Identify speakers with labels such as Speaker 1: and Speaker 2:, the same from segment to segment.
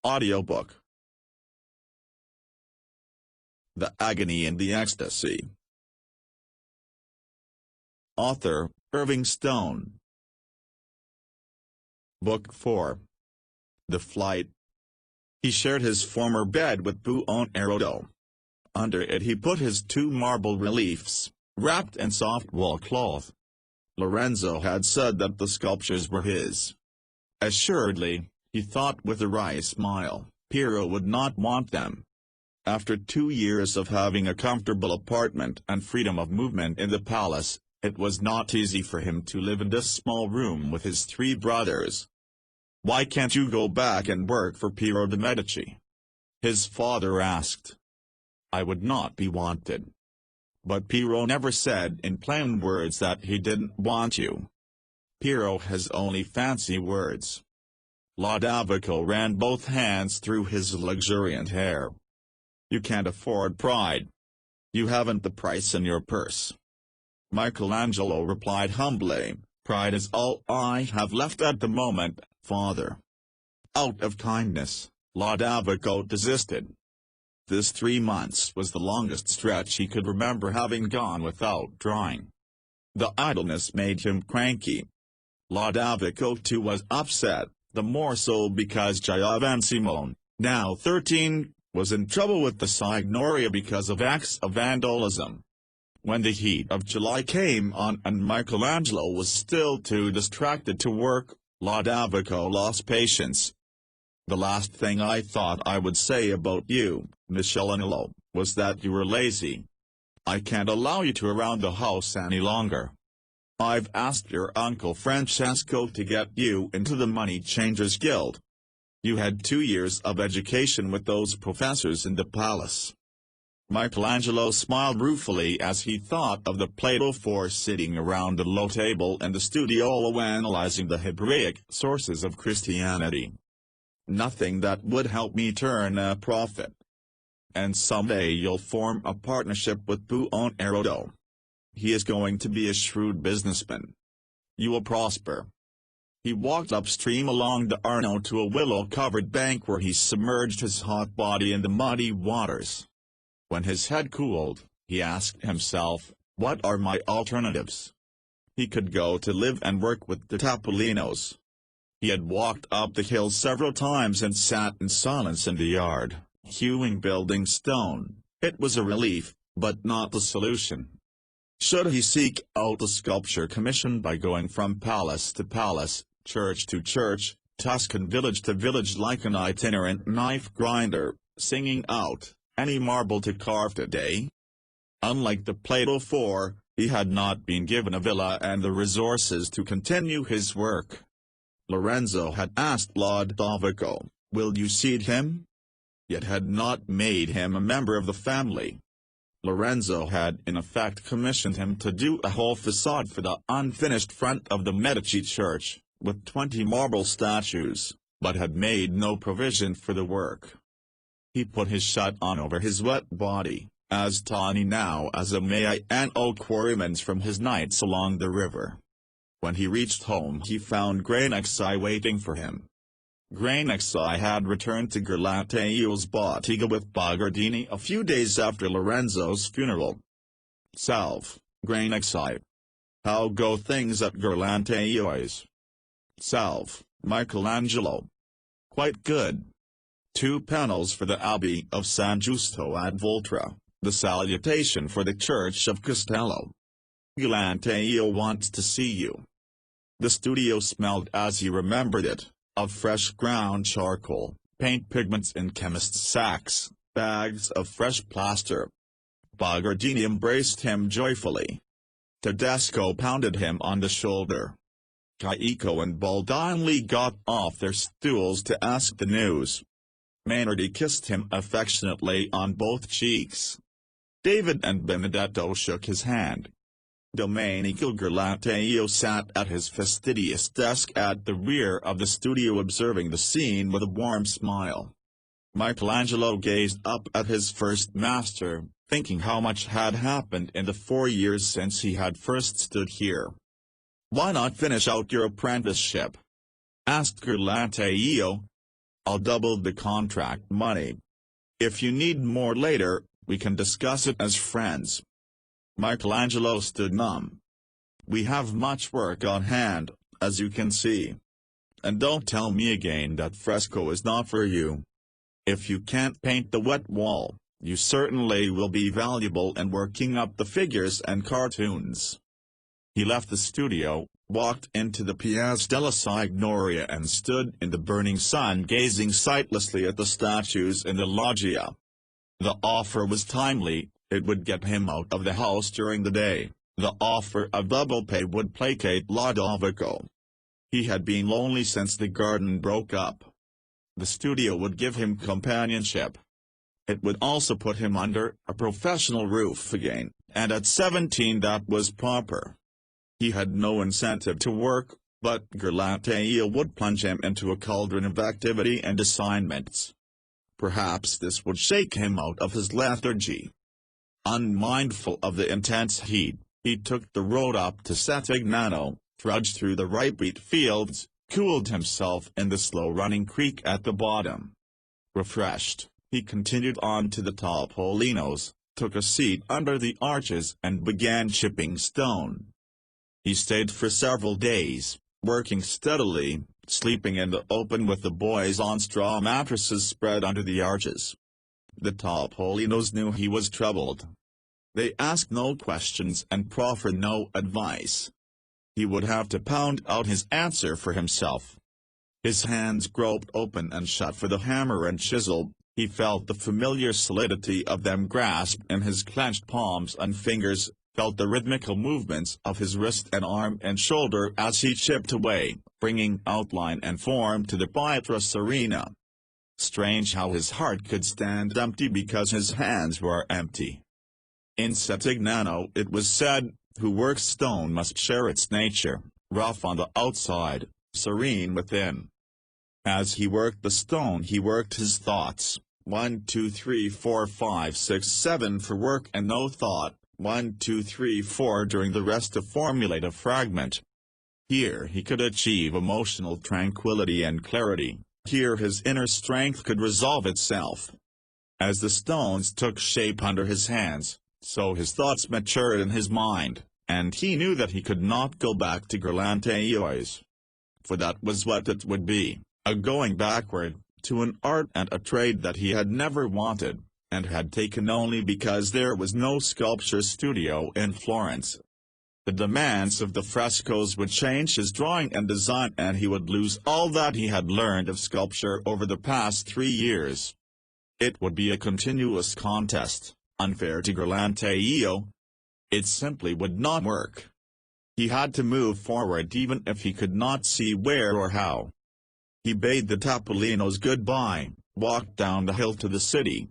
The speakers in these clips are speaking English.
Speaker 1: Audiobook. The Agony and the Ecstasy. Author, Irving Stone. Book 4. The Flight. He shared his former bed with Buonarrotti. Under it he put his 2 marble reliefs, wrapped in soft wool cloth. Lorenzo had said that the sculptures were his. Assuredly, he thought with a wry smile, Piero would not want them. After 2 years of having a comfortable apartment and freedom of movement in the palace, it was not easy for him to live in this small room with his 3 brothers. "Why can't you go back and work for Piero de' Medici?" his father asked. "I would not be wanted." But Piero never said in plain words that he didn't want you. Piero has only fancy words. Lodovico ran both hands through his luxuriant hair. "You can't afford pride. You haven't the price in your purse." Michelangelo replied humbly, "Pride is all I have left at the moment, father." Out of kindness, Lodovico desisted. This 3 months was the longest stretch he could remember having gone without drawing. The idleness made him cranky. Lodovico too was upset, the more so because Giovansimone, now 13, was in trouble with the Signoria because of acts of vandalism. When the heat of July came on and Michelangelo was still too distracted to work, Lodovico lost patience. "The last thing I thought I would say about you, Michelangelo, was that you were lazy. I can't allow you to around the house any longer. I've asked your uncle Francesco to get you into the Money Changers Guild. You had 2 years of education with those professors in the palace." Michelangelo smiled ruefully as he thought of the Plato 4 sitting around the low table in the studio analyzing the Hebraic sources of Christianity. "Nothing that would help me turn a profit. And someday you'll form a partnership with Buonarrotti. He is going to be a shrewd businessman. You will prosper." He walked upstream along the Arno to a willow-covered bank where he submerged his hot body in the muddy waters. When his head cooled, he asked himself, "What are my alternatives?" He could go to live and work with the Topolinos. He had walked up the hill several times and sat in silence in the yard, hewing building stone. It was a relief, but not the solution. Should he seek out a sculpture commission by going from palace to palace, church to church, Tuscan village to village like an itinerant knife grinder, singing out, "Any marble to carve today"? Unlike the Plato 4, he had not been given a villa and the resources to continue his work. Lorenzo had asked Lodovico, "Will you seat him?" Yet had not made him a member of the family. Lorenzo had in effect commissioned him to do a whole facade for the unfinished front of the Medici church, with 20 marble statues, but had made no provision for the work. He put his shirt on over his wet body, as tawny now as a Maiano quarryman's from his nights along the river. When he reached home he found Ghirlandaio waiting for him. Ghirlandaio had returned to Ghirlandaio's bottega with Bogardini a few days after Lorenzo's funeral. "Salve, Ghirlandaio. How go things at Ghirlandaio's?" "Salve, Michelangelo. Quite good. 2 panels for the Abbey of San Giusto ad Volterra, the salutation for the Church of Castello. Ghirlandaio wants to see you." The studio smelled as he remembered it, of fresh ground charcoal, paint pigments in chemists' sacks, bags of fresh plaster. Bogardini embraced him joyfully. Tedesco pounded him on the shoulder. Caico and Baldini got off their stools to ask the news. Mainardi kissed him affectionately on both cheeks. David and Benedetto shook his hand. Domenico Ghirlandaio sat at his fastidious desk at the rear of the studio observing the scene with a warm smile. Michelangelo gazed up at his first master, thinking how much had happened in the 4 years since he had first stood here. "Why not finish out your apprenticeship?" asked Ghirlandaio. I'll double the contract money. If you need more later, we can discuss it as friends." Michelangelo stood numb. "We have much work on hand, as you can see. And don't tell me again that fresco is not for you. If you can't paint the wet wall, you certainly will be valuable in working up the figures and cartoons." He left the studio, walked into the Piazza della Signoria and stood in the burning sun gazing sightlessly at the statues in the loggia. The offer was timely, it would get him out of the house during the day. The offer of double pay would placate Lodovico. He had been lonely since the garden broke up. The studio would give him companionship. It would also put him under a professional roof again, and at 17 that was proper. He had no incentive to work, but Ghirlandaio would plunge him into a cauldron of activity and assignments. Perhaps this would shake him out of his lethargy. Unmindful of the intense heat, he took the road up to Settignano, trudged through the ripe wheat fields, cooled himself in the slow-running creek at the bottom. Refreshed, he continued on to the Topolino's, took a seat under the arches and began chipping stone. He stayed for several days, working steadily, sleeping in the open with the boys on straw mattresses spread under the arches. The Topolinos knew he was troubled. They asked no questions and proffered no advice. He would have to pound out his answer for himself. His hands groped open and shut for the hammer and chisel. He felt the familiar solidity of them grasped in his clenched palms and fingers, felt the rhythmical movements of his wrist and arm and shoulder as he chipped away, bringing outline and form to the pietra serena. Strange how his heart could stand empty because his hands were empty. In Settignano it was said, "Who works stone must share its nature, rough on the outside, serene within." As he worked the stone he worked his thoughts. 1 2 3 4 5 6 7 for work and no thought, 1 2 3 4 during the rest to formulate a fragment. Here he could achieve emotional tranquility and clarity, here his inner strength could resolve itself. As the stones took shape under his hands, so his thoughts matured in his mind, and he knew that he could not go back to Ghirlandaio's. For that was what it would be, a going backward, to an art and a trade that he had never wanted, and had taken only because there was no sculpture studio in Florence. The demands of the frescoes would change his drawing and design and he would lose all that he had learned of sculpture over the past 3 years. It would be a continuous contest, unfair to Ghirlandaio. It simply would not work. He had to move forward even if he could not see where or how. He bade the Topolinos goodbye, walked down the hill to the city.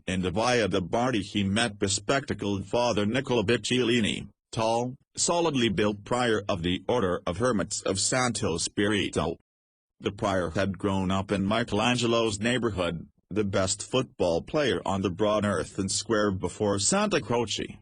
Speaker 1: In the Via de' Bardi he met bespectacled Father Nicola Bicciolini, tall, solidly built prior of the Order of Hermits of Santo Spirito. The prior had grown up in Michelangelo's neighborhood, the best football player on the broad earthen square before Santa Croce.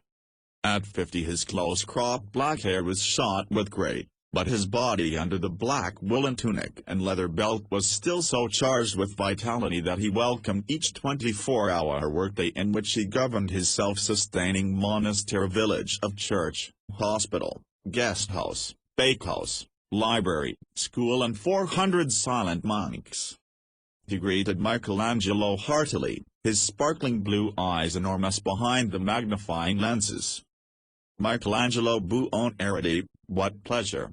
Speaker 1: At 50 his close-cropped black hair was shot with grey, but his body under the black woolen tunic and leather belt was still so charged with vitality that he welcomed each 24-hour workday in which he governed his self-sustaining monastery village of church, hospital, guest house, bakehouse, library, school and 400 silent monks. He greeted Michelangelo heartily, his sparkling blue eyes enormous behind the magnifying lenses. "Michelangelo Buonarrotti, what pleasure.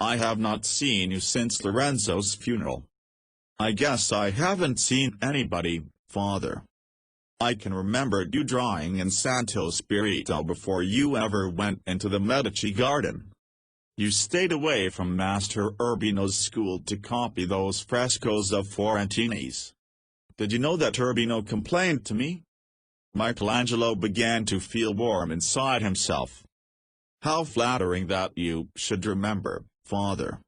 Speaker 1: I have not seen you since Lorenzo's funeral." "I guess I haven't seen anybody, Father. I can remember you drawing in Santo Spirito before you ever went into the Medici garden. You stayed away from Master Urbino's school to copy those frescoes of Florentini's. Did you know that Urbino complained to me?" Michelangelo began to feel warm inside himself. "How flattering that you should remember, Father."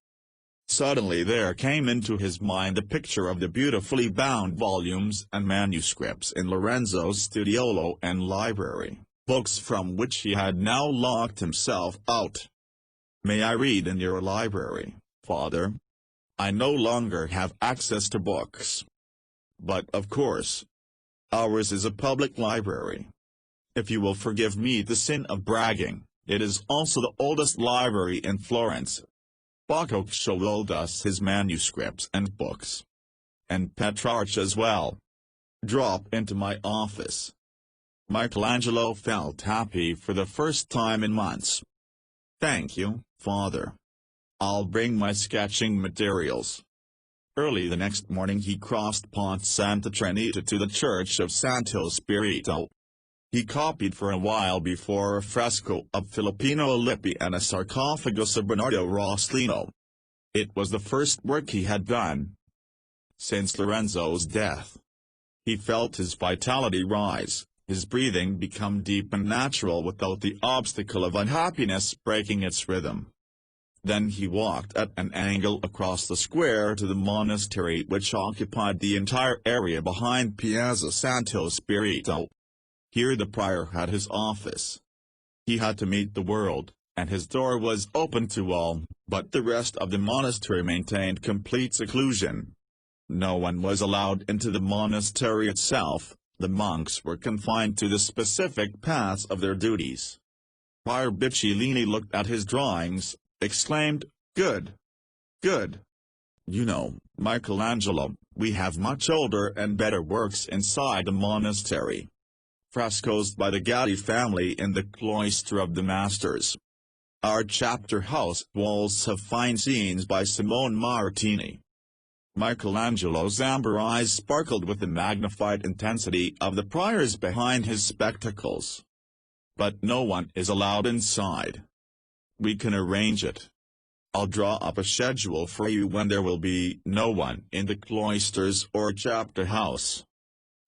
Speaker 1: Suddenly there came into his mind the picture of the beautifully bound volumes and manuscripts in Lorenzo's studiolo and library, books from which he had now locked himself out. "May I read in your library, Father?" I no longer have access to books. But of course, ours is a public library. If you will forgive me the sin of bragging, it is also the oldest library in Florence. Bacco showed us his manuscripts and books. And Petrarch as well. Drop into my office. Michelangelo felt happy for the first time in months. Thank you, Father. I'll bring my sketching materials. Early the next morning he crossed Ponte Santa Trinita to the church of Santo Spirito. He copied for a while before a fresco of Filippino Lippi and a sarcophagus of Bernardo Rossellino. It was the first work he had done since Lorenzo's death. He felt his vitality rise, his breathing become deep and natural without the obstacle of unhappiness breaking its rhythm. Then he walked at an angle across the square to the monastery which occupied the entire area behind Piazza Santo Spirito. Here the prior had his office. He had to meet the world, and his door was open to all, but the rest of the monastery maintained complete seclusion. No one was allowed into the monastery itself, the monks were confined to the specific paths of their duties. Prior Bicciolini looked at his drawings, exclaimed, "Good! Good! You know, Michelangelo, we have much older and better works inside the monastery. Frescoes by the Gaddi family in the cloister of the masters. Our chapter house walls have fine scenes by Simone Martini." Michelangelo's amber eyes sparkled with the magnified intensity of the priors behind his spectacles. "But no one is allowed inside. We can arrange it. I'll draw up a schedule for you when there will be no one in the cloisters or chapter house.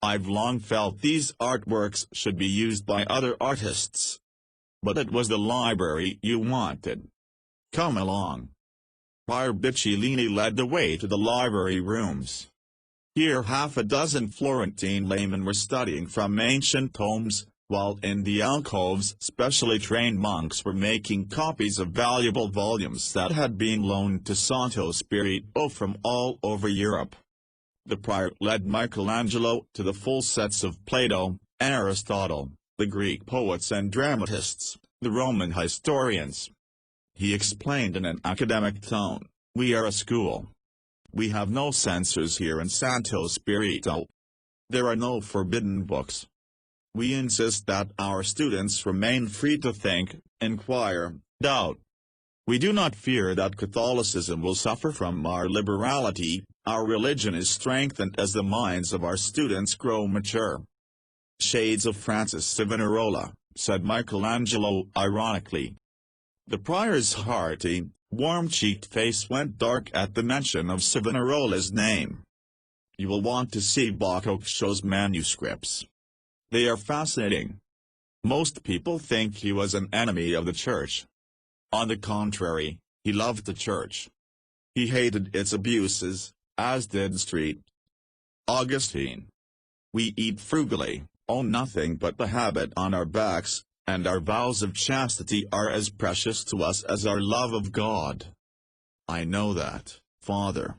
Speaker 1: I've long felt these artworks should be used by other artists. But it was the library you wanted. Come along." Prior Bicciolini led the way to the library rooms. Here half a dozen Florentine laymen were studying from ancient tomes, while in the alcoves specially trained monks were making copies of valuable volumes that had been loaned to Santo Spirito from all over Europe. The prior led Michelangelo to the full sets of Plato, Aristotle, the Greek poets and dramatists, the Roman historians. He explained in an academic tone, "We are a school. We have no censors here in Santo Spirito. There are no forbidden books. We insist that our students remain free to think, inquire, doubt. We do not fear that Catholicism will suffer from our liberality. Our religion is strengthened as the minds of our students grow mature." "Shades of Francis Savonarola," said Michelangelo ironically. The prior's hearty, warm-cheeked face went dark at the mention of Savonarola's name. "You will want to see Boccacio's manuscripts. They are fascinating. Most people think he was an enemy of the church. On the contrary, he loved the church. He hated its abuses, as did St. Augustine. We eat frugally, own nothing but the habit on our backs, and our vows of chastity are as precious to us as our love of God." "I know that, Father.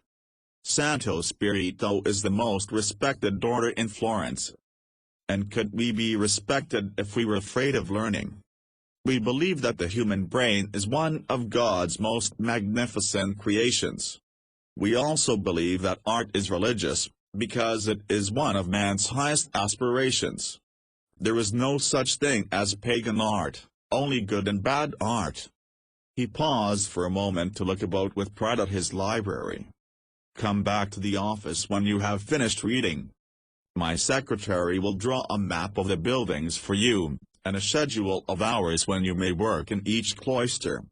Speaker 1: Santo Spirito is the most respected order in Florence. And could we be respected if we were afraid of learning? We believe that the human brain is one of God's most magnificent creations. We also believe that art is religious, because it is one of man's highest aspirations. There is no such thing as pagan art, only good and bad art." He paused for a moment to look about with pride at his library. "Come back to the office when you have finished reading. My secretary will draw a map of the buildings for you, and a schedule of hours when you may work in each cloister."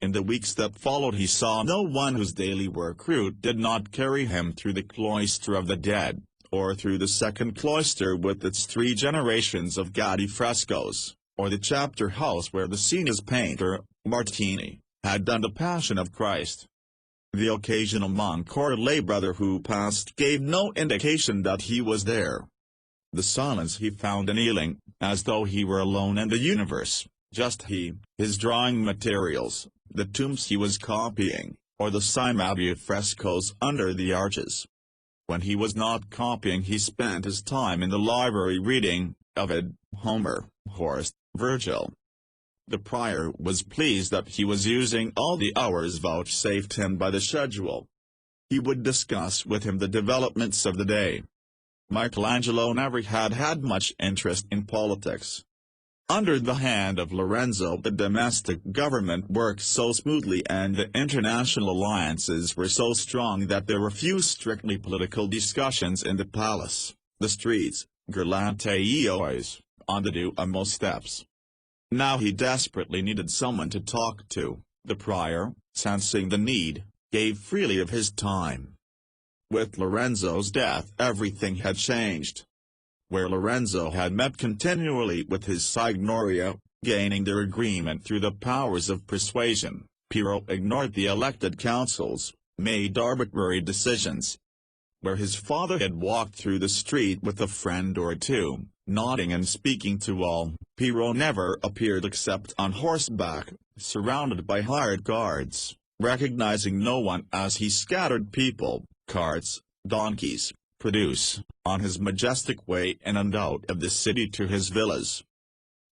Speaker 1: In the weeks that followed he saw no one whose daily work route did not carry him through the cloister of the dead, or through the second cloister with its 3 generations of Gaddi frescoes, or the chapter house where the Sienese painter, Martini, had done the Passion of Christ. The occasional monk or lay brother who passed gave no indication that he was there. The silence he found annealing, as though he were alone in the universe, just he, his drawing materials, the tombs he was copying, or the Cimabue frescoes under the arches. When he was not copying, he spent his time in the library reading Ovid, Homer, Horace, Virgil. The prior was pleased that he was using all the hours vouchsafed him by the schedule. He would discuss with him the developments of the day. Michelangelo never had much interest in politics. Under the hand of Lorenzo, the domestic government worked so smoothly and the international alliances were so strong that there were few strictly political discussions in the palace, the streets, Ghirlandaio, on the Duomo steps. Now he desperately needed someone to talk to. The prior, sensing the need, gave freely of his time. With Lorenzo's death, everything had changed. Where Lorenzo had met continually with his Signoria, gaining their agreement through the powers of persuasion, Piero ignored the elected councils, made arbitrary decisions. Where his father had walked through the street with a friend or two, nodding and speaking to all, Piero never appeared except on horseback, surrounded by hired guards, recognizing no one as he scattered people, carts, donkeys, produce, on his majestic way in and out of the city to his villas.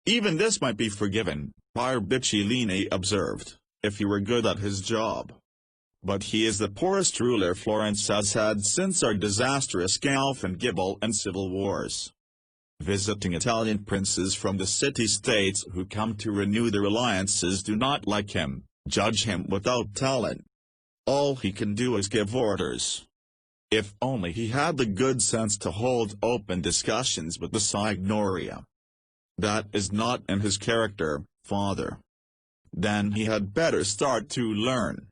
Speaker 1: Even this might be forgiven, Prior Bicellini observed, if he were good at his job. But he is the poorest ruler Florence has had since our disastrous Guelph and Gibel and civil wars. Visiting Italian princes from the city-states who come to renew their alliances do not like him, judge him without talent. All he can do is give orders. If only he had the good sense to hold open discussions with the Signoria. That is not in his character, father. Then he had better start to learn.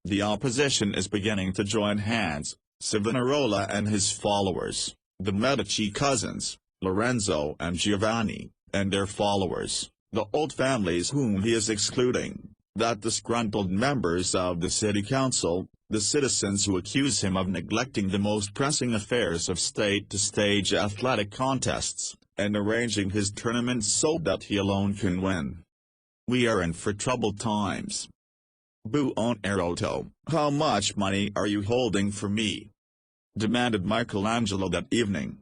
Speaker 1: The opposition is beginning to join hands, Savonarola and his followers, the Medici cousins, Lorenzo and Giovanni, and their followers, the old families whom he is excluding, that disgruntled members of the city council, the citizens who accuse him of neglecting the most pressing affairs of state to stage athletic contests, and arranging his tournaments so that he alone can win. We are in for troubled times. Buonarrotti, how much money are you holding for me? Demanded Michelangelo that evening.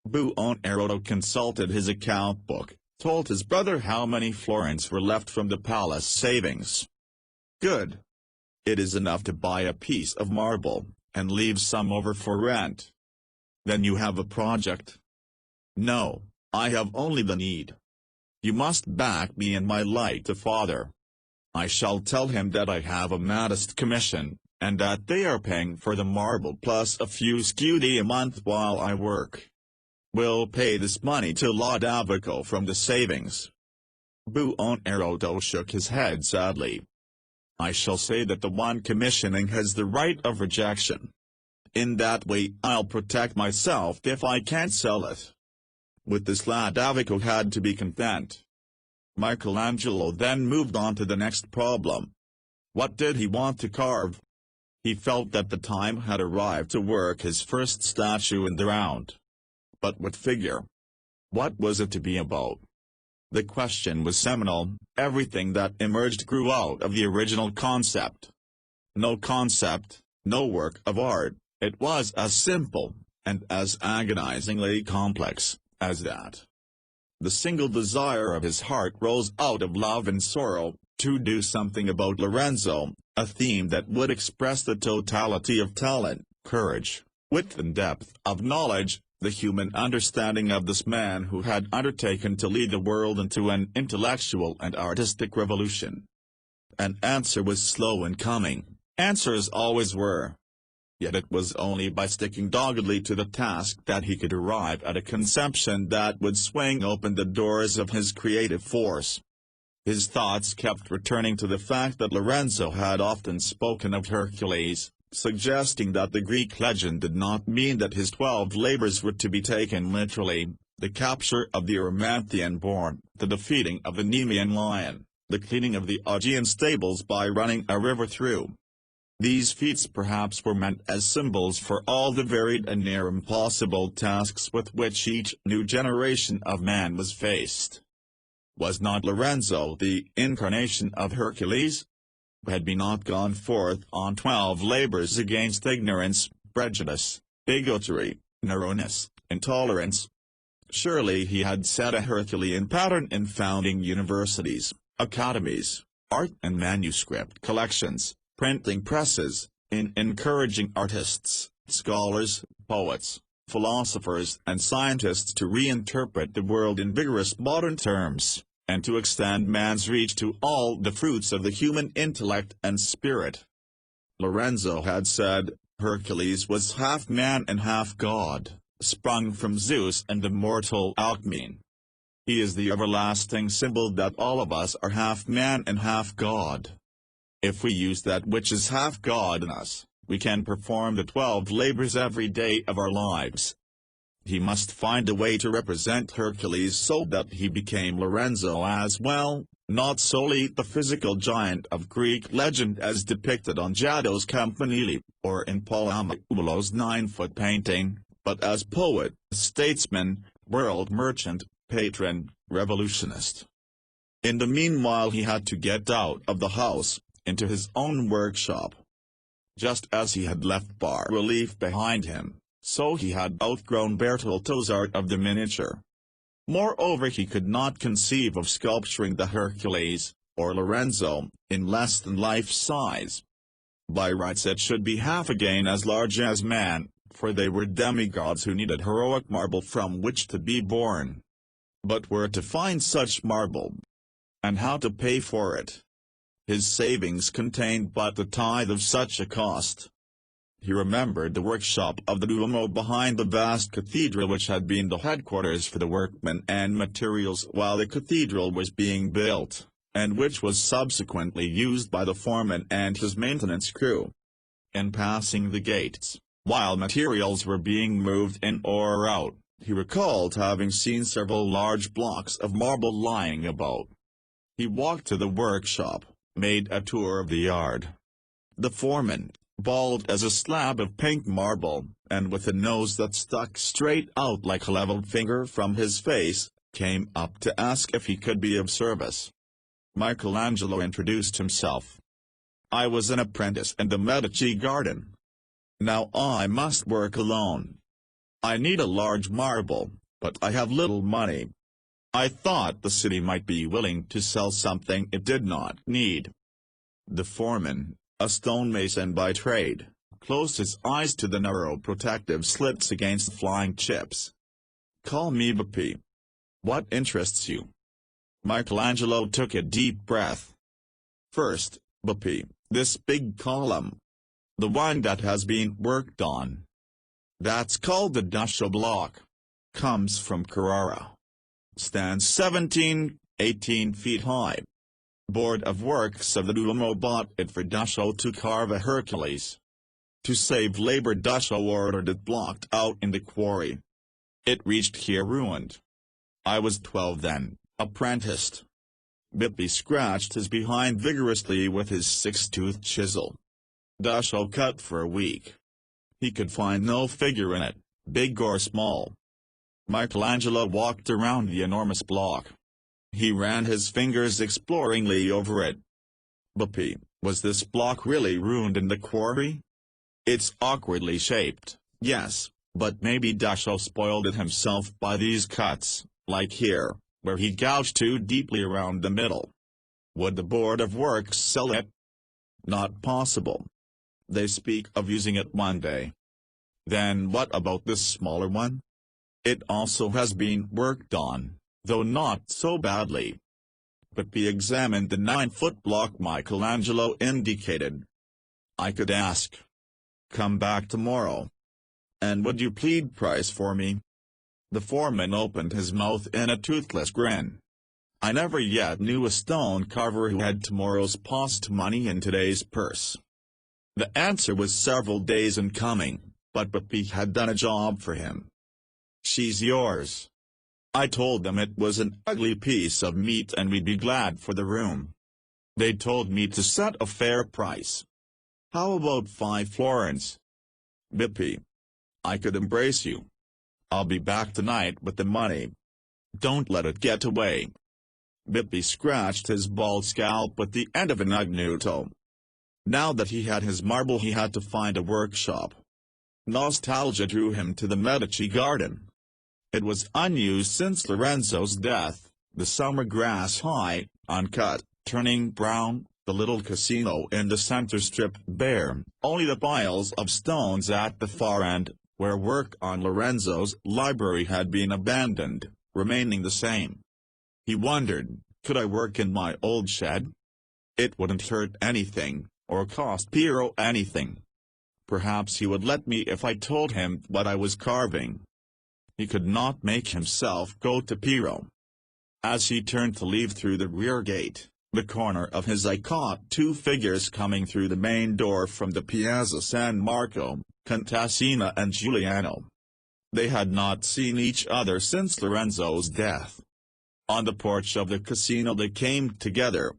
Speaker 1: Buonarrotti consulted his account book, told his brother how many florins were left from the palace savings. Good. It is enough to buy a piece of marble, and leave some over for rent. Then you have a project? No, I have only the need. You must back me in my light to father. I shall tell him that I have a modest commission, and that they are paying for the marble plus a few scudi a month while I work. We'll pay this money to Lodovico from the savings. Buonarrotti shook his head sadly. I shall say that the one commissioning has the right of rejection. In that way I'll protect myself if I can't sell it. With this Lodovico had to be content. Michelangelo then moved on to the next problem. What did he want to carve? He felt that the time had arrived to work his first statue in the round. But what figure? What was it to be about? The question was seminal. Everything that emerged grew out of the original concept. No concept, no work of art, it was as simple, and as agonizingly complex, as that. The single desire of his heart rose out of love and sorrow, to do something about Lorenzo, a theme that would express the totality of talent, courage, width and depth of knowledge, the human understanding of this man who had undertaken to lead the world into an intellectual and artistic revolution. An answer was slow in coming, answers always were. Yet it was only by sticking doggedly to the task that he could arrive at a conception that would swing open the doors of his creative force. His thoughts kept returning to the fact that Lorenzo had often spoken of Hercules, suggesting that the Greek legend did not mean that his 12 labors were to be taken literally, the capture of the Erymanthean boar, the defeating of the Nemean lion, the cleaning of the Augean stables by running a river through. These feats perhaps were meant as symbols for all the varied and near impossible tasks with which each new generation of man was faced. Was not Lorenzo the incarnation of Hercules? had he not gone forth on 12 labors against ignorance, prejudice, bigotry, narrowness, intolerance? Surely he had set a Herculean pattern in founding universities, academies, art and manuscript collections, printing presses, in encouraging artists, scholars, poets, philosophers and scientists to reinterpret the world in vigorous modern terms, and to extend man's reach to all the fruits of the human intellect and spirit. Lorenzo had said, Hercules was half man and half god, sprung from Zeus and the mortal Alcmene. He is the everlasting symbol that all of us are half man and half god. If we use that which is half God in us, we can perform the 12 labors every day of our lives. He must find a way to represent Hercules so that he became Lorenzo as well, not solely the physical giant of Greek legend as depicted on Giotto's Campanile, or in Paul Amagulo's 9-foot painting, but as poet, statesman, world merchant, patron, revolutionist. In the meanwhile he had to get out of the house, into his own workshop. Just as he had left bas-relief behind him, so he had outgrown Bertolto's art of the miniature. Moreover, he could not conceive of sculpturing the Hercules, or Lorenzo, in less than life size. By rights it should be half again as large as man, for they were demigods who needed heroic marble from which to be born. But where to find such marble? And how to pay for it? His savings contained but the tithe of such a cost. He remembered the workshop of the Duomo behind the vast cathedral which had been the headquarters for the workmen and materials while the cathedral was being built, and which was subsequently used by the foreman and his maintenance crew. In passing the gates, while materials were being moved in or out, he recalled having seen several large blocks of marble lying about. He walked to the workshop, made a tour of the yard. The foreman, bald as a slab of pink marble, and with a nose that stuck straight out like a leveled finger from his face, came up to ask if he could be of service. Michelangelo introduced himself. I was an apprentice in the Medici garden. Now I must work alone. I need a large marble, but I have little money. I thought the city might be willing to sell something it did not need. The foreman, a stonemason by trade, closed his eyes to the narrow protective slits against the flying chips. Call me Bepi. What interests you? Michelangelo took a deep breath. First, Bepi, this big column. The one that has been worked on. That's called the Duscio block. Comes from Carrara. Stands 17-18 feet high. Board of Works of the Duomo bought it for Duscio to carve a Hercules. To save labor, Duscio ordered it blocked out in the quarry. It reached here ruined. I was 12 then, apprenticed. Bepi scratched his behind vigorously with his 6-toothed chisel. Duscio cut for a week. He could find no figure in it, big or small. Michelangelo walked around the enormous block. He ran his fingers exploringly over it. Bepi, was this block really ruined in the quarry? It's awkwardly shaped, yes, but maybe Duscio spoiled it himself by these cuts, like here, where he gouged too deeply around the middle. Would the Board of Works sell it? Not possible. They speak of using it one day. Then what about this smaller one? It also has been worked on, though not so badly. Bepi examined the 9-foot block Michelangelo indicated. I could ask. Come back tomorrow. And would you plead price for me? The foreman opened his mouth in a toothless grin. I never yet knew a stone carver who had tomorrow's post money in today's purse. The answer was several days in coming, but Bepi had done a job for him. She's yours. I told them it was an ugly piece of meat and we'd be glad for the room. They told me to set a fair price. How about 5 florins? Bepi. I could embrace you. I'll be back tonight with the money. Don't let it get away. Bepi scratched his bald scalp with the end of an agnuto. Now that he had his marble, he had to find a workshop. Nostalgia drew him to the Medici garden. It was unused since Lorenzo's death, the summer grass high, uncut, turning brown, the little casino in the center stripped bare, only the piles of stones at the far end, where work on Lorenzo's library had been abandoned, remaining the same. He wondered, could I work in my old shed? It wouldn't hurt anything, or cost Piero anything. Perhaps he would let me if I told him what I was carving. He could not make himself go to Piero. As he turned to leave through the rear gate, the corner of his eye caught two figures coming through the main door from the Piazza San Marco, Contassina and Giuliano. They had not seen each other since Lorenzo's death. On the porch of the casino they came together.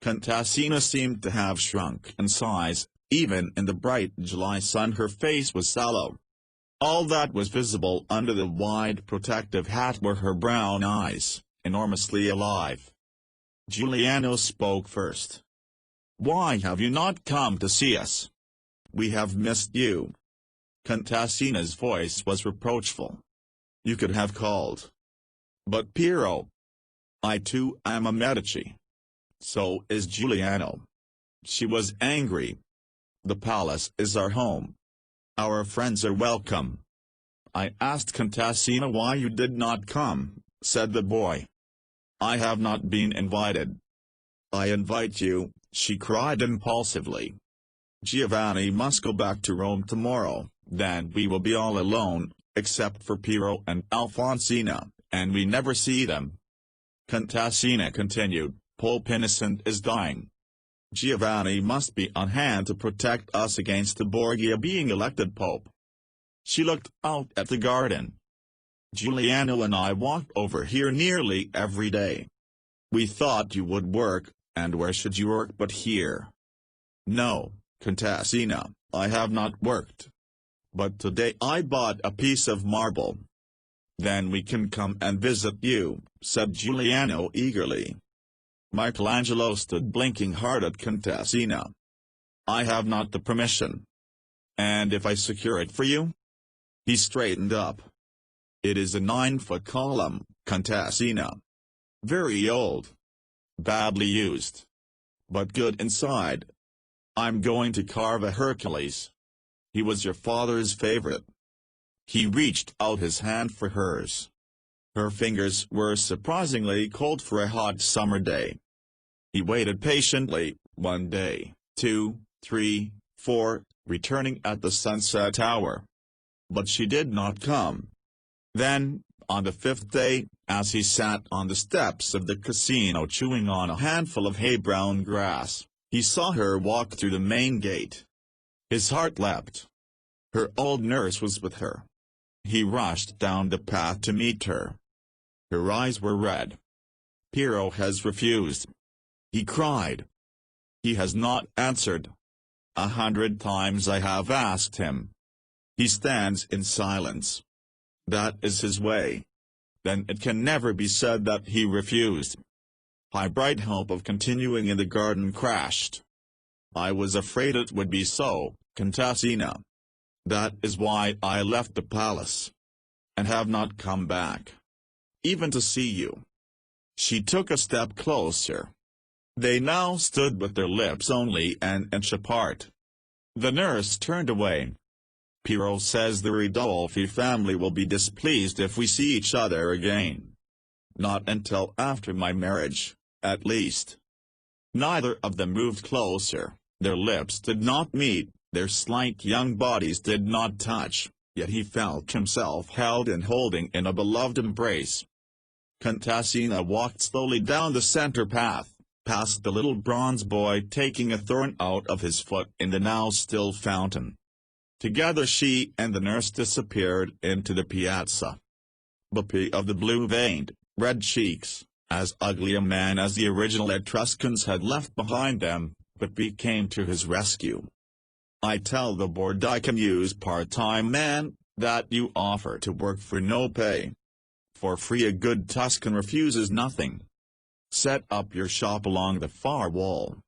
Speaker 1: Contassina seemed to have shrunk in size, even in the bright July sun her face was sallow. All that was visible under the wide protective hat were her brown eyes, enormously alive. Giuliano spoke first. "Why have you not come to see us? We have missed you." Contassina's voice was reproachful. "You could have called." "But Piero, I too am a Medici. So is Giuliano." She was angry. "The palace is our home. Our friends are welcome." "I asked Contassina why you did not come," said the boy. "I have not been invited." "I invite you," she cried impulsively. "Giovanni must go back to Rome tomorrow, then we will be all alone, except for Piero and Alfonsina, and we never see them." Contassina continued, "Pope Innocent is dying. Giovanni must be on hand to protect us against the Borgia being elected pope." She looked out at the garden. "Giuliano and I walk over here nearly every day. We thought you would work, and where should you work but here?" "No, Contassina, I have not worked. But today I bought a piece of marble." "Then we can come and visit you," said Giuliano eagerly. Michelangelo stood blinking hard at Contassina. "I have not the permission." "And if I secure it for you?" He straightened up. "It is a 9-foot column, Contassina. Very old. Badly used. But good inside. I'm going to carve a Hercules. He was your father's favorite." He reached out his hand for hers. Her fingers were surprisingly cold for a hot summer day. He waited patiently, 1 day, 2, 3, 4, returning at the sunset hour. But she did not come. Then, on the 5th day, as he sat on the steps of the casino chewing on a handful of hay-brown grass, he saw her walk through the main gate. His heart leapt. Her old nurse was with her. He rushed down the path to meet her. Her eyes were red. "Piero has refused," he cried. "He has not answered. 100 times I have asked him. He stands in silence. That is his way. Then it can never be said that he refused." My bright hope of continuing in the garden crashed. I was afraid it would be so, Contassina. That is why I left the palace. And have not come back. Even to see you. She took a step closer. They now stood with their lips only an inch apart. The nurse turned away. "Piero says the Ridolfi family will be displeased if we see each other again. Not until after my marriage, at least." Neither of them moved closer, their lips did not meet, their slight young bodies did not touch, yet he felt himself held and holding in a beloved embrace. Contassina walked slowly down the center path, past the little bronze boy taking a thorn out of his foot in the now still fountain. Together she and the nurse disappeared into the piazza. Buppy of the blue-veined, red cheeks, as ugly a man as the original Etruscans had left behind them, Buppy came to his rescue. "I tell the board I can use part-time man, that you offer to work for no pay. For free a good Tuscan refuses nothing. Set up your shop along the far wall."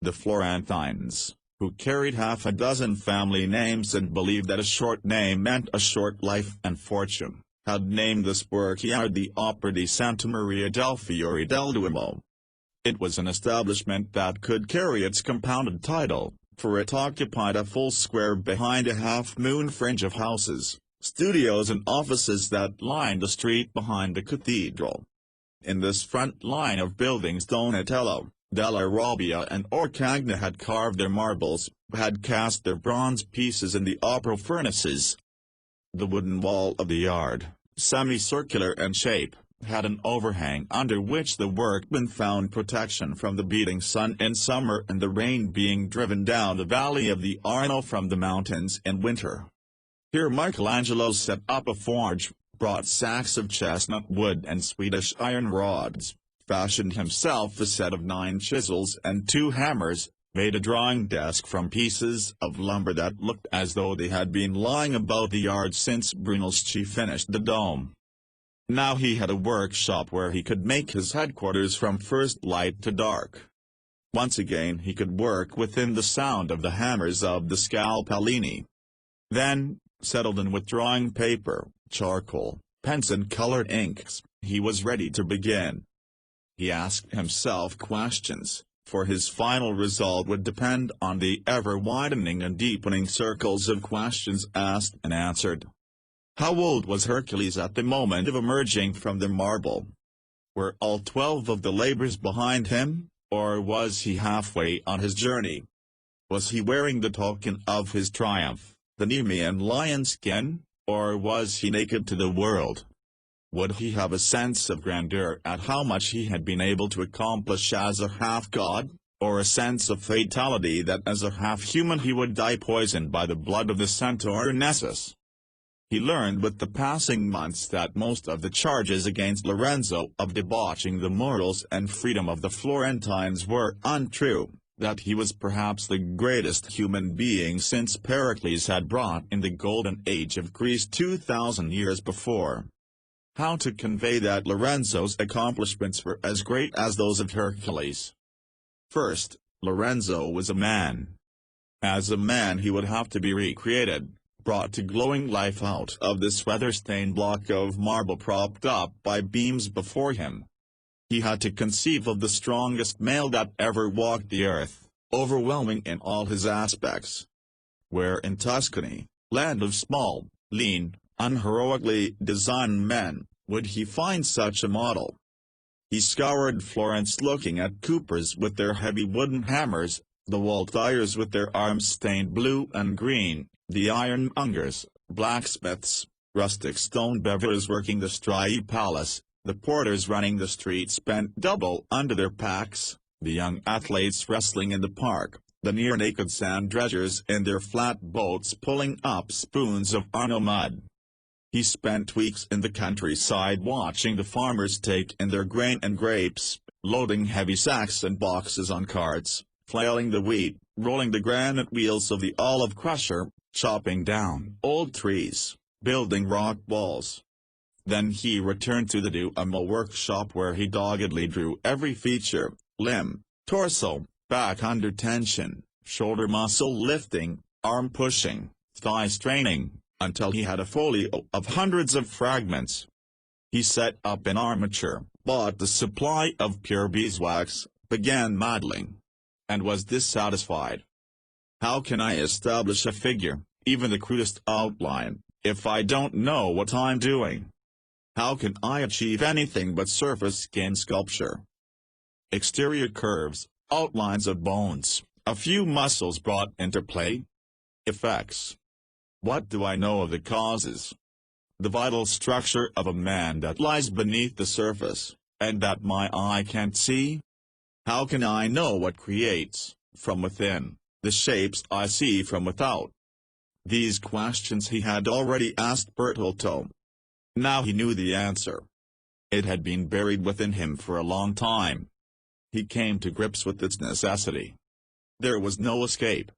Speaker 1: The Florentines, who carried half a dozen family names and believed that a short name meant a short life and fortune, had named this workyard the Opera di Santa Maria del Fiore del Duomo. It was an establishment that could carry its compounded title, for it occupied a full square behind a half-moon fringe of houses, studios and offices that lined the street behind the cathedral. In this front line of buildings Donatello, Della Robbia and Orcagna had carved their marbles, had cast their bronze pieces in the opera furnaces. The wooden wall of the yard, semicircular in shape, had an overhang under which the workmen found protection from the beating sun in summer and the rain being driven down the valley of the Arno from the mountains in winter. Here Michelangelo set up a forge, brought sacks of chestnut wood and Swedish iron rods, fashioned himself a set of 9 chisels and 2 hammers, made a drawing desk from pieces of lumber that looked as though they had been lying about the yard since Brunelleschi finished the dome. Now he had a workshop where he could make his headquarters from first light to dark. Once again he could work within the sound of the hammers of the scalpellini. Then, settled in with drawing paper, charcoal, pens and colored inks, he was ready to begin. He asked himself questions, for his final result would depend on the ever-widening and deepening circles of questions asked and answered. How old was Hercules at the moment of emerging from the marble? Were all 12 of the labors behind him, or was he halfway on his journey? Was he wearing the token of his triumph, the Nemean lion skin, or was he naked to the world? Would he have a sense of grandeur at how much he had been able to accomplish as a half-god, or a sense of fatality that as a half-human he would die poisoned by the blood of the centaur Nessus? He learned with the passing months that most of the charges against Lorenzo of debauching the morals and freedom of the Florentines were untrue, that he was perhaps the greatest human being since Pericles had brought in the golden age of Greece 2,000 years before. How to convey that Lorenzo's accomplishments were as great as those of Hercules? First, Lorenzo was a man. As a man he would have to be recreated, brought to glowing life out of this weather-stained block of marble propped up by beams before him. He had to conceive of the strongest male that ever walked the earth, overwhelming in all his aspects. Where in Tuscany, land of small, lean, unheroically designed men, would he find such a model? He scoured Florence looking at coopers with their heavy wooden hammers, the wall-dyers with their arms stained blue and green, the ironmongers, blacksmiths, rustic stone beavers working the Strii Palace, the porters running the streets bent double under their packs, the young athletes wrestling in the park, the near-naked sand dredgers in their flat boats pulling up spoons of Arno mud. He spent weeks in the countryside watching the farmers take in their grain and grapes, loading heavy sacks and boxes on carts, flailing the wheat, rolling the granite wheels of the olive crusher, chopping down old trees, building rock walls. Then he returned to the Duomo workshop where he doggedly drew every feature, limb, torso, back under tension, shoulder muscle lifting, arm pushing, thigh straining, until he had a folio of hundreds of fragments. He set up an armature, bought the supply of pure beeswax, began modeling, and was dissatisfied. How can I establish a figure, even the crudest outline, if I don't know what I'm doing? How can I achieve anything but surface skin sculpture? Exterior curves, outlines of bones, a few muscles brought into play. Effects. What do I know of the causes? The vital structure of a man that lies beneath the surface, and that my eye can't see? How can I know what creates, from within, the shapes I see from without? These questions he had already asked Bertoldo. Now he knew the answer. It had been buried within him for a long time. He came to grips with its necessity. There was no escape.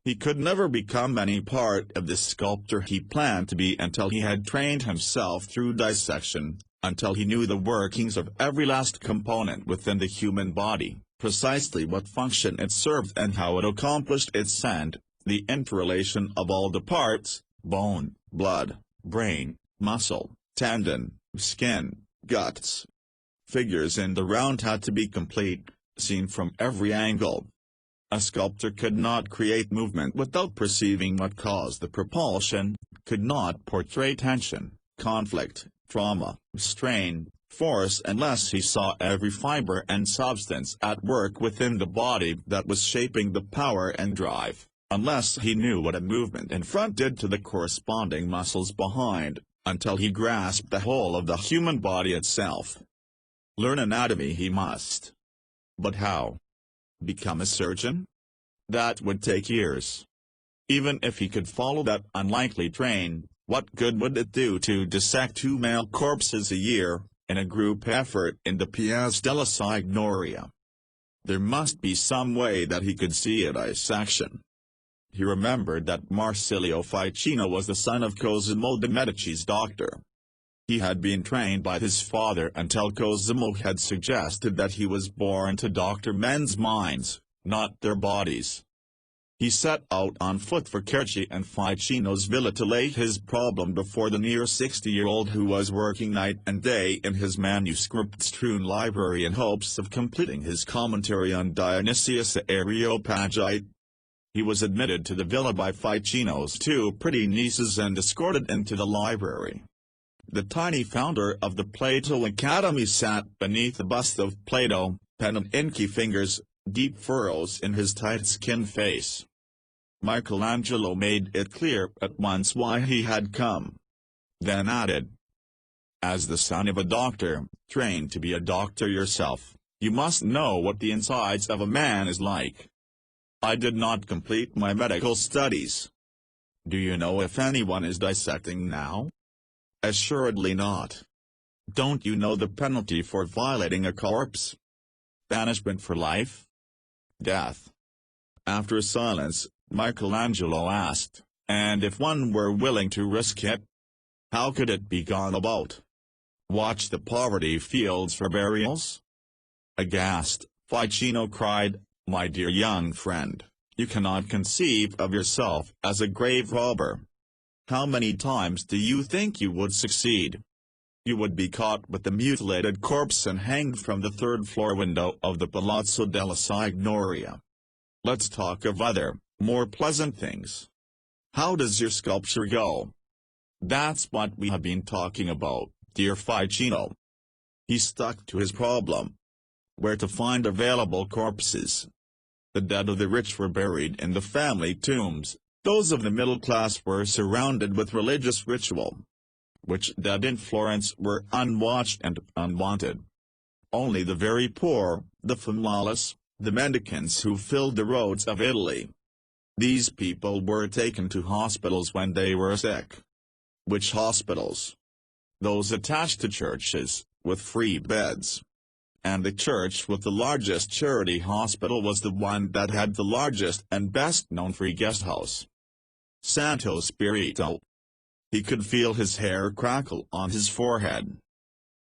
Speaker 1: He could never become any part of the sculptor he planned to be until he had trained himself through dissection, until he knew the workings of every last component within the human body, precisely what function it served and how it accomplished its end, the interrelation of all the parts, bone, blood, brain, muscle, tendon, skin, guts. Figures in the round had to be complete, seen from every angle. A sculptor could not create movement without perceiving what caused the propulsion, could not portray tension, conflict, trauma, strain, force unless he saw every fiber and substance at work within the body that was shaping the power and drive, unless he knew what a movement in front did to the corresponding muscles behind, until he grasped the whole of the human body itself. Learn anatomy he must. But how? Become a surgeon? That would take years. Even if he could follow that unlikely train, what good would it do to dissect 2 male corpses a year, in a group effort in the Piazza della Signoria? There must be some way that he could see a dissection. He remembered that Marsilio Ficino was the son of Cosimo de' Medici's doctor. He had been trained by his father until Cosimo had suggested that he was born to doctor men's minds, not their bodies. He set out on foot for Cerci and Ficino's villa to lay his problem before the near 60-year-old who was working night and day in his manuscript-strewn library in hopes of completing his commentary on Dionysius Areopagite. He was admitted to the villa by Ficino's 2 pretty nieces and escorted into the library. The tiny founder of the Plato Academy sat beneath the bust of Plato, pen and inky fingers, deep furrows in his tight-skinned face. Michelangelo made it clear at once why he had come. Then added, "As the son of a doctor, trained to be a doctor yourself, you must know what the insides of a man is like. I did not complete my medical studies. Do you know if anyone is dissecting now? Assuredly not. Don't you know the penalty for violating a corpse? Banishment for life? Death." After a silence, Michelangelo asked, "And if one were willing to risk it? How could it be gone about? Watch the poverty fields for burials?" Aghast, Ficino cried, "My dear young friend, you cannot conceive of yourself as a grave robber. How many times do you think you would succeed? You would be caught with the mutilated corpse and hanged from the 3rd-floor window of the Palazzo della Signoria. Let's talk of other, more pleasant things. How does your sculpture go?" "That's what we have been talking about, dear Ficino." He stuck to his problem. Where to find available corpses? The dead of the rich were buried in the family tombs, those of the middle class were surrounded with religious ritual. Which dead in Florence were unwatched and unwanted. Only the very poor, the famulous, the mendicants who filled the roads of Italy. These people were taken to hospitals when they were sick. Which hospitals? Those attached to churches, with free beds. And the church with the largest charity hospital was the one that had the largest and best-known free guest house. Santo Spirito. He could feel his hair crackle on his forehead.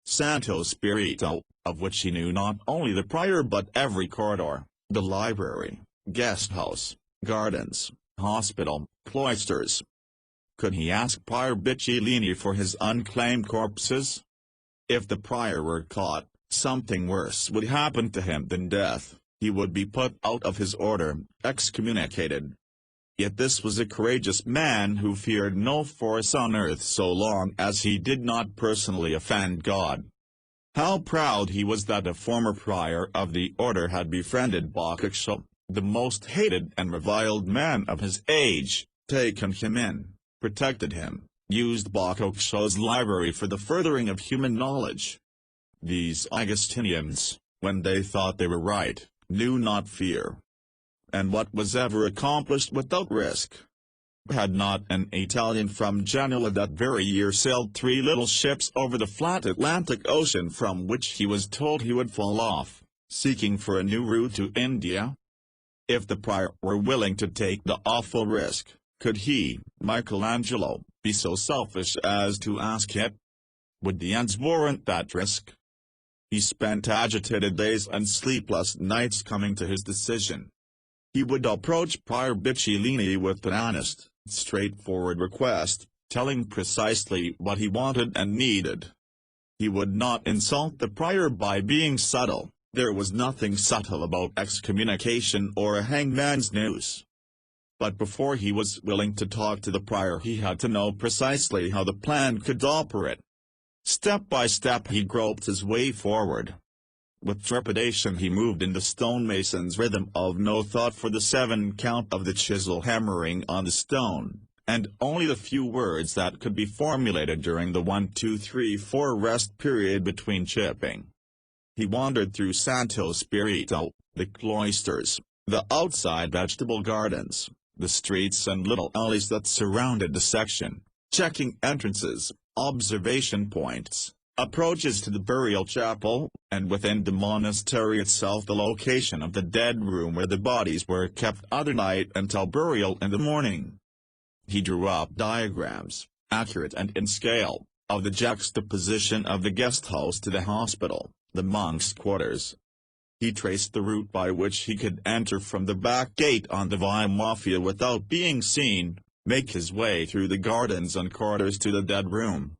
Speaker 1: Santo Spirito, of which he knew not only the prior but every corridor, the library, guest house, gardens, hospital, cloisters. Could he ask Prior Bicciolini for his unclaimed corpses? If the prior were caught, something worse would happen to him than death. He would be put out of his order, excommunicated. Yet this was a courageous man who feared no force on earth so long as he did not personally offend God. How proud he was that a former prior of the order had befriended Boccaccio, the most hated and reviled man of his age, taken him in, protected him, used Boccaccio's library for the furthering of human knowledge. These Augustinians, when they thought they were right, knew not fear. And what was ever accomplished without risk? Had not an Italian from Genoa that very year sailed 3 little ships over the flat Atlantic Ocean from which he was told he would fall off, seeking for a new route to India? If the prior were willing to take the awful risk, could he, Michelangelo, be so selfish as to ask it? Would the ends warrant that risk? He spent agitated days and sleepless nights coming to his decision. He would approach Prior Biccolini with an honest, straightforward request, telling precisely what he wanted and needed. He would not insult the prior by being subtle. There was nothing subtle about excommunication or a hangman's noose. But before he was willing to talk to the prior, he had to know precisely how the plan could operate. Step by step he groped his way forward. With trepidation he moved in the stonemason's rhythm of no thought for the 7 count of the chisel hammering on the stone, and only the few words that could be formulated during the 1, 2, 3, 4 rest period between chipping. He wandered through Santo Spirito, the cloisters, the outside vegetable gardens, the streets and little alleys that surrounded the section, checking entrances, observation points, approaches to the burial chapel, and within the monastery itself the location of the dead room where the bodies were kept other night until burial in the morning. He drew up diagrams, accurate and in scale, of the juxtaposition of the guest house to the hospital, the monks' quarters. He traced the route by which he could enter from the back gate on the Via Mafia without being seen, make his way through the gardens and corridors to the dead room.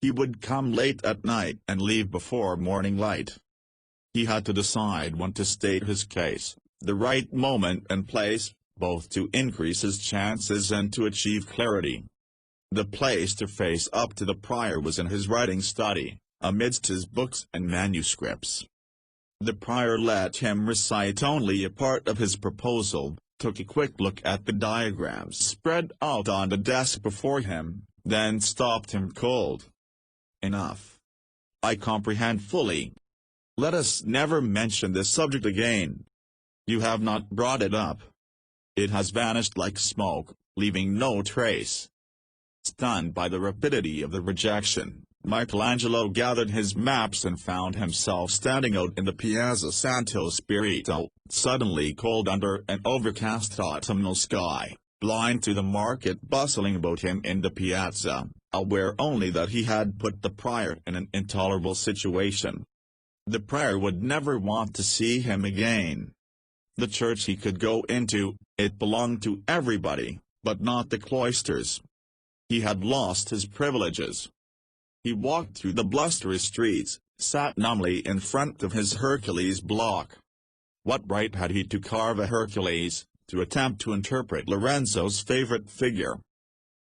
Speaker 1: He would come late at night and leave before morning light. He had to decide when to state his case, the right moment and place, both to increase his chances and to achieve clarity. The place to face up to the prior was in his writing study, amidst his books and manuscripts. The prior let him recite only a part of his proposal, took a quick look at the diagrams spread out on the desk before him, then stopped him cold. Enough. I comprehend fully. Let us never mention this subject again. You have not brought it up. It has vanished like smoke, leaving no trace. Stunned by the rapidity of the rejection, Michelangelo gathered his maps and found himself standing out in the Piazza Santo Spirito, suddenly cold under an overcast autumnal sky, blind to the market bustling about him in the piazza, aware only that he had put the prior in an intolerable situation. The prior would never want to see him again. The church he could go into, it belonged to everybody, but not the cloisters. He had lost his privileges. He walked through the blustery streets, sat numbly in front of his Hercules block. What right had he to carve a Hercules, to attempt to interpret Lorenzo's favorite figure?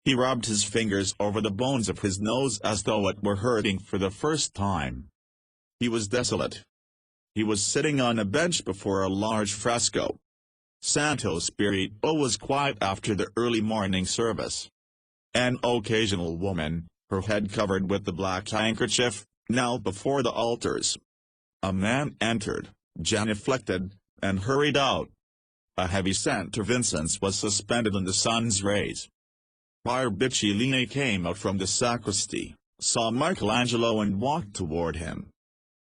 Speaker 1: He rubbed his fingers over the bones of his nose as though it were hurting for the first time. He was desolate. He was sitting on a bench before a large fresco. Santo Spirito was quiet after the early morning service. An occasional woman, her head covered with the black handkerchief, knelt before the altars. A man entered, genuflected, and hurried out. A heavy scent of incense was suspended in the sun's rays. Prior Biccolini came out from the sacristy, saw Michelangelo and walked toward him.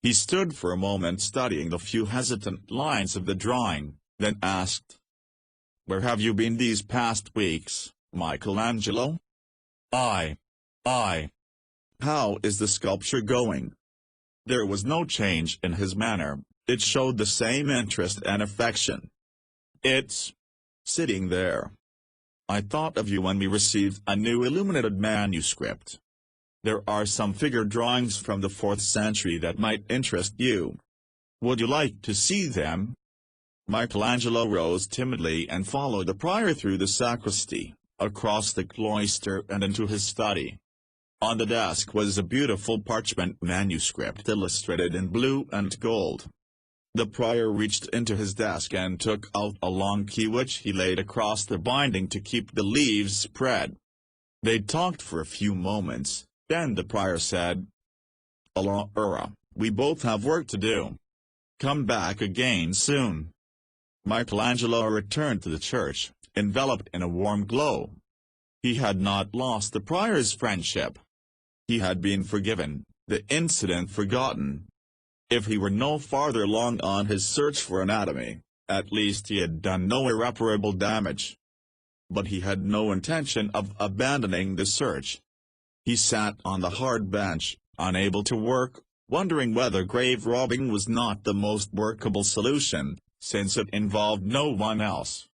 Speaker 1: He stood for a moment studying the few hesitant lines of the drawing, then asked, "Where have you been these past weeks, Michelangelo?" I. How is the sculpture going?" There was no change in his manner, it showed the same interest and affection. "It's sitting there. I thought of you when we received a new illuminated manuscript. There are some figure drawings from the 4th century that might interest you. Would you like to see them?" Michelangelo rose timidly and followed the prior through the sacristy, across the cloister and into his study. On the desk was a beautiful parchment manuscript illustrated in blue and gold. The prior reached into his desk and took out a long key which he laid across the binding to keep the leaves spread. They talked for a few moments, then the prior said, "Allora, we both have work to do. Come back again soon." Michelangelo returned to the church, enveloped in a warm glow. He had not lost the prior's friendship. He had been forgiven, the incident forgotten. If he were no farther along on his search for anatomy, at least he had done no irreparable damage. But he had no intention of abandoning the search. He sat on the hard bench, unable to work, wondering whether grave robbing was not the most workable solution, since it involved no one else.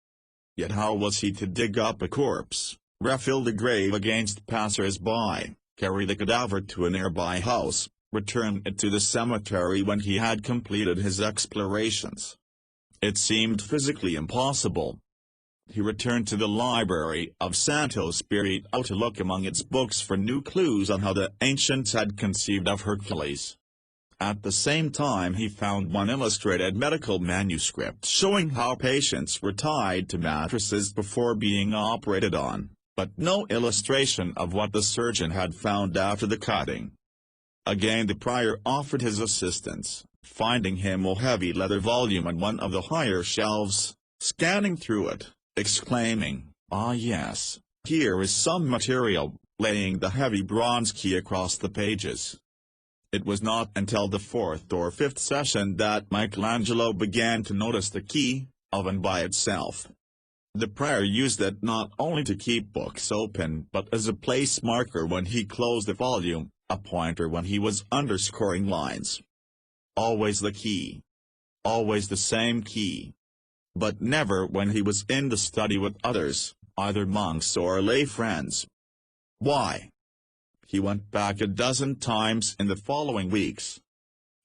Speaker 1: Yet how was he to dig up a corpse, refill the grave against passers-by, carry the cadaver to a nearby house, return it to the cemetery when he had completed his explorations? It seemed physically impossible. He returned to the library of Santo Spirito to look among its books for new clues on how the ancients had conceived of Hercules. At the same time he found one illustrated medical manuscript showing how patients were tied to mattresses before being operated on, but no illustration of what the surgeon had found after the cutting. Again the prior offered his assistance, finding him a heavy leather volume on one of the higher shelves, scanning through it, exclaiming, "Ah yes, here is some material," laying the heavy bronze key across the pages. It was not until the fourth or fifth session that Michelangelo began to notice the key, oven by itself. The prior used it not only to keep books open but as a place marker when he closed the volume, a pointer when he was underscoring lines. Always the key. Always the same key. But never when he was in the study with others, either monks or lay friends. Why? He went back a dozen times in the following weeks.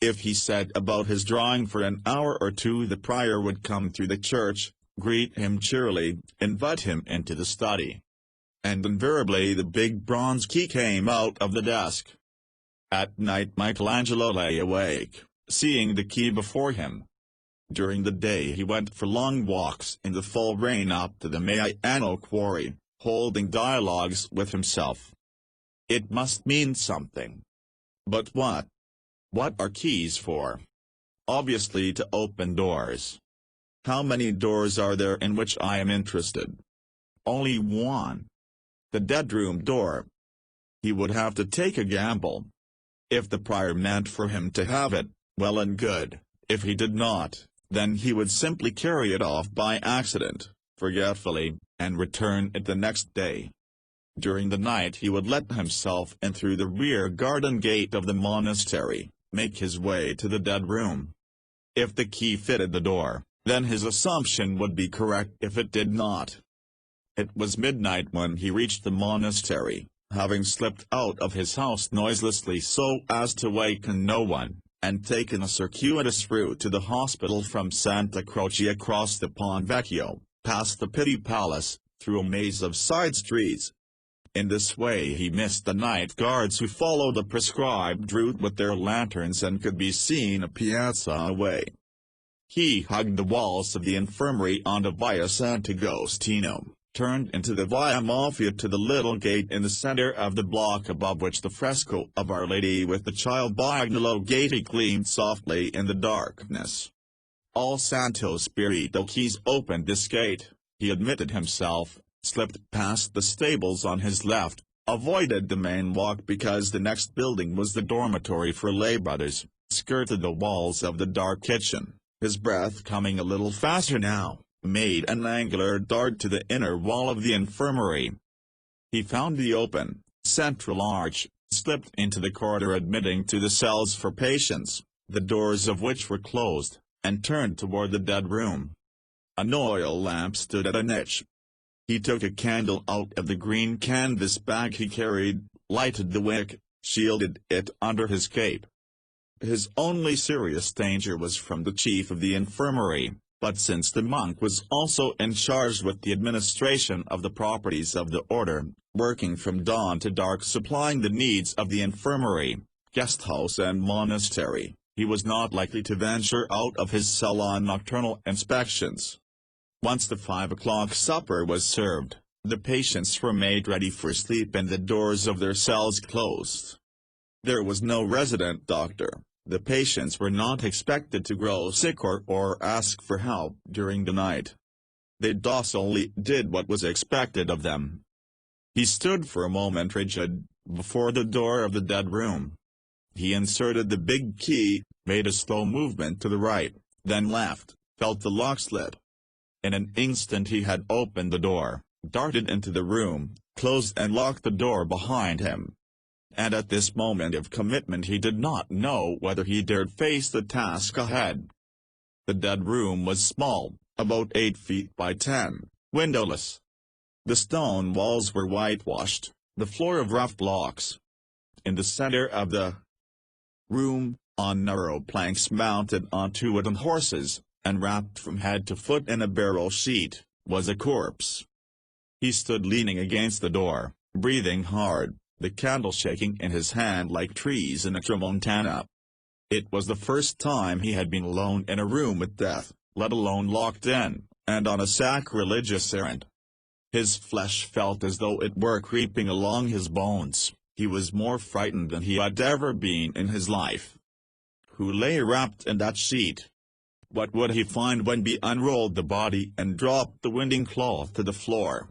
Speaker 1: If he set about his drawing for an hour or two, the prior would come through the church, greet him cheerily, invite him into the study. And invariably the big bronze key came out of the desk. At night Michelangelo lay awake, seeing the key before him. During the day he went for long walks in the full rain up to the Maiano quarry, holding dialogues with himself. It must mean something. But what? What are keys for? Obviously to open doors. How many doors are there in which I am interested? Only one. The dead room door. He would have to take a gamble. If the prior meant for him to have it, well and good. If he did not, then he would simply carry it off by accident, forgetfully, and return it the next day. During the night he would let himself in through the rear garden gate of the monastery, make his way to the dead room. If the key fitted the door, then his assumption would be correct if it did not. It was midnight when he reached the monastery, having slipped out of his house noiselessly so as to waken no one, and taken a circuitous route to the hospital from Santa Croce across the Pont Vecchio, past the Pitti Palace, through a maze of side streets. In this way he missed the night guards who followed the prescribed route with their lanterns and could be seen a piazza away. He hugged the walls of the infirmary on the Via Sant'Agostino, turned into the Via Mafia to the little gate in the center of the block above which the fresco of Our Lady with the Child by Agnolo Gatti gleamed softly in the darkness. All Santo Spirito keys opened this gate, he admitted himself, slipped past the stables on his left, avoided the main walk because the next building was the dormitory for lay brothers, skirted the walls of the dark kitchen, his breath coming a little faster now, made an angular dart to the inner wall of the infirmary. He found the open, central arch, slipped into the corridor admitting to the cells for patients, the doors of which were closed, and turned toward the dead room. An oil lamp stood at a niche. He took a candle out of the green canvas bag he carried, lighted the wick, shielded it under his cape. His only serious danger was from the chief of the infirmary, but since the monk was also in charge with the administration of the properties of the order, working from dawn to dark supplying the needs of the infirmary, guest house and monastery, he was not likely to venture out of his cell on nocturnal inspections. Once the 5 o'clock supper was served, the patients were made ready for sleep and the doors of their cells closed. There was no resident doctor, the patients were not expected to grow sick or ask for help during the night. They docilely did what was expected of them. He stood for a moment rigid, before the door of the dead room. He inserted the big key, made a slow movement to the right, then left, felt the lock slip. In an instant he had opened the door, darted into the room, closed and locked the door behind him. and at this moment of commitment he did not know whether he dared face the task ahead. The dead room was small, about 8 feet by 10, windowless. The stone walls were whitewashed, the floor of rough blocks. In the center of the room, on narrow planks mounted onto wooden horses, and wrapped from head to foot in a barrel sheet, was a corpse. He stood leaning against the door, breathing hard, the candle shaking in his hand like trees in a tramontana. It was the first time he had been alone in a room with death, let alone locked in, and on a sacrilegious errand. His flesh felt as though it were creeping along his bones. He was more frightened than he had ever been in his life. Who lay wrapped in that sheet? What would he find when he unrolled the body and dropped the winding cloth to the floor?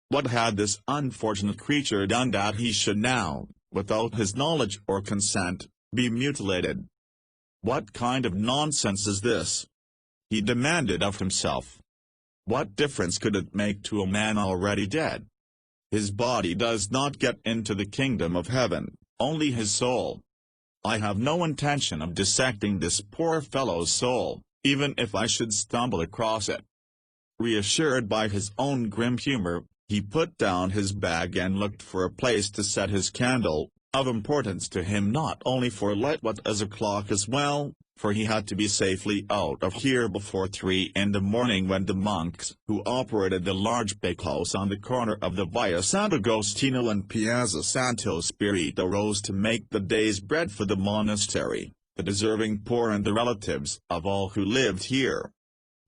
Speaker 1: What had this unfortunate creature done that he should now, without his knowledge or consent, be mutilated? What kind of nonsense is this? He demanded of himself. What difference could it make to a man already dead? His body does not get into the kingdom of heaven, only his soul. I have no intention of dissecting this poor fellow's soul, even if I should stumble across it. Reassured by his own grim humor, he put down his bag and looked for a place to set his candle, of importance to him not only for light but as a clock as well, for he had to be safely out of here before 3 in the morning when the monks who operated the large bakehouse on the corner of the Via Sant'Agostino and Piazza Santo Spirito rose to make the day's bread for the monastery, the deserving poor and the relatives of all who lived here.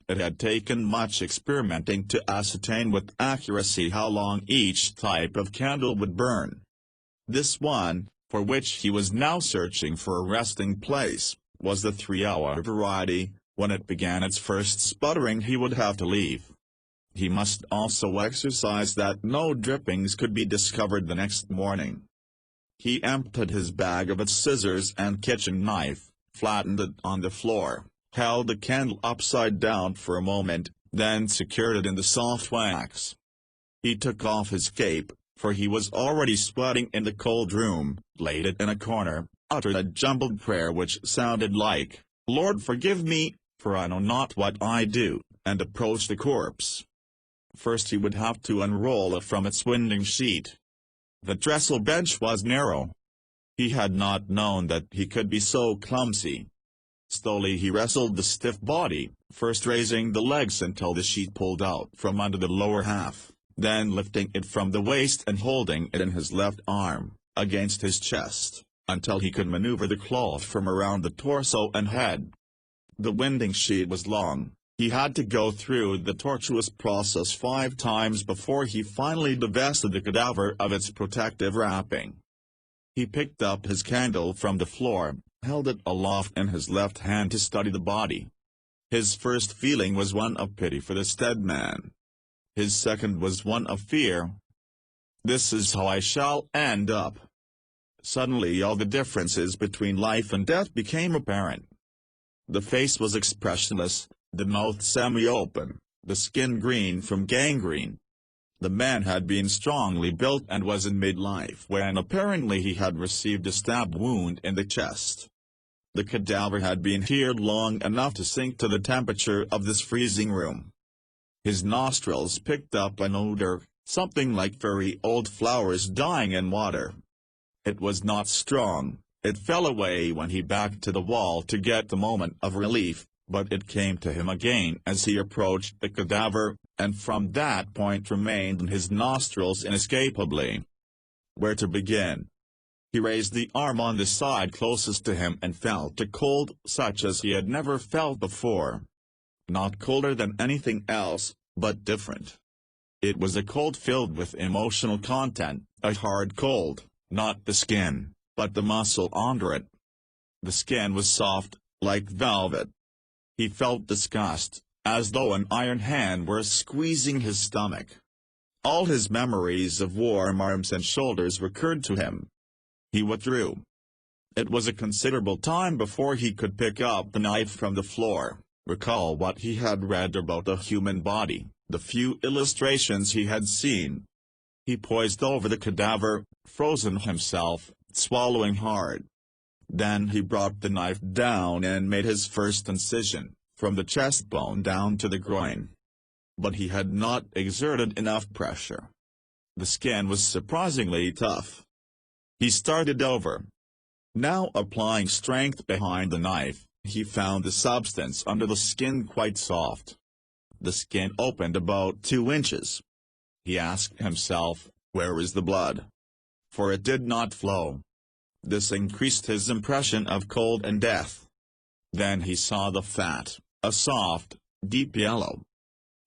Speaker 1: It had taken much experimenting to ascertain with accuracy how long each type of candle would burn. This one, for which he was now searching for a resting place, was the 3-hour variety. When it began its first sputtering he would have to leave. He must also exercise that no drippings could be discovered the next morning. He emptied his bag of its scissors and kitchen knife, flattened it on the floor, held the candle upside down for a moment, then secured it in the soft wax. He took off his cape, for he was already sweating in the cold room, laid it in a corner, uttered a jumbled prayer which sounded like, "Lord forgive me, for I know not what I do," and approached the corpse. First he would have to unroll it from its winding sheet. The trestle bench was narrow. He had not known that he could be so clumsy. Slowly he wrestled the stiff body, first raising the legs until the sheet pulled out from under the lower half, then lifting it from the waist and holding it in his left arm, against his chest, until he could maneuver the cloth from around the torso and head. The winding sheet was long. He had to go through the tortuous process 5 times before he finally divested the cadaver of its protective wrapping. He picked up his candle from the floor, held it aloft in his left hand to study the body. His first feeling was one of pity for the dead man. His second was one of fear. This is how I shall end up. Suddenly all the differences between life and death became apparent. The face was expressionless, the mouth semi-open, the skin green from gangrene. The man had been strongly built and was in midlife when apparently he had received a stab wound in the chest. The cadaver had been here long enough to sink to the temperature of this freezing room. His nostrils picked up an odor, something like very old flowers dying in water. It was not strong, it fell away when he backed to the wall to get the moment of relief, but it came to him again as he approached the cadaver, and from that point remained in his nostrils inescapably. Where to begin? He raised the arm on the side closest to him and felt a cold such as he had never felt before. Not colder than anything else, but different. It was a cold filled with emotional content, a hard cold, not the skin, but the muscle under it. The skin was soft, like velvet. He felt disgust, as though an iron hand were squeezing his stomach. All his memories of warm arms and shoulders recurred to him. He withdrew. It was a considerable time before he could pick up the knife from the floor, recall what he had read about the human body, the few illustrations he had seen. He poised over the cadaver, frozen himself, swallowing hard. Then he brought the knife down and made his first incision, from the chest bone down to the groin. But he had not exerted enough pressure. The skin was surprisingly tough. He started over. Now applying strength behind the knife, he found the substance under the skin quite soft. The skin opened about 2 inches. He asked himself, "Where is the blood?" For it did not flow. This increased his impression of cold and death. Then he saw the fat, a soft, deep yellow.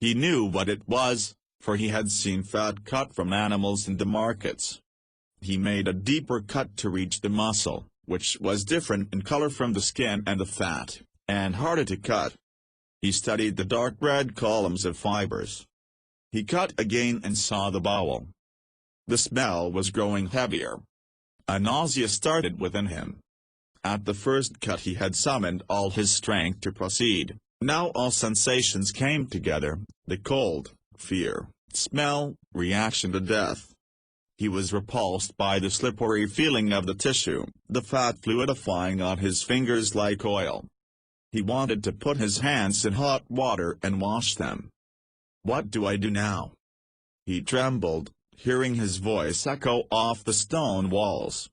Speaker 1: He knew what it was, for he had seen fat cut from animals in the markets. He made a deeper cut to reach the muscle, which was different in color from the skin and the fat, and harder to cut. He studied the dark red columns of fibers. He cut again and saw the bowel. The smell was growing heavier. A nausea started within him. At the first cut he had summoned all his strength to proceed. Now all sensations came together, the cold, fear, smell, reaction to death. He was repulsed by the slippery feeling of the tissue, the fat fluidifying on his fingers like oil. He wanted to put his hands in hot water and wash them. "What do I do now?" He trembled, hearing his voice echo off the stone walls.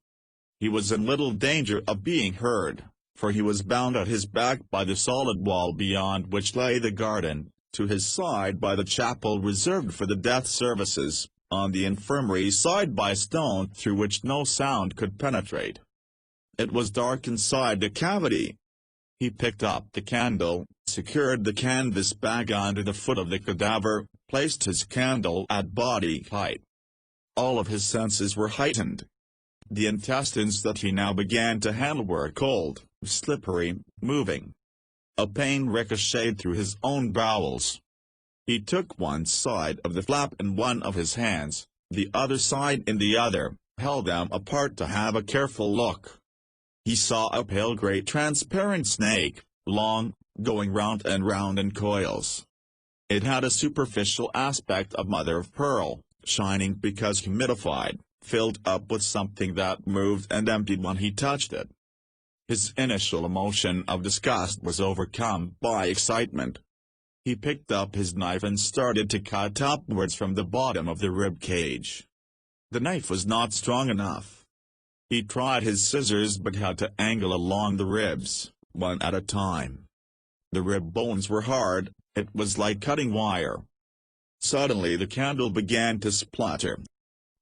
Speaker 1: He was in little danger of being heard, for he was bound at his back by the solid wall beyond which lay the garden, to his side by the chapel reserved for the death services, on the infirmary side by stone through which no sound could penetrate. It was dark inside the cavity. He picked up the candle, secured the canvas bag under the foot of the cadaver, placed his candle at body height. All of his senses were heightened. The intestines that he now began to handle were cold, slippery, moving. A pain ricocheted through his own bowels. He took one side of the flap in one of his hands, the other side in the other, held them apart to have a careful look. He saw a pale gray transparent snake, long, going round and round in coils. It had a superficial aspect of mother of pearl, shining because humidified, filled up with something that moved and emptied when he touched it. His initial emotion of disgust was overcome by excitement. He picked up his knife and started to cut upwards from the bottom of the rib cage. The knife was not strong enough. He tried his scissors but had to angle along the ribs, one at a time. The rib bones were hard, it was like cutting wire. Suddenly the candle began to splutter.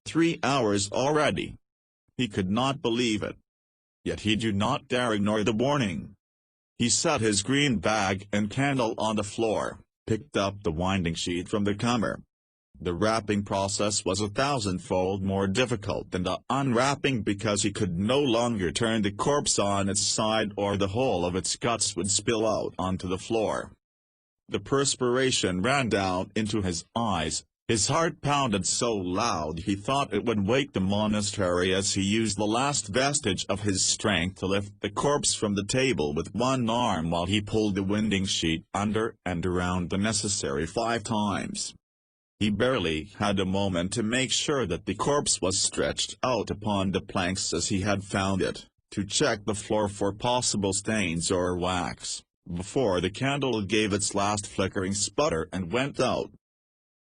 Speaker 1: 3 hours already. He could not believe it. Yet he did not dare ignore the warning. He set his green bag and candle on the floor, picked up the winding sheet from the comer. The wrapping process was 1,000-fold more difficult than the unwrapping because he could no longer turn the corpse on its side or the whole of its guts would spill out onto the floor. The perspiration ran down into his eyes, his heart pounded so loud he thought it would wake the monastery as he used the last vestige of his strength to lift the corpse from the table with one arm while he pulled the winding sheet under and around the necessary 5 times. He barely had a moment to make sure that the corpse was stretched out upon the planks as he had found it, to check the floor for possible stains or wax, before the candle gave its last flickering sputter and went out.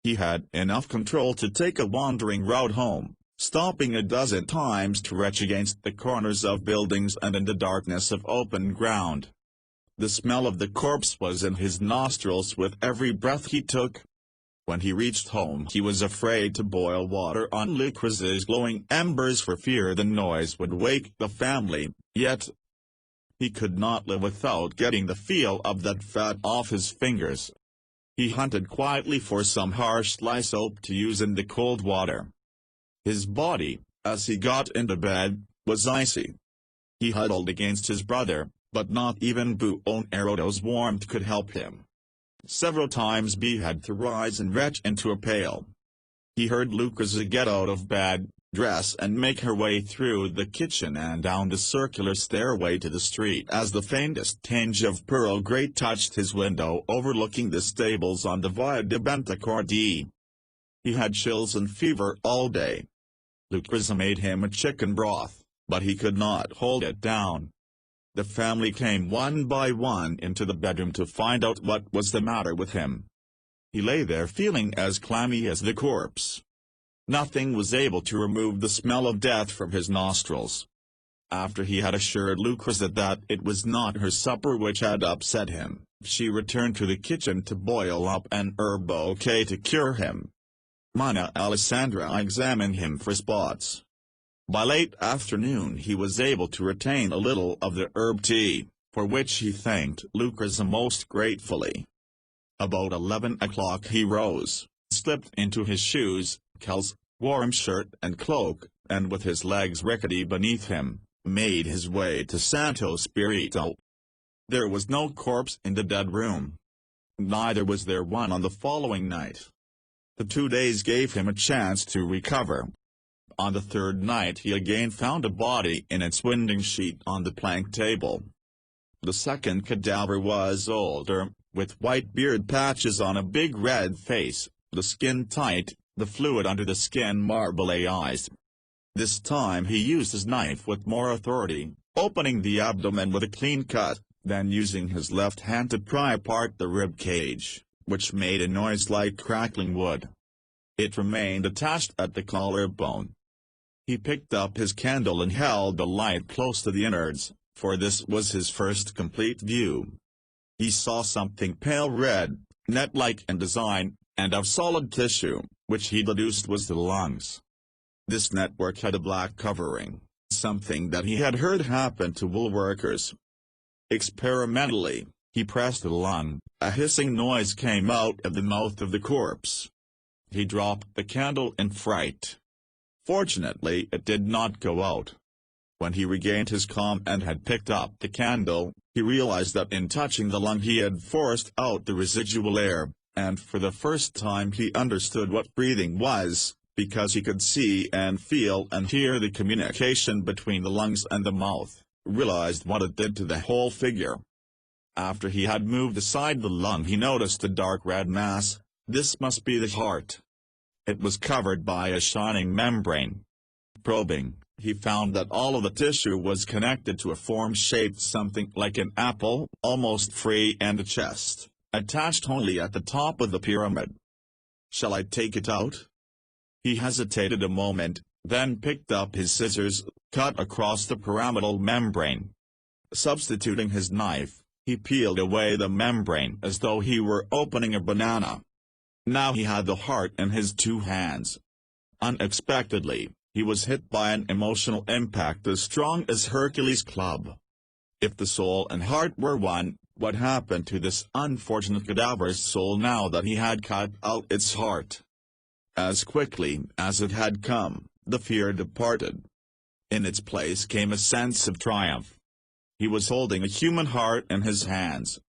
Speaker 1: He had enough control to take a wandering route home, stopping a dozen times to retch against the corners of buildings and in the darkness of open ground. The smell of the corpse was in his nostrils with every breath he took. When he reached home he was afraid to boil water on Lucrez's glowing embers for fear the noise would wake the family, yet he could not live without getting the feel of that fat off his fingers. He hunted quietly for some harsh lye soap to use in the cold water. His body, as he got into bed, was icy. He huddled against his brother, but not even Buonarroti's warmth could help him. Several times he had to rise and retch into a pail. He heard Lucreza get out of bed, dress and make her way through the kitchen and down the circular stairway to the street as the faintest tinge of pearl grey touched his window overlooking the stables on the Via de Bentacordi. He had chills and fever all day. Lucreza made him a chicken broth, but he could not hold it down. The family came one by one into the bedroom to find out what was the matter with him. He lay there feeling as clammy as the corpse. Nothing was able to remove the smell of death from his nostrils. After he had assured Lucrezia that it was not her supper which had upset him, she returned to the kitchen to boil up an herb bouquet to cure him. Monna Alessandra examined him for spots. By late afternoon he was able to retain a little of the herb tea, for which he thanked Lucrezia most gratefully. About 11 o'clock he rose, slipped into his shoes, kilts, warm shirt and cloak, and with his legs rickety beneath him, made his way to Santo Spirito. There was no corpse in the dead room. Neither was there one on the following night. The 2 days gave him a chance to recover. On the third night he again found a body in its winding sheet on the plank table. The second cadaver was older, with white beard patches on a big red face, the skin tight, the fluid under the skin marble eyes. This time he used his knife with more authority, opening the abdomen with a clean cut, then using his left hand to pry apart the rib cage, which made a noise like crackling wood. It remained attached at the collarbone. He picked up his candle and held the light close to the innards, for this was his first complete view. He saw something pale red, net-like in design, and of solid tissue, which he deduced was the lungs. This network had a black covering, something that he had heard happen to wool workers. Experimentally, he pressed the lung, a hissing noise came out of the mouth of the corpse. He dropped the candle in fright. Fortunately it did not go out. When he regained his calm and had picked up the candle, he realized that in touching the lung he had forced out the residual air, and for the first time he understood what breathing was, because he could see and feel and hear the communication between the lungs and the mouth, realized what it did to the whole figure. After he had moved aside the lung he noticed a dark red mass. This must be the heart. It was covered by a shining membrane. Probing, he found that all of the tissue was connected to a form shaped something like an apple, almost free, and a chest, attached only at the top of the pyramid. "Shall I take it out?" He hesitated a moment, then picked up his scissors, cut across the pyramidal membrane. Substituting his knife, he peeled away the membrane as though he were opening a banana. Now he had the heart in his 2 hands. Unexpectedly, he was hit by an emotional impact as strong as Hercules' club. If the soul and heart were one, what happened to this unfortunate cadaver's soul now that he had cut out its heart? As quickly as it had come, the fear departed. In its place came a sense of triumph. He was holding a human heart in his hands.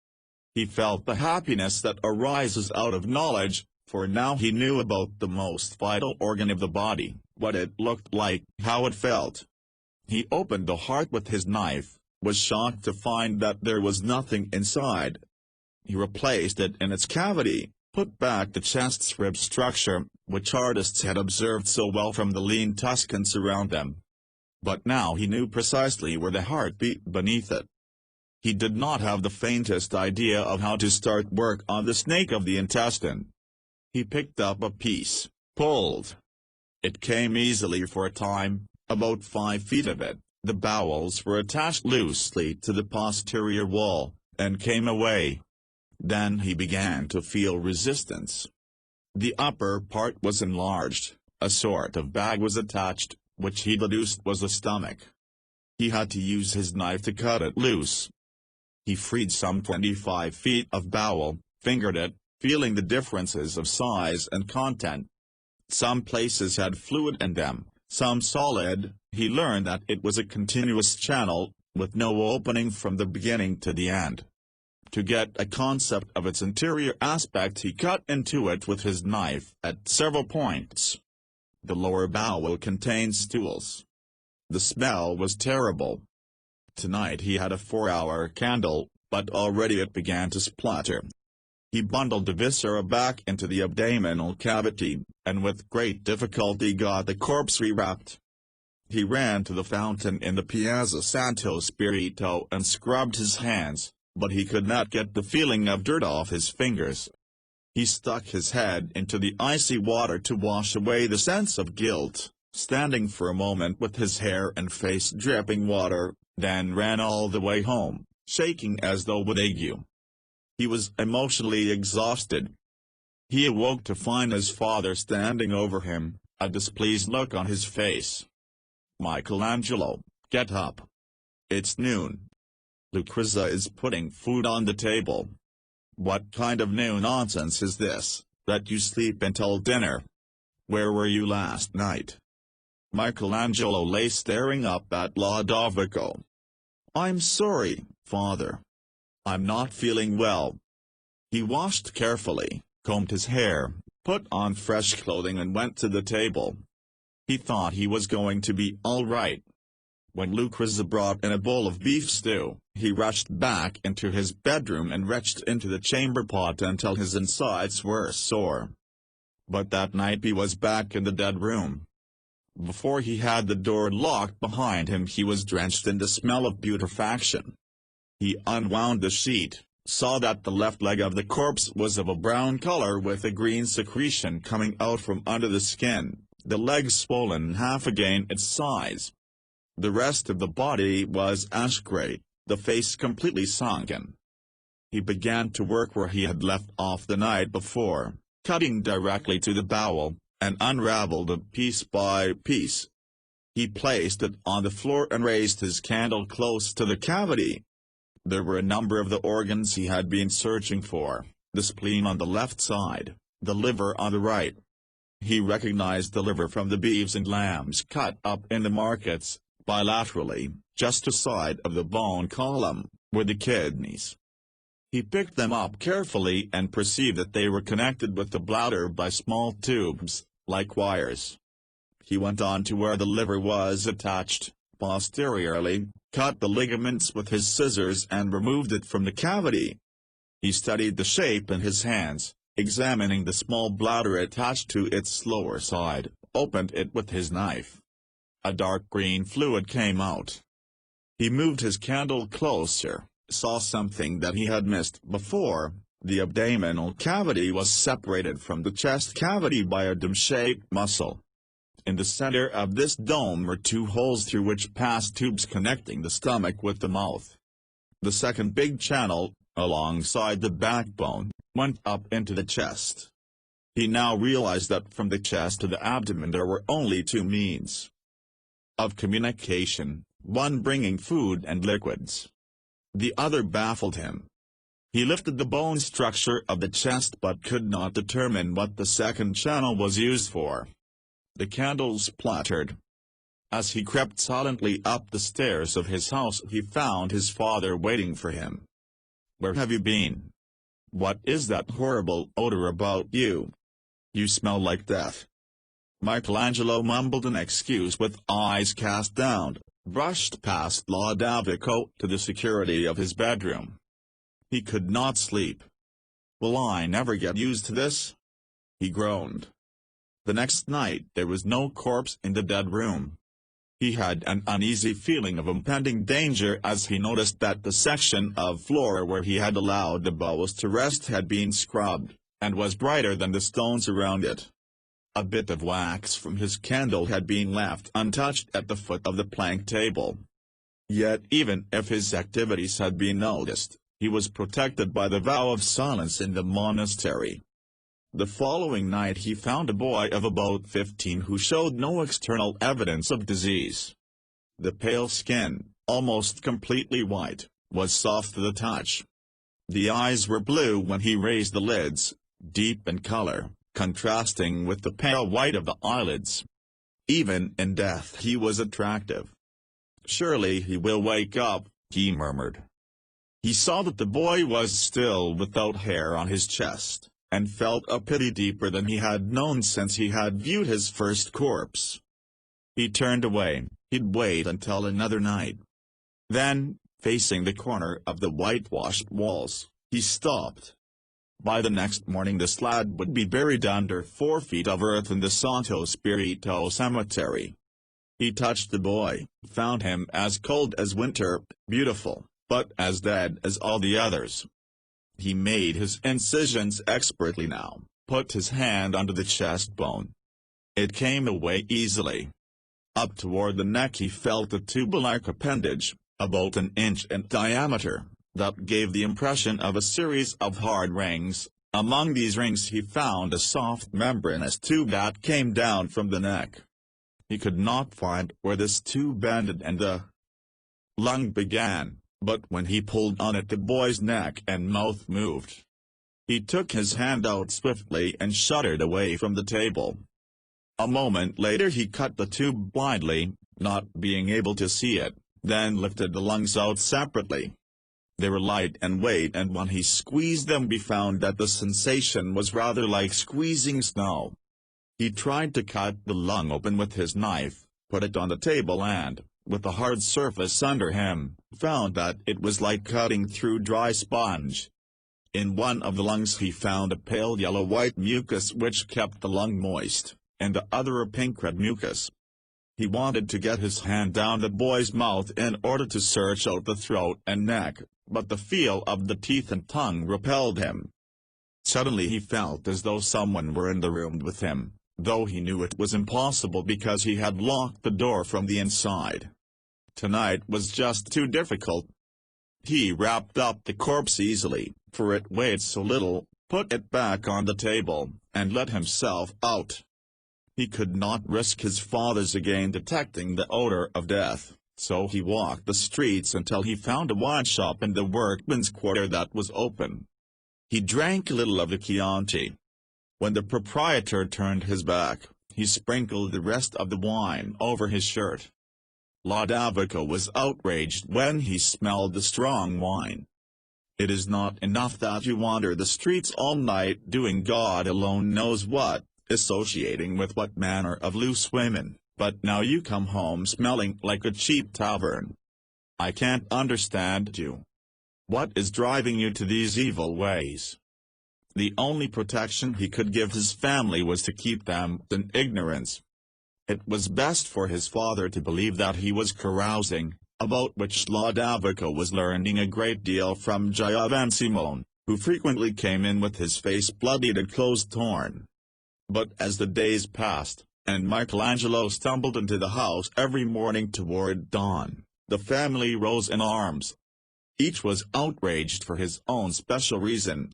Speaker 1: He felt the happiness that arises out of knowledge, for now he knew about the most vital organ of the body, what it looked like, how it felt. He opened the heart with his knife, was shocked to find that there was nothing inside. He replaced it in its cavity, put back the chest's rib structure, which artists had observed so well from the lean Tuscans around them. But now he knew precisely where the heart beat beneath it. He did not have the faintest idea of how to start work on the snake of the intestine. He picked up a piece, pulled. It came easily for a time, about 5 feet of it. The bowels were attached loosely to the posterior wall, and came away. Then he began to feel resistance. The upper part was enlarged, a sort of bag was attached, which he deduced was the stomach. He had to use his knife to cut it loose. He freed some 25 feet of bowel, fingered it, feeling the differences of size and content. Some places had fluid in them, some solid. He learned that it was a continuous channel, with no opening from the beginning to the end. To get a concept of its interior aspect he cut into it with his knife at several points. The lower bowel contained stools. The smell was terrible. Tonight he had a 4-hour candle, but already it began to splutter. He bundled the viscera back into the abdominal cavity, and with great difficulty got the corpse rewrapped. He ran to the fountain in the Piazza Santo Spirito and scrubbed his hands, but he could not get the feeling of dirt off his fingers. He stuck his head into the icy water to wash away the sense of guilt, standing for a moment with his hair and face dripping water, then ran all the way home, shaking as though with ague. He was emotionally exhausted. He awoke to find his father standing over him, a displeased look on his face. "Michelangelo, get up. It's noon. Lucrezia is putting food on the table. What kind of new nonsense is this, that you sleep until dinner? Where were you last night?" Michelangelo lay staring up at Lodovico. "I'm sorry, father. I'm not feeling well." He washed carefully, combed his hair, put on fresh clothing and went to the table. He thought he was going to be all right. When Lucrezia brought in a bowl of beef stew, he rushed back into his bedroom and retched into the chamber pot until his insides were sore. But that night he was back in the dead room. Before he had the door locked behind him, he was drenched in the smell of putrefaction. He unwound the sheet, saw that the left leg of the corpse was of a brown color with a green secretion coming out from under the skin, the leg swollen half again its size. The rest of the body was ash-gray, the face completely sunken. He began to work where he had left off the night before, cutting directly to the bowel, and unraveled it piece by piece. He placed it on the floor and raised his candle close to the cavity. There were a number of the organs he had been searching for, the spleen on the left side, the liver on the right. He recognized the liver from the beeves and lambs cut up in the markets. Bilaterally, just aside of the bone column, were the kidneys. He picked them up carefully and perceived that they were connected with the bladder by small tubes, like wires. He went on to where the liver was attached, posteriorly, cut the ligaments with his scissors and removed it from the cavity. He studied the shape in his hands, examining the small bladder attached to its lower side, opened it with his knife. A dark green fluid came out. He moved his candle closer, saw something that he had missed before. The abdominal cavity was separated from the chest cavity by a dome-shaped muscle. In the center of this dome were two holes through which passed tubes connecting the stomach with the mouth. The second big channel, alongside the backbone, went up into the chest. He now realized that from the chest to the abdomen there were only two means of communication, one bringing food and liquids. The other baffled him. He lifted the bone structure of the chest but could not determine what the second channel was used for. The candle spluttered. As he crept silently up the stairs of his house, he found his father waiting for him. "Where have you been? What is that horrible odor about you? You smell like death." Michelangelo mumbled an excuse with eyes cast down, brushed past Lodovico to the security of his bedroom. He could not sleep. "Will I never get used to this?" he groaned. The next night there was no corpse in the dead room. He had an uneasy feeling of impending danger as he noticed that the section of floor where he had allowed the bowels to rest had been scrubbed, and was brighter than the stones around it. A bit of wax from his candle had been left untouched at the foot of the plank table. Yet even if his activities had been noticed, he was protected by the vow of silence in the monastery. The following night he found a boy of about 15 who showed no external evidence of disease. The pale skin, almost completely white, was soft to the touch. The eyes were blue when he raised the lids, deep in color, contrasting with the pale white of the eyelids. Even in death he was attractive. "Surely he will wake up," he murmured. He saw that the boy was still without hair on his chest, and felt a pity deeper than he had known since he had viewed his first corpse. He turned away. He'd wait until another night. Then, facing the corner of the whitewashed walls, he stopped. By the next morning the slab would be buried under 4 feet of earth in the Santo Spirito cemetery. He touched the boy, found him as cold as winter, beautiful, but as dead as all the others. He made his incisions expertly now, put his hand under the chest bone. It came away easily. Up toward the neck he felt a tube-like appendage, about an inch in diameter, that gave the impression of a series of hard rings. Among these rings he found a soft membranous tube that came down from the neck. He could not find where this tube ended and the lung began, but when he pulled on it the boy's neck and mouth moved. He took his hand out swiftly and shuddered away from the table. A moment later he cut the tube blindly, not being able to see it, then lifted the lungs out separately. They were light in weight, and when he squeezed them he found that the sensation was rather like squeezing snow. He tried to cut the lung open with his knife, put it on the table and, with the hard surface under him, found that it was like cutting through dry sponge. In one of the lungs he found a pale yellow-white mucus which kept the lung moist, and the other a pink-red mucus. He wanted to get his hand down the boy's mouth in order to search out the throat and neck, but the feel of the teeth and tongue repelled him. Suddenly he felt as though someone were in the room with him, though he knew it was impossible because he had locked the door from the inside. Tonight was just too difficult. He wrapped up the corpse easily, for it weighed so little, put it back on the table, and let himself out. He could not risk his fathers again detecting the odor of death, so he walked the streets until he found a wine shop in the workmen's quarter that was open. He drank a little of the Chianti. When the proprietor turned his back, he sprinkled the rest of the wine over his shirt. Lodovico was outraged when he smelled the strong wine. It is not enough that you wander the streets all night doing God alone knows what, associating with what manner of loose women, but now you come home smelling like a cheap tavern. I can't understand you. What is driving you to these evil ways? The only protection he could give his family was to keep them in ignorance. It was best for his father to believe that he was carousing, about which Lodovico was learning a great deal from Giovan Simone, who frequently came in with his face bloodied and clothes torn. But as the days passed, and Michelangelo stumbled into the house every morning toward dawn, the family rose in arms. Each was outraged for his own special reason.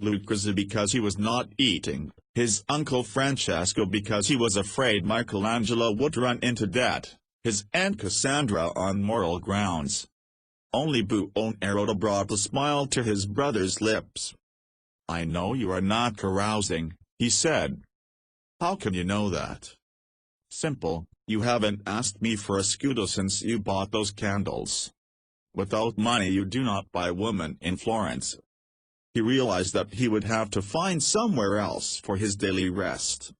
Speaker 1: Lucrezia because he was not eating, his uncle Francesco because he was afraid Michelangelo would run into debt, his aunt Cassandra on moral grounds. Only Buonarroti brought a smile to his brother's lips. "I know you are not carousing," he said. "How can you know that?" "Simple, you haven't asked me for a scudo since you bought those candles. Without money you do not buy women in Florence." He realized that he would have to find somewhere else for his daily rest.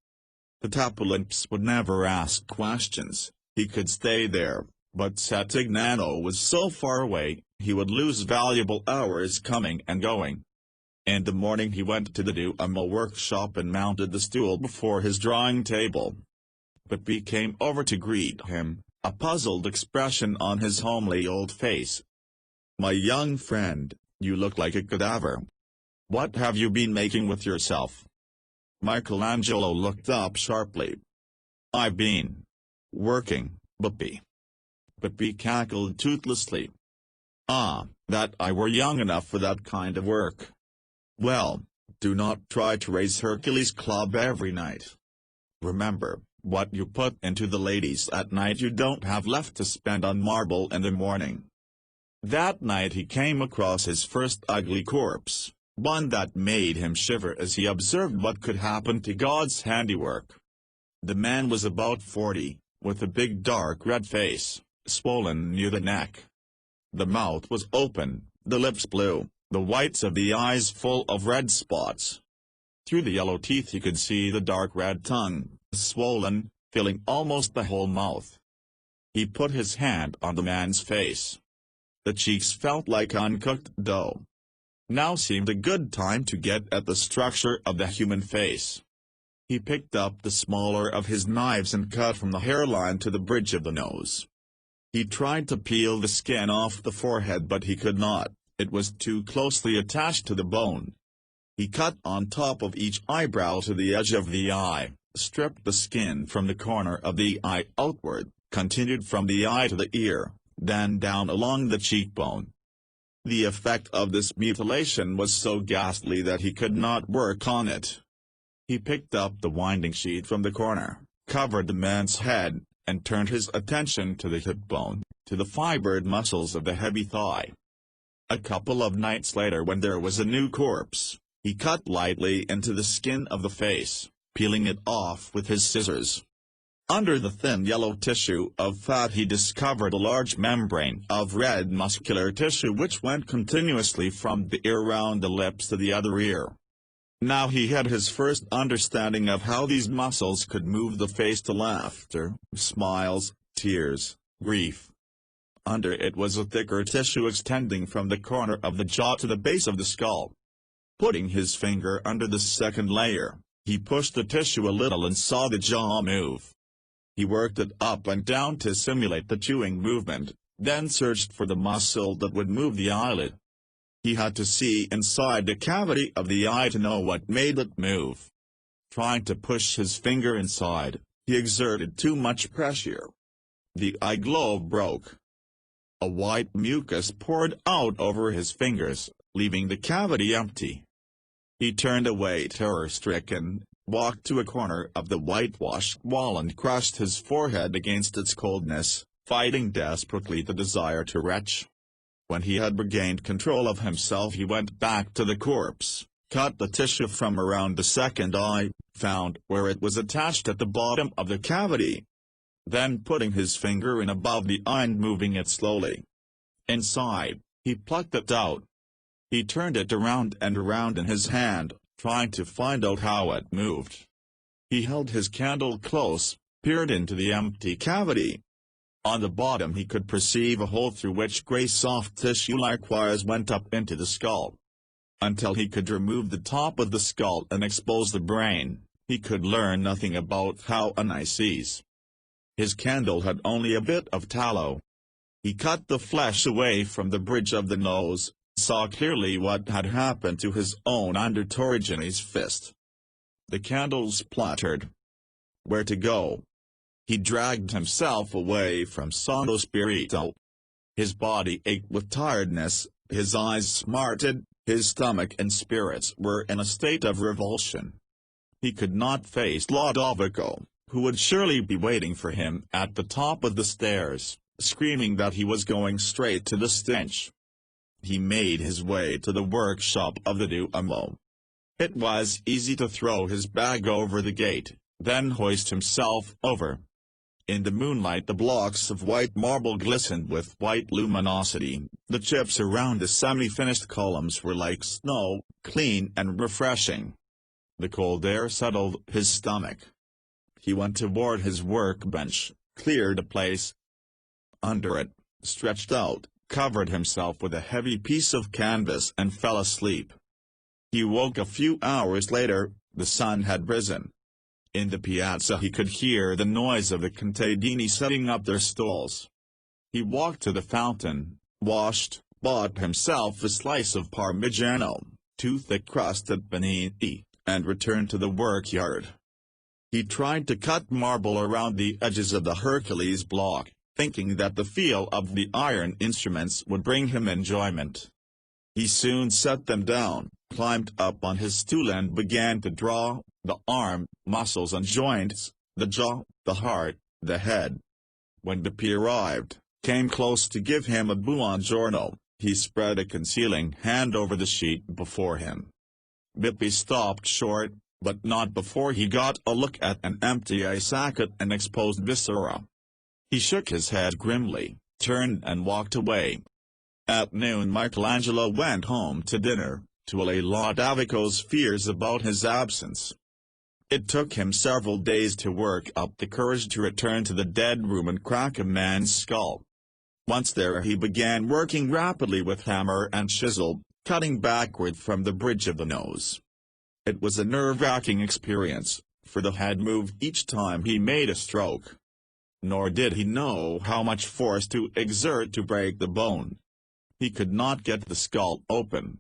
Speaker 1: The Tapulumps would never ask questions, he could stay there, but Settignano was so far away, he would lose valuable hours coming and going. In the morning he went to the Duomo workshop and mounted the stool before his drawing table. Pepe came over to greet him, a puzzled expression on his homely old face. "My young friend, you look like a cadaver. What have you been making with yourself?" Michelangelo looked up sharply. "I've been working, Pepe." Pepe cackled toothlessly. "Ah, that I were young enough for that kind of work. Well, do not try to raise Hercules Club every night. Remember, what you put into the ladies at night you don't have left to spend on marble in the morning." That night he came across his first ugly corpse, one that made him shiver as he observed what could happen to God's handiwork. The man was about 40, with a big dark red face, swollen near the neck. The mouth was open, the lips blue, the whites of the eyes full of red spots. Through the yellow teeth he could see the dark red tongue, swollen, filling almost the whole mouth. He put his hand on the man's face. The cheeks felt like uncooked dough. Now seemed a good time to get at the structure of the human face. He picked up the smaller of his knives and cut from the hairline to the bridge of the nose. He tried to peel the skin off the forehead but he could not, it was too closely attached to the bone. He cut on top of each eyebrow to the edge of the eye, stripped the skin from the corner of the eye outward, continued from the eye to the ear, then down along the cheekbone. The effect of this mutilation was so ghastly that he could not work on it. He picked up the winding sheet from the corner, covered the man's head, and turned his attention to the hip bone, to the fibered muscles of the heavy thigh. A couple of nights later, when there was a new corpse, he cut lightly into the skin of the face, peeling it off with his scissors. Under the thin yellow tissue of fat he discovered a large membrane of red muscular tissue which went continuously from the ear round the lips to the other ear. Now he had his first understanding of how these muscles could move the face to laughter, smiles, tears, grief. Under it was a thicker tissue extending from the corner of the jaw to the base of the skull. Putting his finger under the second layer, he pushed the tissue a little and saw the jaw move. He worked it up and down to simulate the chewing movement, then searched for the muscle that would move the eyelid. He had to see inside the cavity of the eye to know what made it move. Trying to push his finger inside, he exerted too much pressure. The eye globe broke. A white mucus poured out over his fingers, leaving the cavity empty. He turned away terror-stricken, walked to a corner of the whitewashed wall and crushed his forehead against its coldness, fighting desperately the desire to retch. When he had regained control of himself he went back to the corpse, cut the tissue from around the second eye, found where it was attached at the bottom of the cavity. Then putting his finger in above the eye and moving it slowly inside, he plucked it out. He turned it around and around in his hand, trying to find out how it moved. He held his candle close, peered into the empty cavity. On the bottom he could perceive a hole through which grey soft tissue like wires went up into the skull. Until he could remove the top of the skull and expose the brain, he could learn nothing about how an eye sees. His candle had only a bit of tallow. He cut the flesh away from the bridge of the nose, saw clearly what had happened to his own under Torrigiani's fist. The candle spluttered. Where to go? He dragged himself away from Santo Spirito. His body ached with tiredness, his eyes smarted, his stomach and spirits were in a state of revulsion. He could not face Lodovico, who would surely be waiting for him at the top of the stairs, screaming that he was going straight to the stench. He made his way to the workshop of the Duomo. It was easy to throw his bag over the gate, then hoist himself over. In the moonlight the blocks of white marble glistened with white luminosity, the chips around the semi-finished columns were like snow, clean and refreshing. The cold air settled his stomach. He went toward his workbench, cleared a place under it, stretched out, covered himself with a heavy piece of canvas and fell asleep. He woke a few hours later. The sun had risen. In the piazza he could hear the noise of the contadini setting up their stalls. He walked to the fountain, washed, bought himself a slice of Parmigiano, 2 thick-crusted panini, and returned to the workyard. He tried to cut marble around the edges of the Hercules block, thinking that the feel of the iron instruments would bring him enjoyment. He soon set them down, climbed up on his stool and began to draw the arm, muscles and joints, the jaw, the heart, the head. When Bippi arrived, came close to give him a buongiorno, he spread a concealing hand over the sheet before him. Bippi stopped short, but not before he got a look at an empty eye socket and exposed viscera. He shook his head grimly, turned and walked away. At noon Michelangelo went home to dinner, to allay Lodovico's fears about his absence. It took him several days to work up the courage to return to the dead room and crack a man's skull. Once there he began working rapidly with hammer and chisel, cutting backward from the bridge of the nose. It was a nerve-wracking experience, for the head moved each time he made a stroke. Nor did he know how much force to exert to break the bone. He could not get the skull open.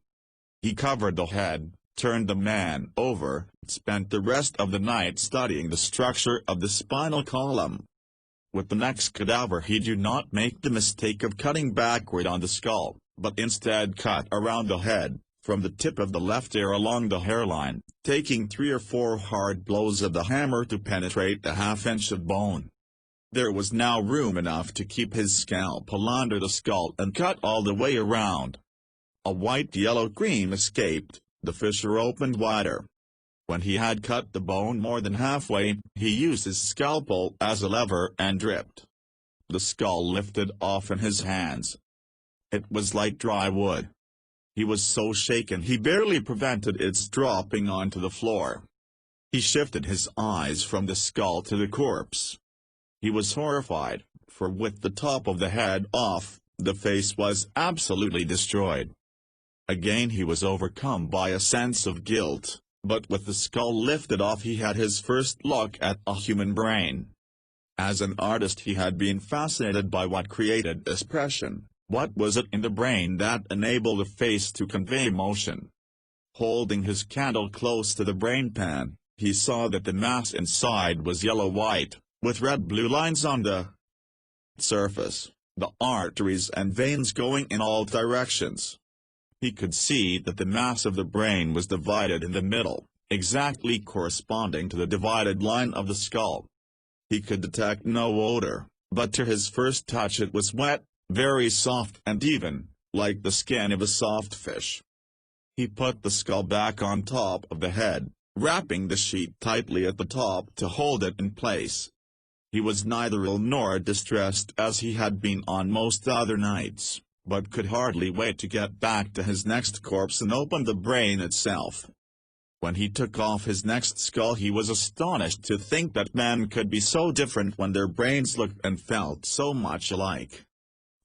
Speaker 1: He covered the head, turned the man over, spent the rest of the night studying the structure of the spinal column. With the next cadaver he did not make the mistake of cutting backward on the skull, but instead cut around the head, from the tip of the left ear along the hairline, taking 3 or 4 hard blows of the hammer to penetrate the half-inch of bone. There was now room enough to keep his scalpel under the skull and cut all the way around. A white-yellow gleam escaped, the fissure opened wider. When he had cut the bone more than halfway, he used his scalpel as a lever and dripped. The skull lifted off in his hands. It was like dry wood. He was so shaken he barely prevented its dropping onto the floor. He shifted his eyes from the skull to the corpse. He was horrified, for with the top of the head off, the face was absolutely destroyed. Again he was overcome by a sense of guilt, but with the skull lifted off he had his first look at a human brain. As an artist he had been fascinated by what created expression. What was it in the brain that enabled the face to convey emotion? Holding his candle close to the brain pan, he saw that the mass inside was yellow-white, with red-blue lines on the surface, the arteries and veins going in all directions. He could see that the mass of the brain was divided in the middle, exactly corresponding to the divided line of the skull. He could detect no odor, but to his first touch it was wet, very soft and even, like the skin of a soft fish. He put the skull back on top of the head, wrapping the sheet tightly at the top to hold it in place. He was neither ill nor distressed as he had been on most other nights, but could hardly wait to get back to his next corpse and open the brain itself. When he took off his next skull he was astonished to think that men could be so different when their brains looked and felt so much alike.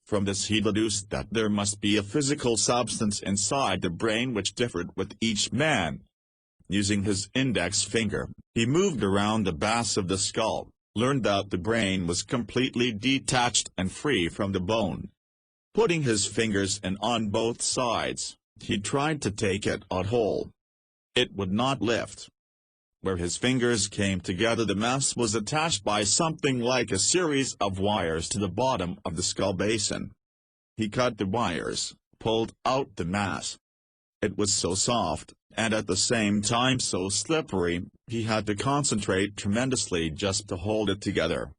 Speaker 1: From this he deduced that there must be a physical substance inside the brain which differed with each man. Using his index finger, he moved around the base of the skull, learned that the brain was completely detached and free from the bone. Putting his fingers in on both sides, he tried to take it out whole. It would not lift. Where his fingers came together the mass was attached by something like a series of wires to the bottom of the skull basin. He cut the wires, pulled out the mass. It was so soft, and at the same time so slippery, he had to concentrate tremendously just to hold it together.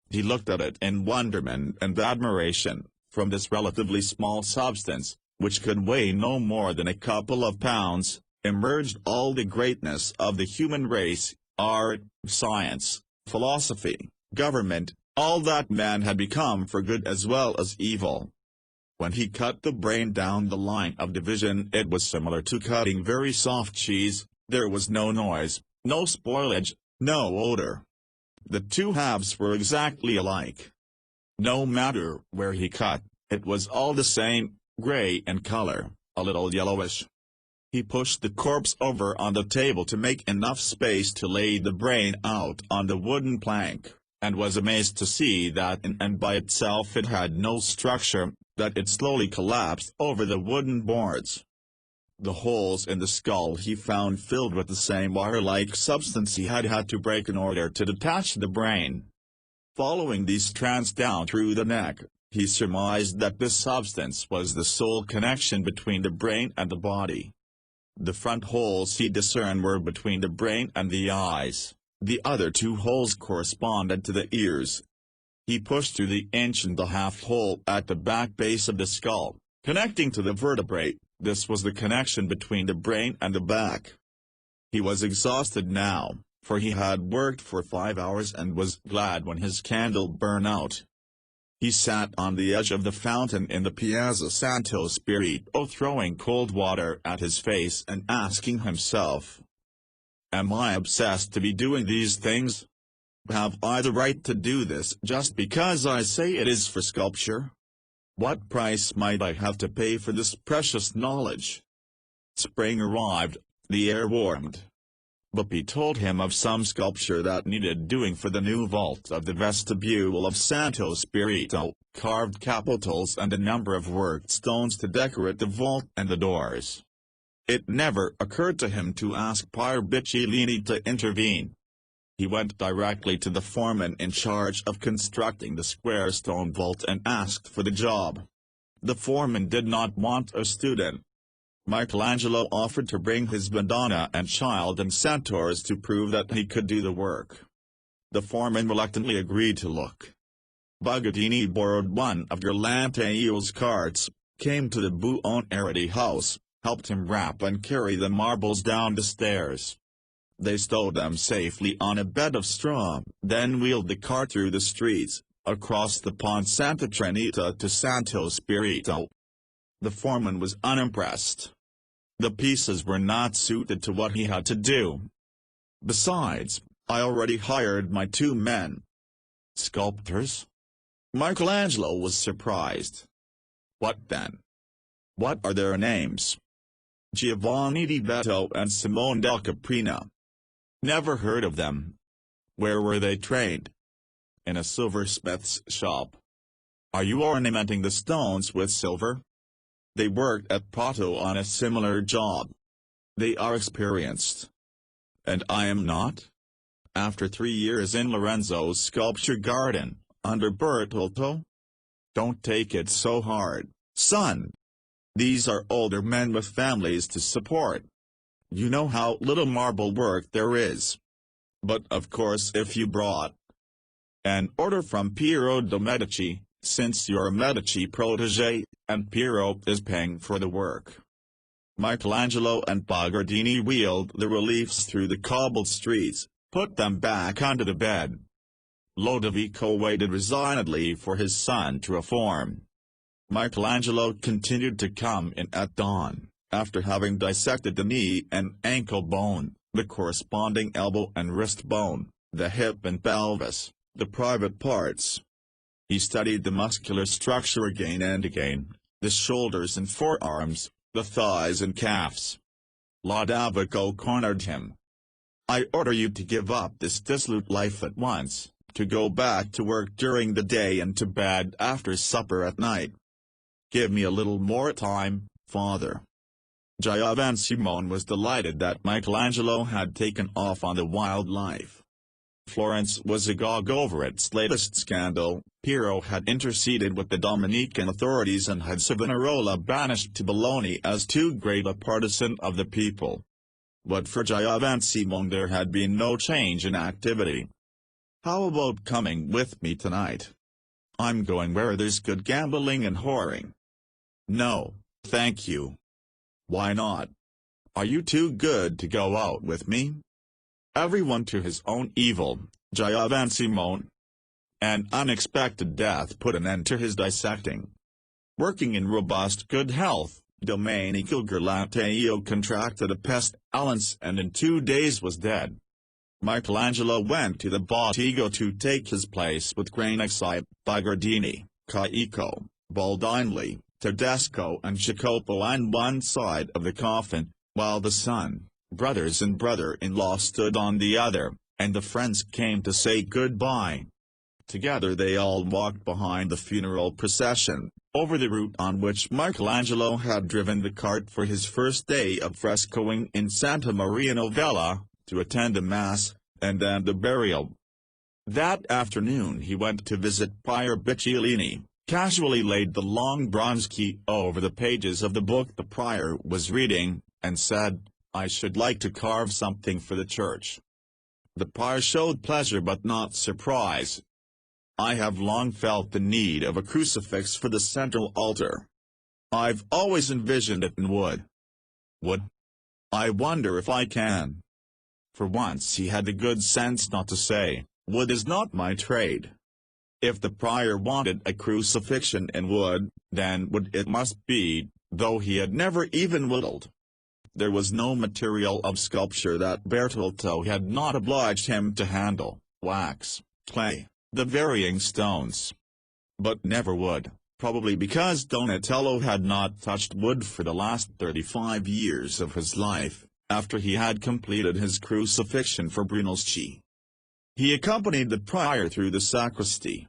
Speaker 1: He looked at it in wonderment and admiration. From this relatively small substance, which could weigh no more than a couple of pounds, emerged all the greatness of the human race, art, science, philosophy, government, all that man had become for good as well as evil. When he cut the brain down the line of division it was similar to cutting very soft cheese. There was no noise, no spoilage, no odor. The two halves were exactly alike. No matter where he cut, it was all the same, gray in color, a little yellowish. He pushed the corpse over on the table to make enough space to lay the brain out on the wooden plank, and was amazed to see that in and by itself it had no structure, that it slowly collapsed over the wooden boards. The holes in the skull he found filled with the same wire-like substance he had had to break in order to detach the brain. Following these strands down through the neck, he surmised that this substance was the sole connection between the brain and the body. The front holes he discerned were between the brain and the eyes, the other 2 holes corresponded to the ears. He pushed through the inch-and-a-half hole at the back base of the skull, connecting to the vertebrae. This was the connection between the brain and the back. He was exhausted now, for he had worked for 5 hours and was glad when his candle burned out. He sat on the edge of the fountain in the Piazza Santo Spirito throwing cold water at his face and asking himself, "Am I obsessed to be doing these things? Have I the right to do this just because I say it is for sculpture? What price might I have to pay for this precious knowledge?" Spring arrived, the air warmed. Bepi told him of some sculpture that needed doing for the new vault of the vestibule of Santo Spirito, carved capitals and a number of worked stones to decorate the vault and the doors. It never occurred to him to ask Pier Bicciolini to intervene. He went directly to the foreman in charge of constructing the square stone vault and asked for the job. The foreman did not want a student. Michelangelo offered to bring his Madonna and Child and centaurs to prove that he could do the work. The foreman reluctantly agreed to look. Buonarroti borrowed one of Ghirlandaio's carts, came to the Buonarroti house, helped him wrap and carry the marbles down the stairs. They stowed them safely on a bed of straw, then wheeled the cart through the streets, across the Pont Santa Trinita to Santo Spirito. The foreman was unimpressed. The pieces were not suited to what he had to do. Besides, I already hired my 2 men. Sculptors? Michelangelo was surprised. What then? What are their names? Giovanni di Betto and Simone del Caprino. Never heard of them. Where were they trained? In a silversmith's shop. Are you ornamenting the stones with silver? They worked at Prato on a similar job. They are experienced. And I am not? After 3 years in Lorenzo's sculpture garden, under Bertoldo? Don't take it so hard, son. These are older men with families to support. You know how little marble work there is. But of course if you brought an order from Piero de' Medici, since you're a Medici protégé, and Piero is paying for the work. Michelangelo and Buonarroti wheeled the reliefs through the cobbled streets, put them back under the bed. Lodovico waited resignedly for his son to reform. Michelangelo continued to come in at dawn, after having dissected the knee and ankle bone, the corresponding elbow and wrist bone, the hip and pelvis, the private parts. He studied the muscular structure again and again, the shoulders and forearms, the thighs and calves. Lodovico cornered him. I order you to give up this dissolute life at once, to go back to work during the day and to bed after supper at night. Give me a little more time, father. Giovanni Simone was delighted that Michelangelo had taken off on the wild life. Florence was agog over its latest scandal. Piero had interceded with the Dominican authorities and had Savonarola banished to Bologna as too great a partisan of the people. But for Giovanni Simone there had been no change in activity. How about coming with me tonight? I'm going where there's good gambling and whoring. No, thank you. Why not? Are you too good to go out with me? Everyone to his own evil, Giovanni Simone. An unexpected death put an end to his dissecting. Working in robust good health, Domenico Ghirlandaio contracted a pestilence and in 2 days was dead. Michelangelo went to the Bottigo to take his place with Granacci, Buonarroti, Caico, Baldini, Tedesco and Jacopo on one side of the coffin, while the son, brothers and brother-in-law stood on the other, and the friends came to say goodbye. Together they all walked behind the funeral procession, over the route on which Michelangelo had driven the cart for his first day of frescoing in Santa Maria Novella, to attend the Mass, and then the burial. That afternoon he went to visit Pier Bicciolini, casually laid the long bronze key over the pages of the book the prior was reading, and said, I should like to carve something for the church. The prior showed pleasure but not surprise. I have long felt the need of a crucifix for the central altar. I've always envisioned it in wood. Wood? I wonder if I can. For once he had the good sense not to say, wood is not my trade. If the prior wanted a crucifixion in wood, then wood it must be, though he had never even whittled. There was no material of sculpture that Bertoldo had not obliged him to handle, wax, clay, the varying stones. But never wood, probably because Donatello had not touched wood for the last 35 years of his life, after he had completed his crucifixion for Brunelleschi. He accompanied the prior through the sacristy.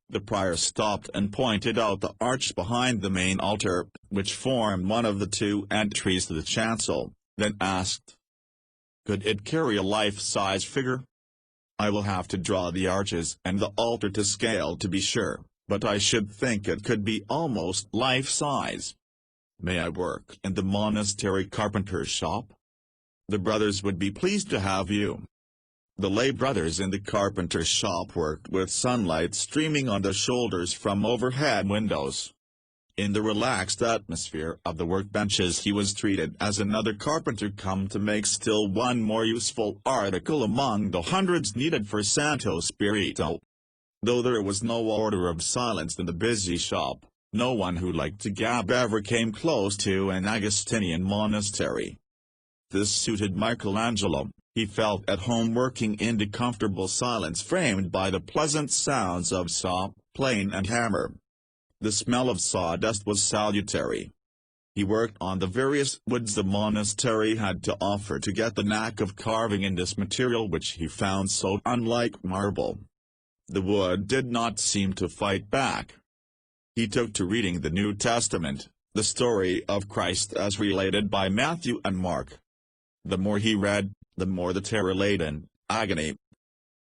Speaker 1: The prior stopped and pointed out the arch behind the main altar, which formed one of the two entries to the chancel, then asked, "Could it carry a life-size figure? I will have to draw the arches and the altar to scale to be sure, but I should think it could be almost life-size. May I work in the monastery carpenter's shop? The brothers would be pleased to have you." The lay brothers in the carpenter's shop worked with sunlight streaming on their shoulders from overhead windows. In the relaxed atmosphere of the workbenches he was treated as another carpenter come to make still one more useful article among the hundreds needed for Santo Spirito. Though there was no order of silence in the busy shop, no one who liked to gab ever came close to an Augustinian monastery. This suited Michelangelo. He felt at home working in the comfortable silence framed by the pleasant sounds of saw, plane and hammer. The smell of sawdust was salutary. He worked on the various woods the monastery had to offer to get the knack of carving in this material which he found so unlike marble. The wood did not seem to fight back. He took to reading the New Testament, the story of Christ as related by Matthew and Mark. The more he read, the more the terror-laden, agony,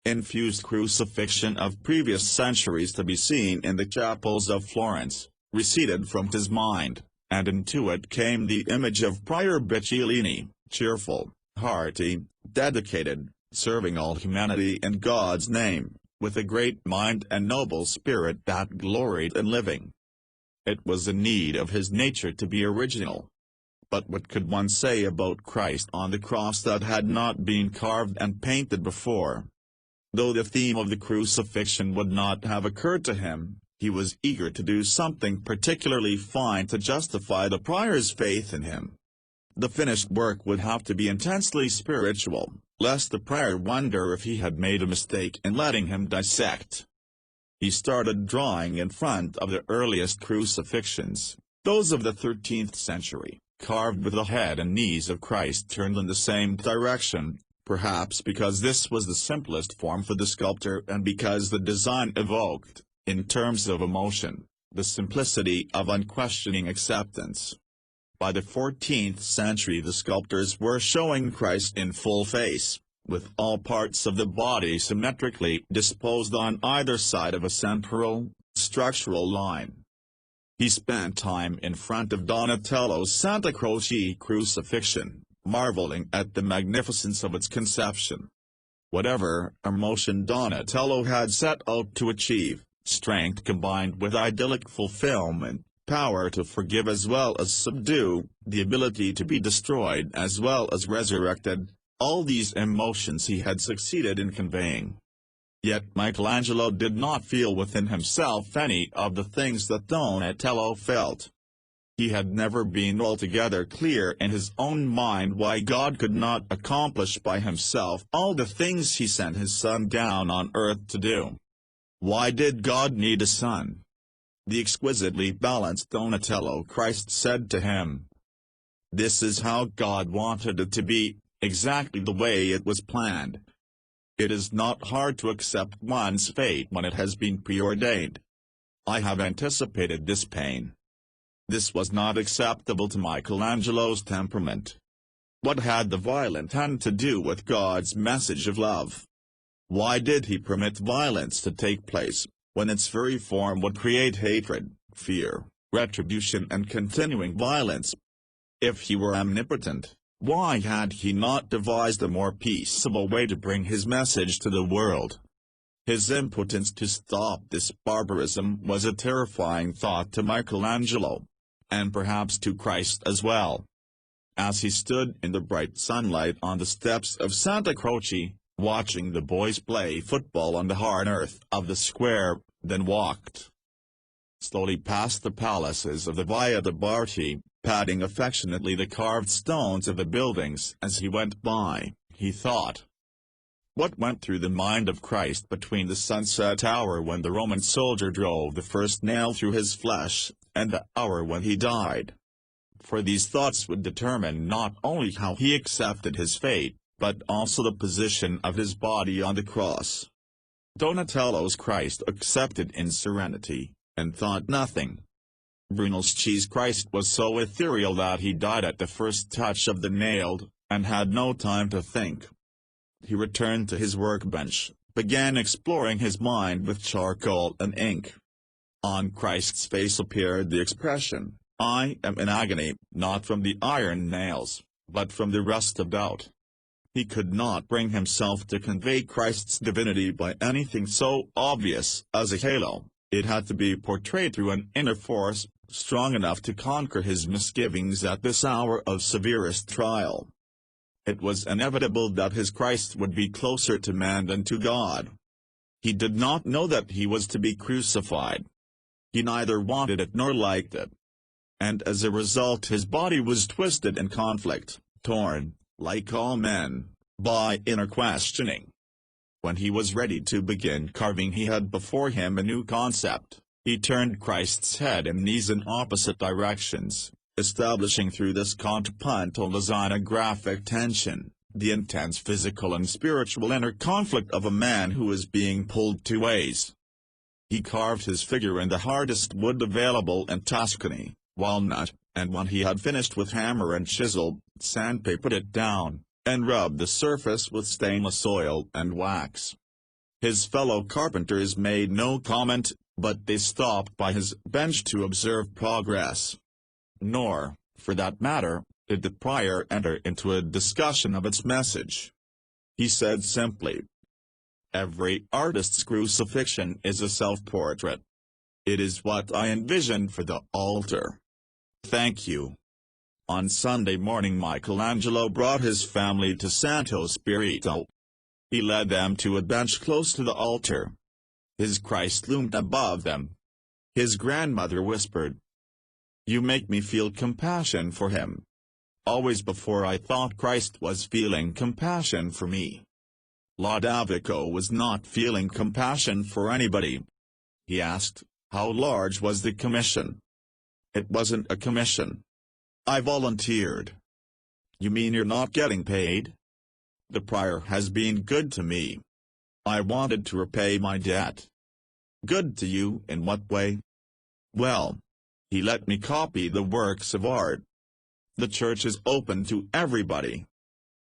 Speaker 1: infused crucifixion of previous centuries to be seen in the chapels of Florence, receded from his mind, and into it came the image of Prior Bicellini, cheerful, hearty, dedicated, serving all humanity in God's name, with a great mind and noble spirit that gloried in living. It was a need of his nature to be original. But what could one say about Christ on the cross that had not been carved and painted before? Though the theme of the crucifixion would not have occurred to him, he was eager to do something particularly fine to justify the prior's faith in him. The finished work would have to be intensely spiritual, lest the prior wonder if he had made a mistake in letting him dissect. He started drawing in front of the earliest crucifixions, those of the 13th century. Carved with the head and knees of Christ turned in the same direction, perhaps because this was the simplest form for the sculptor and because the design evoked, in terms of emotion, the simplicity of unquestioning acceptance. By the 14th century the sculptors were showing Christ in full face, with all parts of the body symmetrically disposed on either side of a central, structural line. He spent time in front of Donatello's Santa Croce crucifixion, marveling at the magnificence of its conception. Whatever emotion Donatello had set out to achieve, strength combined with idyllic fulfillment, power to forgive as well as subdue, the ability to be destroyed as well as resurrected, all these emotions he had succeeded in conveying. Yet Michelangelo did not feel within himself any of the things that Donatello felt. He had never been altogether clear in his own mind why God could not accomplish by himself all the things he sent his Son down on earth to do. Why did God need a son? The exquisitely balanced Donatello Christ said to him, "This is how God wanted it to be, exactly the way it was planned." It is not hard to accept one's fate when it has been preordained. I have anticipated this pain. This was not acceptable to Michelangelo's temperament. What had the violent hand to do with God's message of love? Why did he permit violence to take place, when its very form would create hatred, fear, retribution and continuing violence? If he were omnipotent, why had he not devised a more peaceable way to bring his message to the world? His impotence to stop this barbarism was a terrifying thought to Michelangelo, and perhaps to Christ as well. As he stood in the bright sunlight on the steps of Santa Croce, watching the boys play football on the hard earth of the square, then walked slowly past the palaces of the Via de' Bardi, patting affectionately the carved stones of the buildings as he went by, he thought. What went through the mind of Christ between the sunset hour when the Roman soldier drove the first nail through his flesh, and the hour when he died? for these thoughts would determine not only how he accepted his fate, but also the position of his body on the cross. Donatello's Christ accepted in serenity, and thought nothing. Brunelleschi's Christ was so ethereal that he died at the first touch of the nail, and had no time to think. He returned to his workbench, began exploring his mind with charcoal and ink. On Christ's face appeared the expression, "I am in agony," not from the iron nails, but from the rust of doubt. He could not bring himself to convey Christ's divinity by anything so obvious as a halo. It had to be portrayed through an inner force, strong enough to conquer his misgivings at this hour of severest trial. It was inevitable that his Christ would be closer to man than to God. He did not know that he was to be crucified. He neither wanted it nor liked it. And as a result his body was twisted in conflict, torn, like all men, by inner questioning. When he was ready to begin carving he had before him a new concept. He turned Christ's head and knees in opposite directions, establishing through this contrapuntal design a graphic tension, the intense physical and spiritual inner conflict of a man who is being pulled two ways. He carved his figure in the hardest wood available in Tuscany, walnut, and when he had finished with hammer and chisel, sandpapered it down, and rubbed the surface with stainless oil and wax. His fellow carpenters made no comment, but they stopped by his bench to observe progress. Nor, for that matter, did the prior enter into a discussion of its message. He said simply, "Every artist's crucifixion is a self-portrait. It is what I envisioned for the altar. Thank you." On Sunday morning Michelangelo brought his family to Santo Spirito. He led them to a bench close to the altar. His Christ loomed above them. His grandmother whispered, "You make me feel compassion for him. Always before I thought Christ was feeling compassion for me." Lodovico was not feeling compassion for anybody. He asked, "How large was the commission?" "It wasn't a commission. I volunteered." "You mean you're not getting paid?" "The prior has been good to me. I wanted to repay my debt." "Good to you in what way?" "Well, he let me copy the works of art. The church is open to everybody.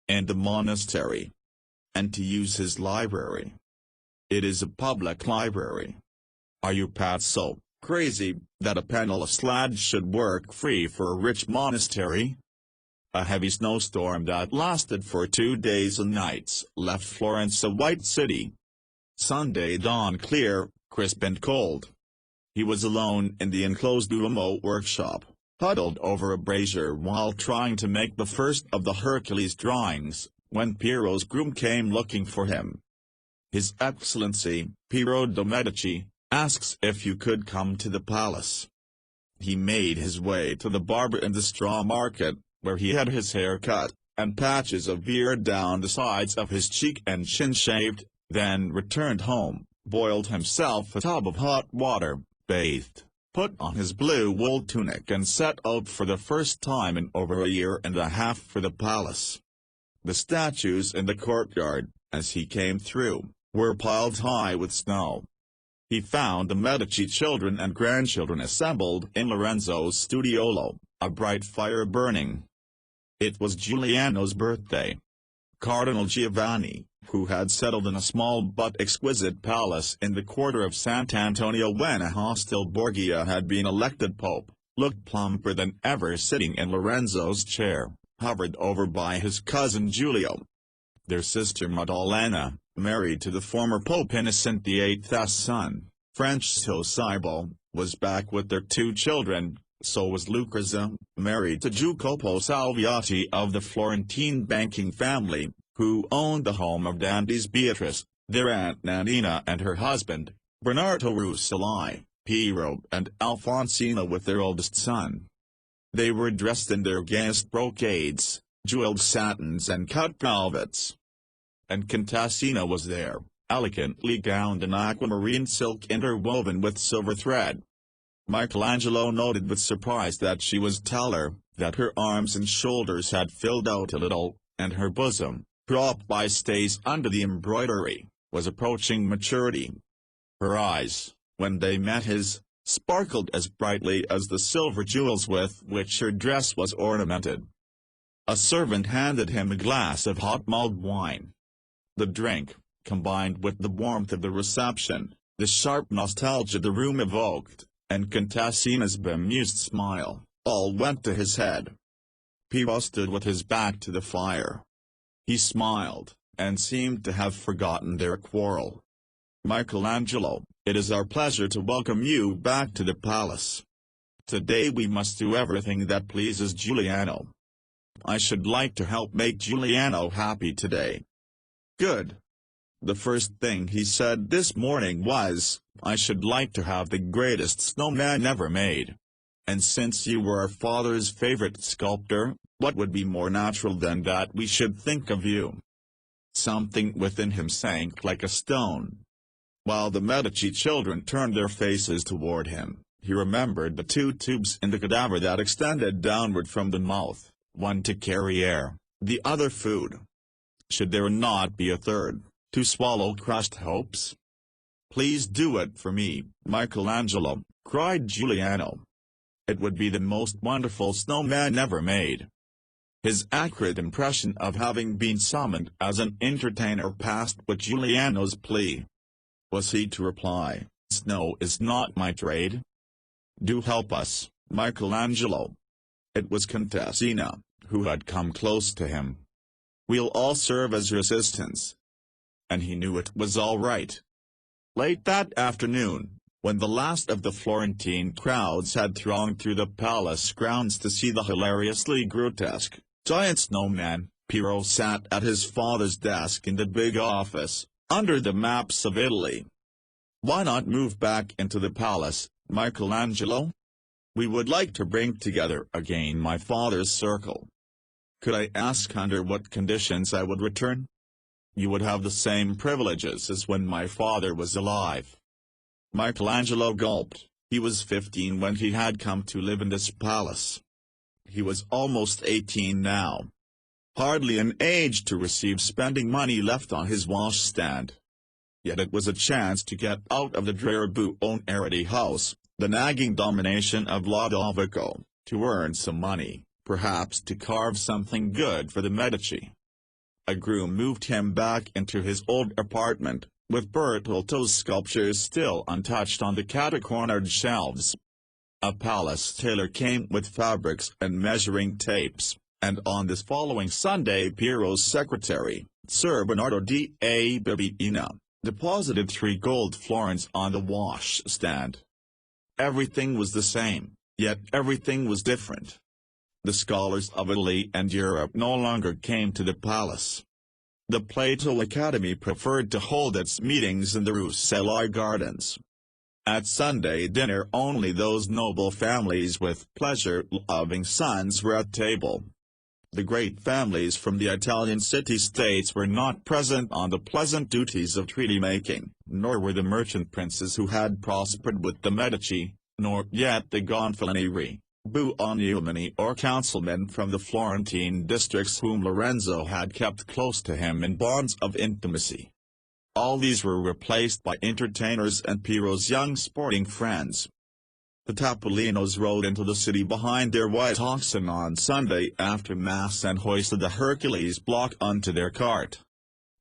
Speaker 1: And the monastery. And to use his library. It is a public library. Are you pazzo, crazy, that a penniless lad should work free for a rich monastery?" A heavy snowstorm that lasted for 2 days and nights left Florence a white city. Sunday dawned clear, crisp and cold. He was alone in the enclosed Duomo workshop, huddled over a brazier while trying to make the first of the Hercules drawings, when Piero's groom came looking for him. "His Excellency, Piero de' Medici, asks if you could come to the palace." He made his way to the barber in the straw market, where he had his hair cut, and patches of beard down the sides of his cheek and chin shaved, then returned home, boiled himself a tub of hot water, bathed, put on his blue wool tunic and set out for the first time in over a year and a half for the palace. The statues in the courtyard, as he came through, were piled high with snow. He found the Medici children and grandchildren assembled in Lorenzo's studiolo, a bright fire burning. It was Giuliano's birthday. Cardinal Giovanni, who had settled in a small but exquisite palace in the quarter of Sant'Antonio when a hostile Borgia had been elected pope, looked plumper than ever sitting in Lorenzo's chair, hovered over by his cousin Giulio. Their sister Maddalena, married to the former Pope Innocent VIII's son, Francesco Cibo, was back with their 2 children. So was Lucrezia, married to Jacopo Salviati of the Florentine banking family, who owned the home of Dante's Beatrice, their aunt Nannina and her husband, Bernardo Rucellai, Piero and Alfonsina with their oldest son. They were dressed in their gayest brocades, jeweled satins and cut velvets. And Cantassina was there, elegantly gowned in aquamarine silk interwoven with silver thread. Michelangelo noted with surprise that she was taller, that her arms and shoulders had filled out a little, and her bosom, propped by stays under the embroidery, was approaching maturity. Her eyes, when they met his, sparkled as brightly as the silver jewels with which her dress was ornamented. A servant handed him a glass of hot mulled wine. The drink, combined with the warmth of the reception, the sharp nostalgia the room evoked, and Contessina's bemused smile, all went to his head. Piero stood with his back to the fire. He smiled, and seemed to have forgotten their quarrel. "Michelangelo, it is our pleasure to welcome you back to the palace. Today we must do everything that pleases Giuliano. I should like to help make Giuliano happy today." "Good." The first thing he said this morning was, "I should like to have the greatest snowman ever made. And since you were our father's favorite sculptor, what would be more natural than that we should think of you?" Something within him sank like a stone. While the Medici children turned their faces toward him, he remembered the two tubes in the cadaver that extended downward from the mouth, one to carry air, the other food. Should there not be a third, to swallow crushed hopes? "Please do it for me, Michelangelo," cried Giuliano. "It would be the most wonderful snowman ever made." His accurate impression of having been summoned as an entertainer passed with Giuliano's plea. Was he to reply, "Snow is not my trade"? "Do help us, Michelangelo." It was Contessina, who had come close to him. "We'll all serve as your assistants." And he knew it was all right. Late that afternoon, when the last of the Florentine crowds had thronged through the palace grounds to see the hilariously grotesque, giant snowman, Piero sat at his father's desk in the big office, under the maps of Italy. "Why not move back into the palace, Michelangelo? We would like to bring together again my father's circle. Could I ask under what conditions I would return? You would have the same privileges as when my father was alive." Michelangelo gulped. He was 15 when he had come to live in this palace. He was almost 18 now. Hardly an age to receive spending money left on his washstand. Yet it was a chance to get out of the drear Buonarrotti house, the nagging domination of Audiobook, to earn some money, perhaps to carve something good for the Medici. A groom moved him back into his old apartment, with Bertoldo's sculptures still untouched on the cat-cornered shelves. A palace tailor came with fabrics and measuring tapes, and on this following Sunday Piero's secretary, Sir Bernardo da Bibbiena, deposited 3 gold florins on the washstand. Everything was the same, yet everything was different. The scholars of Italy and Europe no longer came to the palace. The Plato Academy preferred to hold its meetings in the Rucellai gardens. At Sunday dinner only those noble families with pleasure-loving sons were at table. The great families from the Italian city-states were not present on the pleasant duties of treaty-making, nor were the merchant princes who had prospered with the Medici, nor yet the Gonfalonieri, Buoniumani or councilmen from the Florentine districts whom Lorenzo had kept close to him in bonds of intimacy. All these were replaced by entertainers and Piero's young sporting friends. The Topolinos rode into the city behind their white oxen on Sunday after Mass and hoisted the Hercules block onto their cart.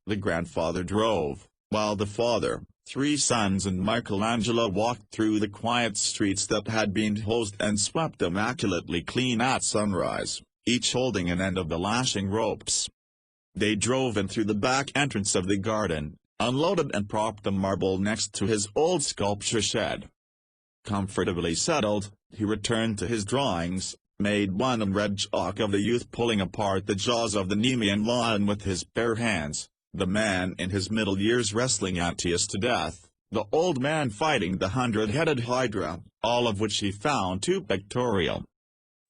Speaker 1: The grandfather drove, while the father, 3 sons and Michelangelo walked through the quiet streets that had been hosed and swept immaculately clean at sunrise, each holding an end of the lashing ropes. They drove in through the back entrance of the garden, unloaded and propped the marble next to his old sculpture shed. Comfortably settled, he returned to his drawings, made one in red chalk of the youth pulling apart the jaws of the Nemean lion with his bare hands, the man in his middle years wrestling Antaeus to death, the old man fighting the 100-headed Hydra, all of which he found too pictorial.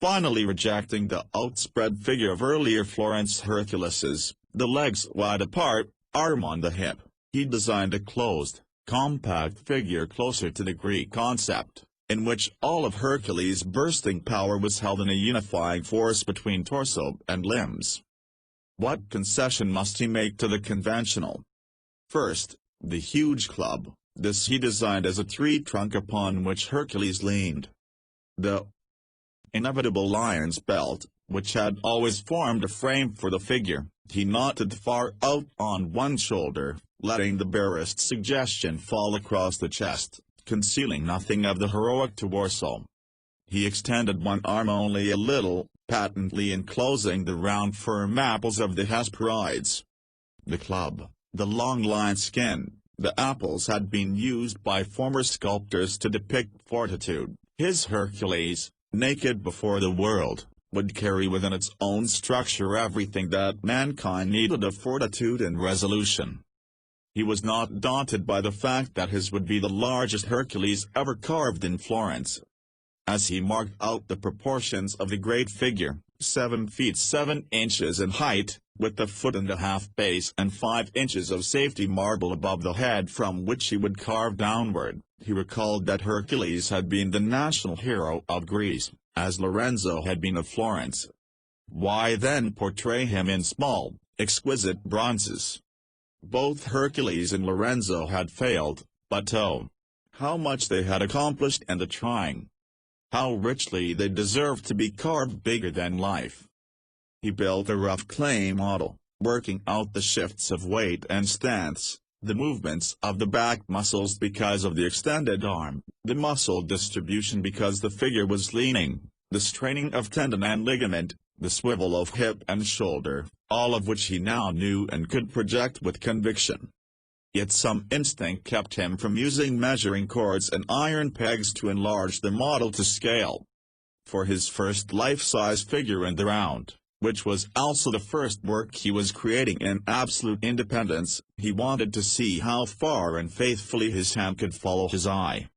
Speaker 1: Finally rejecting the outspread figure of earlier Florence Herculeses, the legs wide apart, arm on the hip, he designed a closed, compact figure closer to the Greek concept, in which all of Hercules' bursting power was held in a unifying force between torso and limbs. What concession must he make to the conventional? First, the huge club. This he designed as a tree trunk upon which Hercules leaned. The inevitable lion's belt, which had always formed a frame for the figure, he knotted far out on one shoulder, letting the barest suggestion fall across the chest, concealing nothing of the heroic torso. He extended one arm only a little, patently enclosing the round firm apples of the Hesperides. The club, the long lion skin, the apples had been used by former sculptors to depict fortitude. His Hercules, naked before the world, would carry within its own structure everything that mankind needed of fortitude and resolution. He was not daunted by the fact that his would be the largest Hercules ever carved in Florence. As he marked out the proportions of the great figure, 7 feet 7 inches in height, with the 1.5 foot base and 5 inches of safety marble above the head from which he would carve downward, he recalled that Hercules had been the national hero of Greece, as Lorenzo had been of Florence. Why then portray him in small, exquisite bronzes? Both Hercules and Lorenzo had failed, but oh, how much they had accomplished in the trying! How richly they deserved to be carved bigger than life. He built a rough clay model, working out the shifts of weight and stance, the movements of the back muscles because of the extended arm, the muscle distribution because the figure was leaning, the straining of tendon and ligament, the swivel of hip and shoulder, all of which he now knew and could project with conviction. Yet some instinct kept him from using measuring cords and iron pegs to enlarge the model to scale. For his first life-size figure in the round, which was also the first work he was creating in absolute independence, he wanted to see how far and faithfully his hand could follow his eye.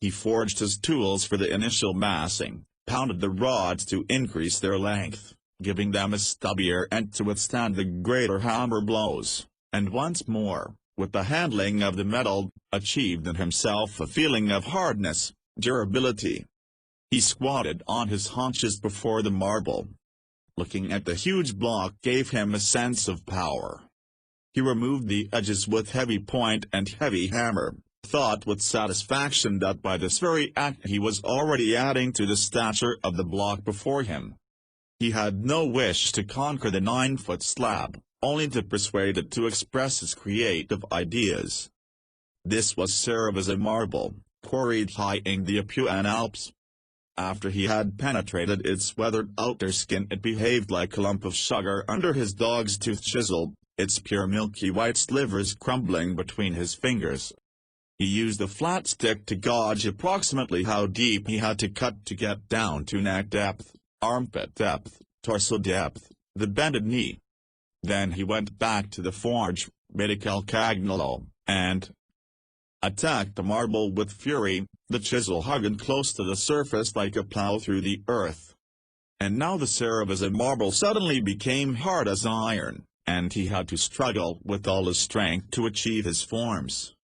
Speaker 1: He forged his tools for the initial massing, pounded the rods to increase their length, giving them a stubbier end to withstand the greater hammer blows, and once more, with the handling of the metal, achieved in himself a feeling of hardness, durability. He squatted on his haunches before the marble. Looking at the huge block gave him a sense of power. He removed the edges with heavy point and heavy hammer, thought with satisfaction that by this very act he was already adding to the stature of the block before him. He had no wish to conquer the 9-foot slab, only to persuade it to express his creative ideas. This was Cerevisiae marble, quarried high in the Apuan Alps. After he had penetrated its weathered outer skin, it behaved like a lump of sugar under his dog's tooth chisel, its pure milky white slivers crumbling between his fingers. He used a flat stick to gauge approximately how deep he had to cut to get down to neck depth, armpit depth, torso depth, the bended knee. Then he went back to the forge, made a calcagnolo, and attacked the marble with fury, the chisel hugging close to the surface like a plow through the earth. And now the Cerevisiae marble suddenly became hard as iron, and he had to struggle with all his strength to achieve his forms.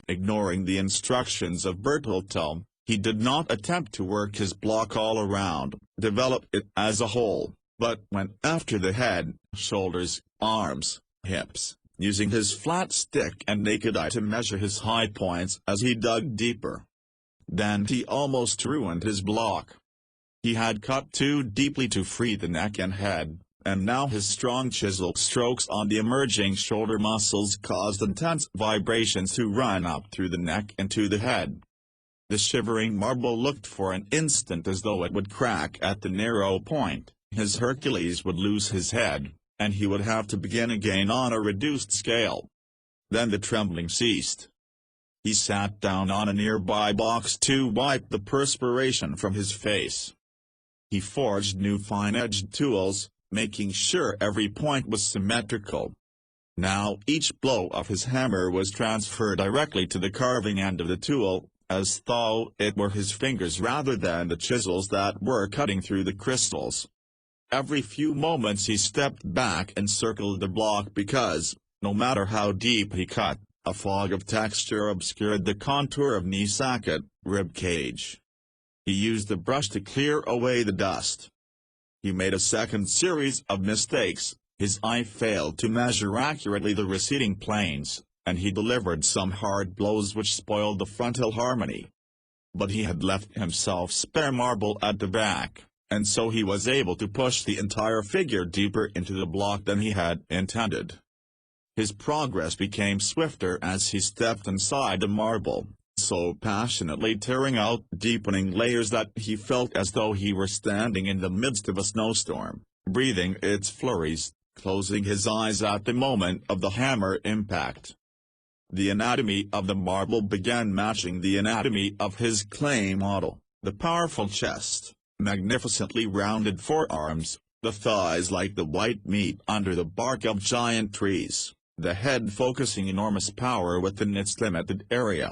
Speaker 1: Ignoring the instructions of Bertoldo, he did not attempt to work his block all around, develop it as a whole, but went after the head, shoulders, arms, hips, using his flat stick and naked eye to measure his high points as he dug deeper. Then he almost ruined his block. He had cut too deeply to free the neck and head, and now his strong chisel strokes on the emerging shoulder muscles caused intense vibrations to run up through the neck and to the head. The shivering marble looked for an instant as though it would crack at the narrow point. His Hercules would lose his head, and he would have to begin again on a reduced scale. Then the trembling ceased. He sat down on a nearby box to wipe the perspiration from his face. He forged new fine-edged tools, making sure every point was symmetrical. Now each blow of his hammer was transferred directly to the carving end of the tool, as though it were his fingers rather than the chisels that were cutting through the crystals. Every few moments he stepped back and circled the block because, no matter how deep he cut, A fog of texture obscured the contour of knee socket, rib cage. He used the brush to clear away the dust. He made a second series of mistakes. His eye failed to measure accurately the receding planes, and he delivered some hard blows which spoiled the frontal harmony. But he had left himself spare marble at the back, and so he was able to push the entire figure deeper into the block than he had intended. His progress became swifter as he stepped inside the marble, so passionately tearing out deepening layers that he felt as though he were standing in the midst of a snowstorm, breathing its flurries, closing his eyes at the moment of the hammer impact. The anatomy of the marble began matching the anatomy of his clay model, the powerful chest, magnificently rounded forearms, the thighs like the white meat under the bark of giant trees, the head focusing enormous power within its limited area.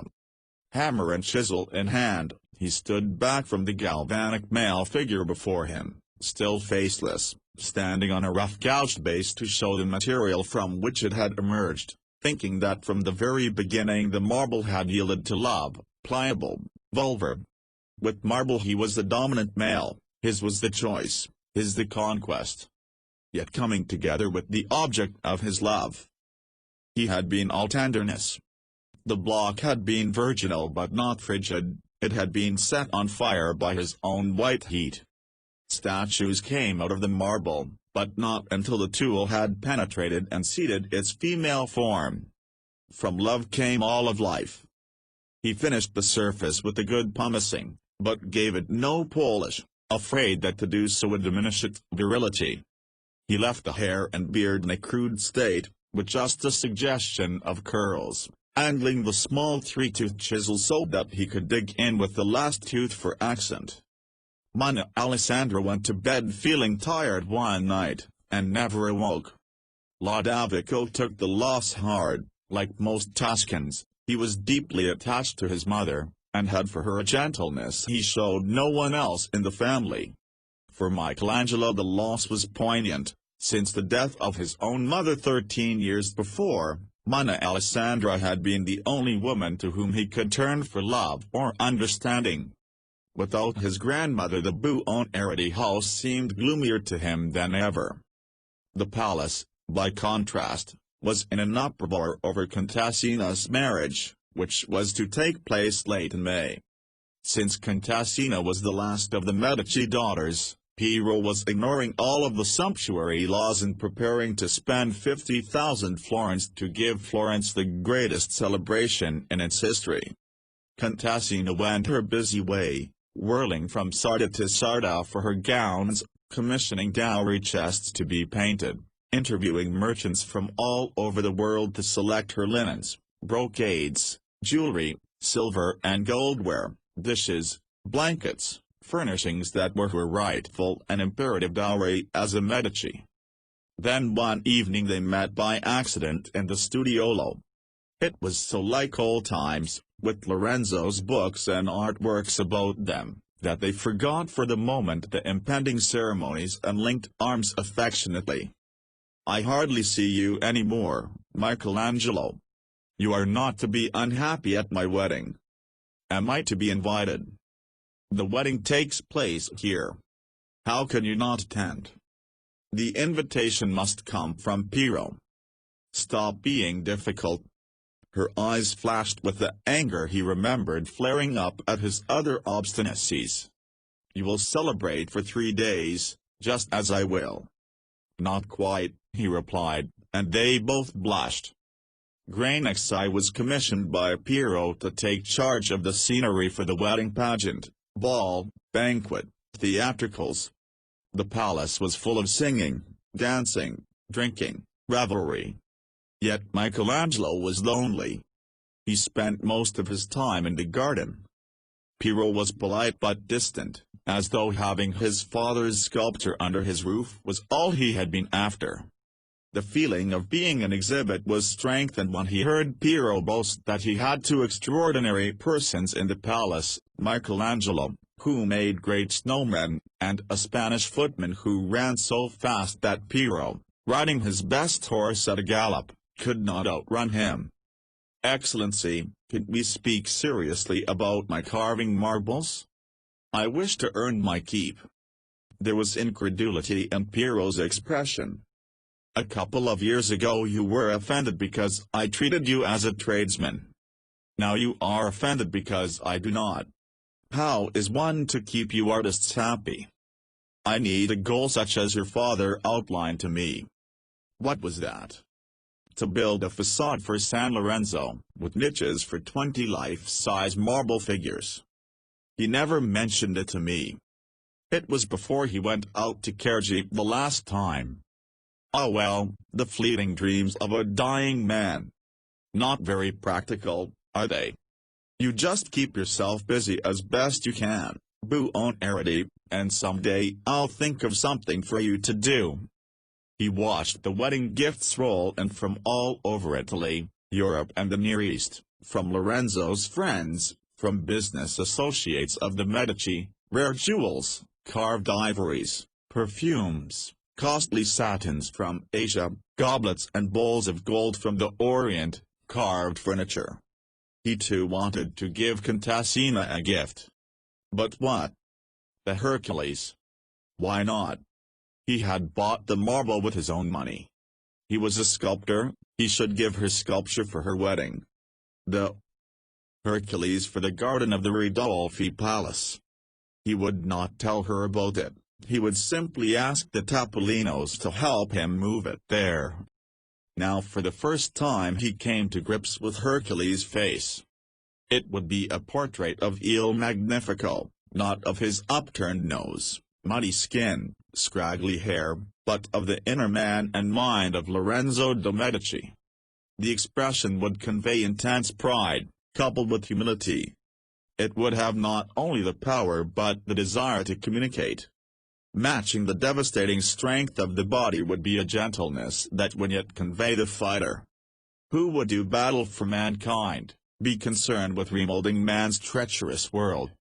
Speaker 1: Hammer and chisel in hand, he stood back from the galvanic male figure before him, still faceless, standing on a rough gouged base to show the material from which it had emerged, thinking that from the very beginning the marble had yielded to love, pliable, vulvar. With marble he was the dominant male, his was the choice, his the conquest. Yet coming together with the object of his love. He had been all tenderness. The block had been virginal but not frigid, it had been set on fire by his own white heat. Statues came out of the marble, but not until the tool had penetrated and seated its female form. From love came all of life. He finished the surface with a good pomacing, but gave it no polish, afraid that to do so would diminish its virility. He left the hair and beard in a crude state, with just a suggestion of curls, angling the small three-toothed chisel so that he could dig in with the last tooth for accent. Monna Alessandra went to bed feeling tired one night, and never awoke. Lodovico took the loss hard. Like most Tuscans, he was deeply attached to his mother, and had for her a gentleness he showed no one else in the family. For Michelangelo the loss was poignant. Since the death of his own mother 13 years before, Monna Alessandra had been the only woman to whom he could turn for love or understanding. Without his grandmother the Buonarrotti house seemed gloomier to him than ever. The palace, by contrast, was in an uproar over Contessina's marriage, which was to take place late in May. Since Contessina was the last of the Medici daughters, Piero was ignoring all of the sumptuary laws and preparing to spend 50,000 florins to give Florence the greatest celebration in its history. Contessina went her busy way, whirling from Sarda to Sarda for her gowns, commissioning dowry chests to be painted, interviewing merchants from all over the world to select her linens, brocades, jewelry, silver and goldware, dishes, blankets, furnishings that were her rightful and imperative dowry as a Medici. Then one evening they met by accident in the studiolo. It was so like old times, with Lorenzo's books and artworks about them, that they forgot for the moment the impending ceremonies and linked arms affectionately. "I hardly see you anymore, Michelangelo. You are not to be unhappy at my wedding. Am I to be invited? The wedding takes place here. How can you not attend? The invitation must come from Piero. Stop being difficult." Her eyes flashed with the anger he remembered flaring up at his other obstinacies. "You will celebrate for 3 days, just as I will." "Not quite," he replied, and they both blushed. Ghirlandaio was commissioned by Piero to take charge of the scenery for the wedding pageant, ball, banquet, theatricals. The palace was full of singing, dancing, drinking, revelry. Yet Michelangelo was lonely. He spent most of his time in the garden. Piero was polite but distant, as though having his father's sculptor under his roof was all he had been after. The feeling of being an exhibit was strengthened when he heard Piero boast that he had 2 extraordinary persons in the palace, Michelangelo, who made great snowmen, and a Spanish footman who ran so fast that Piero, riding his best horse at a gallop, could not outrun him. "Excellency, can we speak seriously about my carving marbles? I wish to earn my keep." There was incredulity in Piero's expression. "A couple of years ago you were offended because I treated you as a tradesman. Now you are offended because I do not. How is one to keep you artists happy? I need a goal such as your father outlined to me." "What was that?" "To build a facade for San Lorenzo, with niches for 20 life-size marble figures. He never mentioned it to me. It was before he went out to Kerji the last time." "Ah well, the fleeting dreams of a dying man. Not very practical, are they? You just keep yourself busy as best you can, Buonarrotti, and someday I'll think of something for you to do." He watched the wedding gifts roll in from all over Italy, Europe and the Near East, from Lorenzo's friends, from business associates of the Medici, rare jewels, carved ivories, perfumes, costly satins from Asia, goblets and bowls of gold from the Orient, carved furniture. He too wanted to give Contessina a gift. But what? The Hercules. Why not? He had bought the marble with his own money. He was a sculptor, he should give her sculpture for her wedding. The Hercules for the garden of the Ridolfi Palace. He would not tell her about it, he would simply ask the Topolinos to help him move it there. Now for the first time he came to grips with Hercules' face. It would be a portrait of Il Magnifico, not of his upturned nose, muddy skin, scraggly hair, but of the inner man and mind of Lorenzo de' Medici. The expression would convey intense pride, coupled with humility. It would have not only the power but the desire to communicate. Matching the devastating strength of the body would be a gentleness that would yet convey the fighter. Who would do battle for mankind, be concerned with remolding man's treacherous world?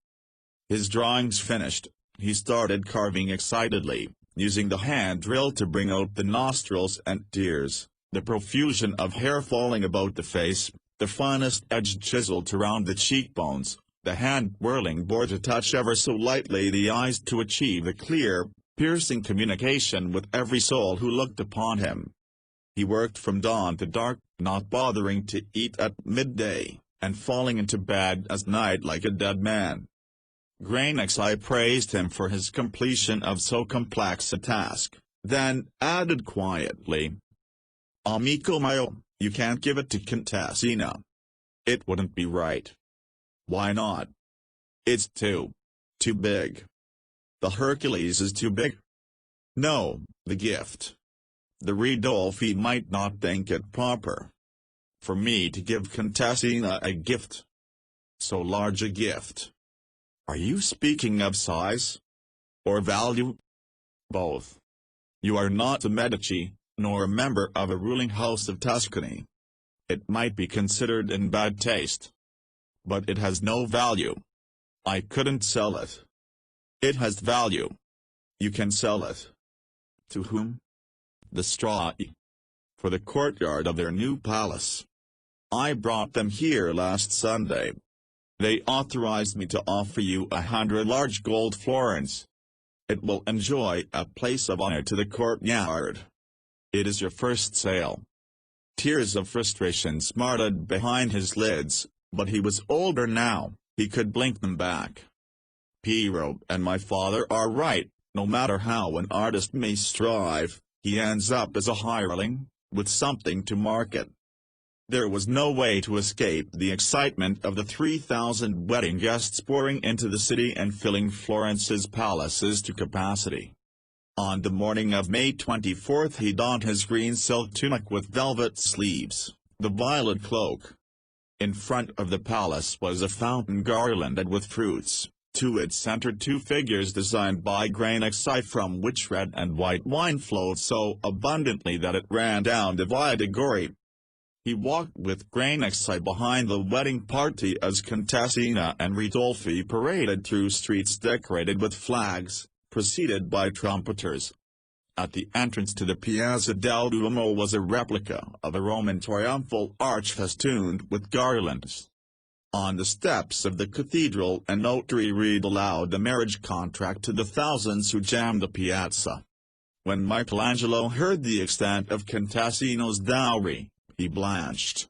Speaker 1: His drawings finished, he started carving excitedly, using the hand drill to bring out the nostrils and ears, the profusion of hair falling about the face, the finest edge chiseled around the cheekbones, the hand whirling bore to touch ever so lightly the eyes to achieve a clear, piercing communication with every soul who looked upon him. He worked from dawn to dark, not bothering to eat at midday, and falling into bed as night like a dead man. Ghirlandaio praised him for his completion of so complex a task, then added quietly, "Amico mio, you can't give it to Contessina. It wouldn't be right." "Why not?" "It's too big." "The Hercules is too big?" "No, the gift. The Ridolfi might not think it proper for me to give Contessina a gift. So large a gift." "Are you speaking of size? Or value?" "Both. You are not a Medici, nor a member of a ruling house of Tuscany. It might be considered in bad taste. But it has no value. I couldn't sell it." "It has value. You can sell it." "To whom?" "The Strati. For the courtyard of their new palace. I brought them here last Sunday. They authorized me to offer you 100 large gold florins. It will enjoy a place of honor to the courtyard. It is your first sale." Tears of frustration smarted behind his lids, but he was older now, he could blink them back. "Piero and my father are right, no matter how an artist may strive, he ends up as a hireling, with something to market." There was no way to escape the excitement of the 3,000 wedding guests pouring into the city and filling Florence's palaces to capacity. On the morning of May 24 he donned his green silk tunic with velvet sleeves, the violet cloak. In front of the palace was a fountain garlanded with fruits, to its center 2 figures designed by Ghirlandaio from which red and white wine flowed so abundantly that it ran down the Via de' Gori. He walked with Ghirlandaio behind the wedding party as Contessina and Ridolfi paraded through streets decorated with flags, preceded by trumpeters. At the entrance to the Piazza del Duomo was a replica of a Roman triumphal arch festooned with garlands. On the steps of the cathedral a notary read aloud the marriage contract to the thousands who jammed the piazza. When Michelangelo heard the extent of Cantassino's dowry, he blanched.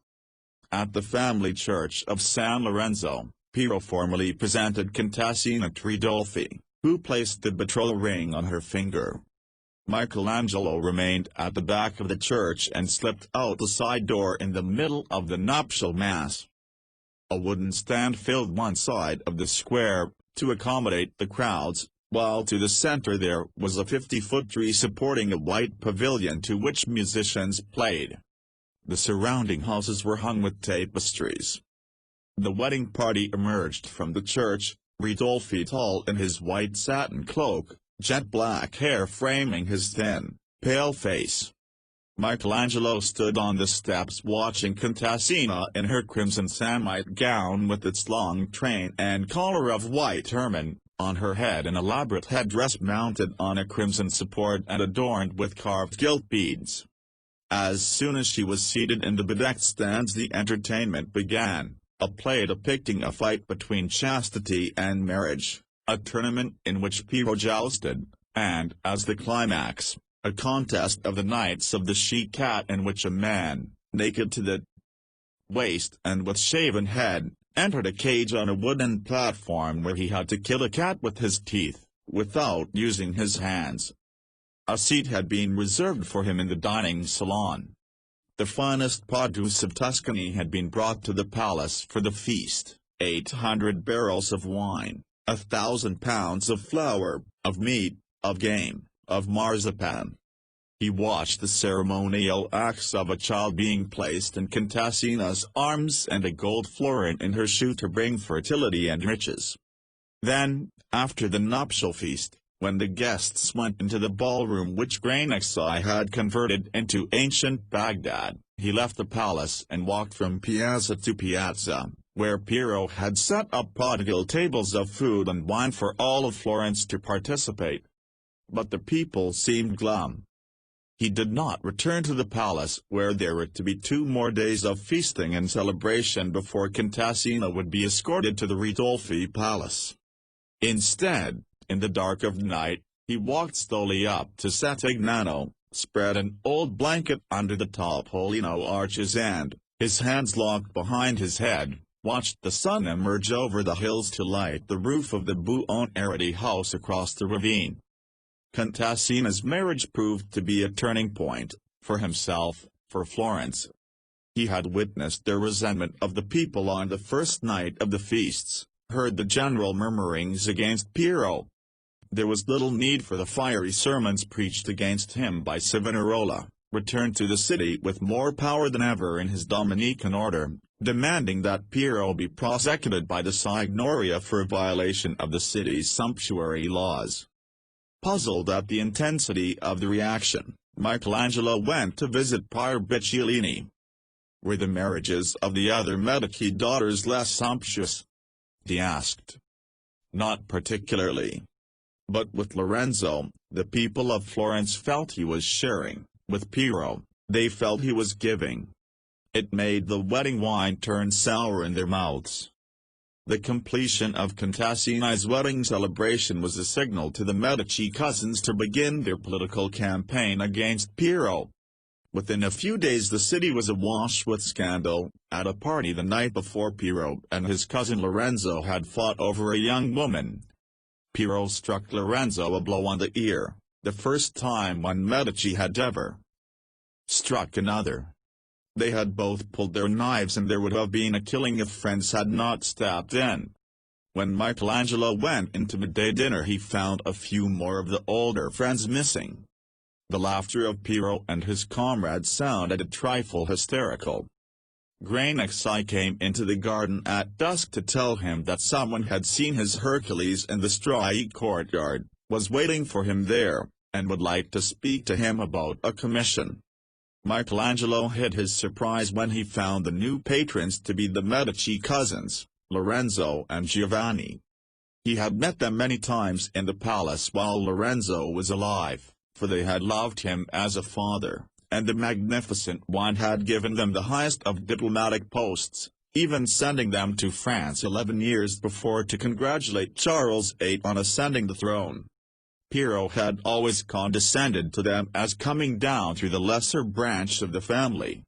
Speaker 1: At the family church of San Lorenzo, Piero formally presented Cantassina to Ridolfi, who placed the betrothal ring on her finger. Michelangelo remained at the back of the church and slipped out the side door in the middle of the nuptial mass. A wooden stand filled one side of the square, to accommodate the crowds, while to the center there was a 50-foot tree supporting a white pavilion to which musicians played. The surrounding houses were hung with tapestries. The wedding party emerged from the church, Ridolfi tall in his white satin cloak, jet black hair framing his thin, pale face. Michelangelo stood on the steps watching Cantassina in her crimson samite gown with its long train and collar of white ermine, on her head an elaborate headdress mounted on a crimson support and adorned with carved gilt beads. As soon as she was seated in the bedecked stands the entertainment began, a play depicting a fight between chastity and marriage, a tournament in which Piero jousted, and, as the climax, a contest of the knights of the she-cat in which a man, naked to the waist and with shaven head, entered a cage on a wooden platform where he had to kill a cat with his teeth, without using his hands. A seat had been reserved for him in the dining salon. The finest produce of Tuscany had been brought to the palace for the feast, 800 barrels of wine, 1,000 pounds of flour, of meat, of game, of marzipan. He watched the ceremonial acts of a child being placed in Cantassina's arms and a gold florin in her shoe to bring fertility and riches. Then, after the nuptial feast, when the guests went into the ballroom which Granexi had converted into ancient Baghdad, he left the palace and walked from piazza to piazza, where Piero had set up prodigal tables of food and wine for all of Florence to participate. But the people seemed glum. He did not return to the palace where there were to be 2 more days of feasting and celebration before Cantassina would be escorted to the Ridolfi palace. Instead, in the dark of night, he walked slowly up to Settignano, spread an old blanket under the Topolino arches and, his hands locked behind his head, watched the sun emerge over the hills to light the roof of the Buonarrotti house across the ravine. Cantassina's marriage proved to be a turning point, for himself, for Florence. He had witnessed the resentment of the people on the first night of the feasts, heard the general murmurings against Piero. There was little need for the fiery sermons preached against him by Savonarola, returned to the city with more power than ever in his Dominican order, demanding that Piero be prosecuted by the Signoria for a violation of the city's sumptuary laws. Puzzled at the intensity of the reaction, Michelangelo went to visit Prior Bicciolini. Were the marriages of the other Medici daughters less sumptuous? He asked. Not particularly. But with Lorenzo, the people of Florence felt he was sharing; with Piero, they felt he was giving. It made the wedding wine turn sour in their mouths. The completion of Cantassina's wedding celebration was a signal to the Medici cousins to begin their political campaign against Piero. Within a few days the city was awash with scandal. At a party the night before, Piero and his cousin Lorenzo had fought over a young woman. Piero struck Lorenzo a blow on the ear, the first time one Medici had ever struck another. They had both pulled their knives and there would have been a killing if friends had not stepped in. When Michelangelo went into midday dinner he found a few more of the older friends missing. The laughter of Piero and his comrades sounded a trifle hysterical. Granexi came into the garden at dusk to tell him that someone had seen his Hercules in the Straight courtyard, was waiting for him there, and would like to speak to him about a commission. Michelangelo hid his surprise when he found the new patrons to be the Medici cousins, Lorenzo and Giovanni. He had met them many times in the palace while Lorenzo was alive, for they had loved him as a father, and the magnificent one had given them the highest of diplomatic posts, even sending them to France 11 years before to congratulate Charles VIII on ascending the throne. Piero had always condescended to them as coming down through the lesser branch of the family.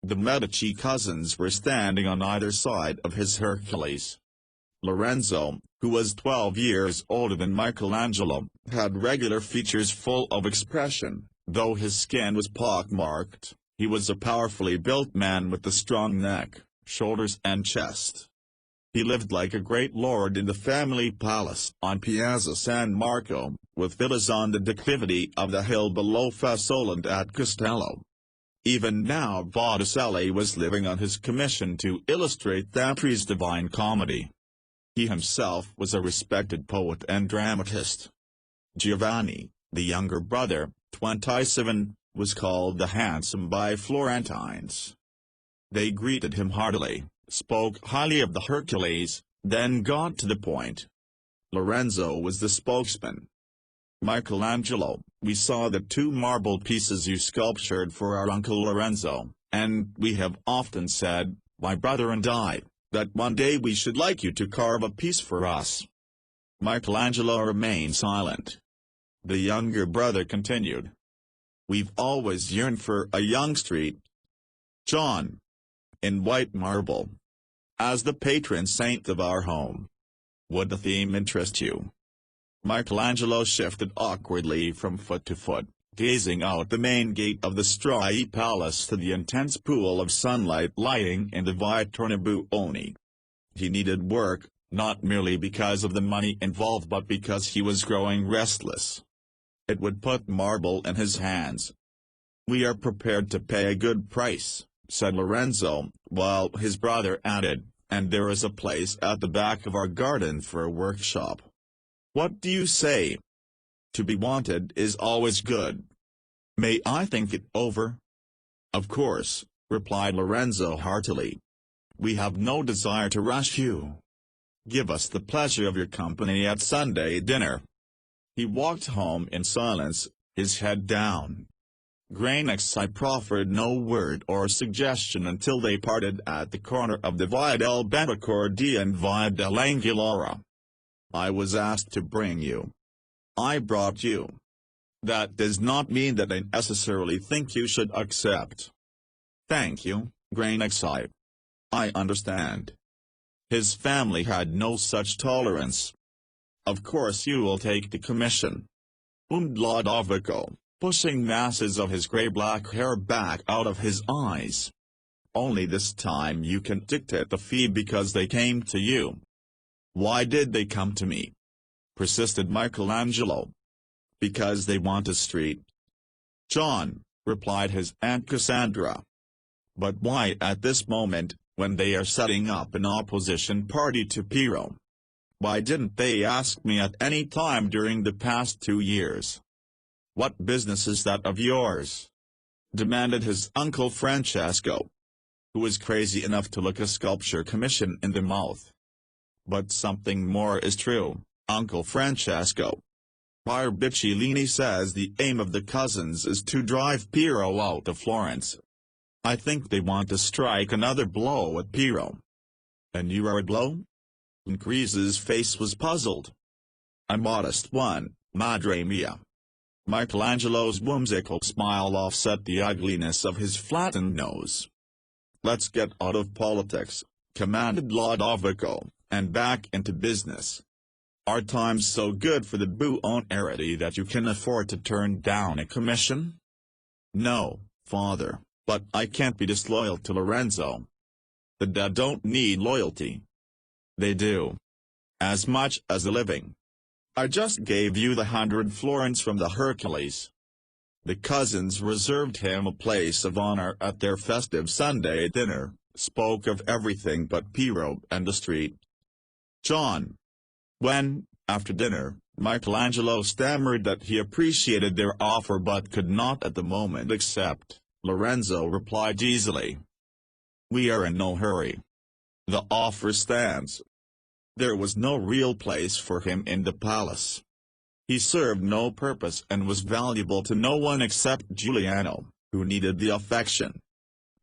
Speaker 1: The Medici cousins were standing on either side of his Hercules. Lorenzo, who was 12 years older than Michelangelo, had regular features full of expression, though his skin was pock-marked. He was a powerfully built man with a strong neck, shoulders and chest. He lived like a great lord in the family palace on Piazza San Marco, with villas on the declivity of the hill below Fasola and at Castello. Even now Botticelli was living on his commission to illustrate Thackeray's Divine Comedy. He himself was a respected poet and dramatist. Giovanni, the younger brother, 27, was called the Handsome by Florentines. They greeted him heartily, spoke highly of the Hercules, then got to the point. Lorenzo was the spokesman. "Michelangelo, we saw the 2 marble pieces you sculptured for our uncle Lorenzo, and we have often said, my brother and I, that one day we should like you to carve a piece for us." Michelangelo remained silent. The younger brother continued. "We've always yearned for a young street, John, in white marble, as the patron saint of our home. Would the theme interest you?" Michelangelo shifted awkwardly from foot to foot, gazing out the main gate of the Strai Palace to the intense pool of sunlight lying in the Via Tornabuoni. He needed work, not merely because of the money involved but because he was growing restless. It would put marble in his hands. "We are prepared to pay a good price," said Lorenzo, while his brother added, "and there is a place at the back of our garden for a workshop. What do you say? To be wanted is always good. May I think it over?" "Of course," replied Lorenzo heartily. "We have no desire to rush you. Give us the pleasure of your company at Sunday dinner." He walked home in silence, his head down. Ecstasy proffered no word or suggestion until they parted at the corner of the Via del Benecordia and Via dell'Anguillara. "I was asked to bring you. I brought you. That does not mean that I necessarily think you should accept." "Thank you, Ecstasy. I understand." His family had no such tolerance. "Of course you will take the commission." Ludovico, pushing masses of his grey-black hair back out of his eyes. "Only this time you can dictate the fee because they came to you." "Why did they come to me?" persisted Michelangelo. "Because they want a street, John," replied his Aunt Cassandra. "But why at this moment, when they are setting up an opposition party to Piero? Why didn't they ask me at any time during the past 2 years?" "What business is that of yours?" demanded his uncle Francesco, who was crazy enough to look a sculpture commission in the mouth. "But something more is true, Uncle Francesco. Bicellini says the aim of the cousins is to drive Piero out of Florence. I think they want to strike another blow at Piero." "And you are a blow?" Grise's face was puzzled. "A modest one, madre mia." Michelangelo's whimsical smile offset the ugliness of his flattened nose. "Let's get out of politics," commanded Ludovico, "and back into business. Are times so good for the Buonarrotti that you can afford to turn down a commission?" "No, father, but I can't be disloyal to Lorenzo." "The dead don't need loyalty." "They do. As much as the living. I just gave you the 100 florins from the Hercules." The cousins reserved him a place of honor at their festive Sunday dinner, spoke of everything but Piero and the street. John. When, after dinner, Michelangelo stammered that he appreciated their offer but could not at the moment accept, Lorenzo replied easily. "We are in no hurry. The offer stands." There was no real place for him in the palace. He served no purpose and was valuable to no one except Giuliano, who needed the affection.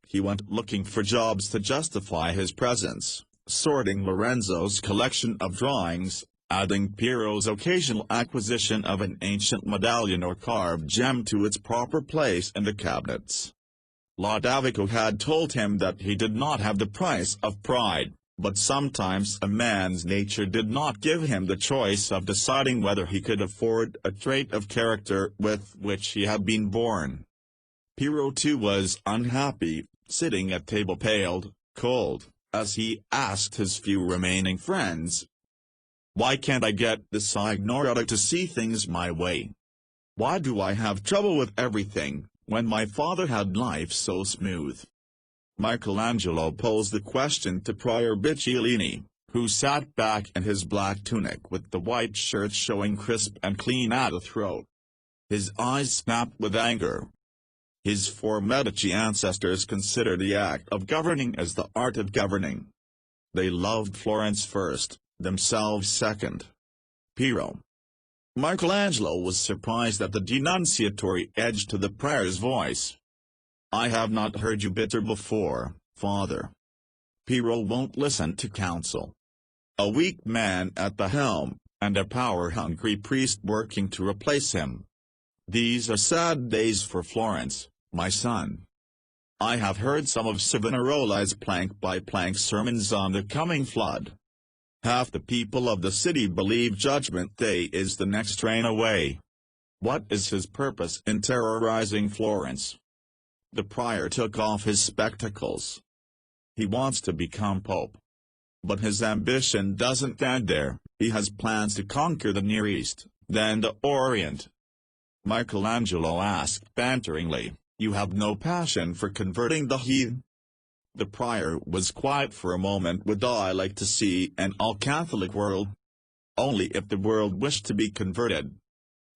Speaker 1: He went looking for jobs to justify his presence, sorting Lorenzo's collection of drawings, adding Piero's occasional acquisition of an ancient medallion or carved gem to its proper place in the cabinets. Lodovico had told him that he did not have the price of pride, but sometimes a man's nature did not give him the choice of deciding whether he could afford a trait of character with which he had been born. Piero too was unhappy, sitting at table paled, cold, as he asked his few remaining friends, "Why can't I get the Signoretta to see things my way? Why do I have trouble with everything, when my father had life so smooth?" Michelangelo posed the question to Prior Bicciolini, who sat back in his black tunic with the white shirt showing crisp and clean at the throat. His eyes snapped with anger. His four Medici ancestors considered the act of governing as the art of governing. They loved Florence first, themselves second. Piero. Michelangelo was surprised at the denunciatory edge to the prior's voice. "I have not heard you bitter before, father." Piero won't listen to counsel. A weak man at the helm, and a power-hungry priest working to replace him. These are sad days for Florence, my son. I have heard some of Savonarola's plank-by-plank sermons on the coming flood. Half the people of the city believe Judgment Day is the next train away. What is his purpose in terrorizing Florence? The prior took off his spectacles. He wants to become pope. But his ambition doesn't end there. He has plans to conquer the Near East, then the Orient. Michelangelo asked banteringly, "You have no passion for converting the heathen?" The prior was quiet for a moment. "Would I like to see an all-Catholic world? Only if the world wished to be converted.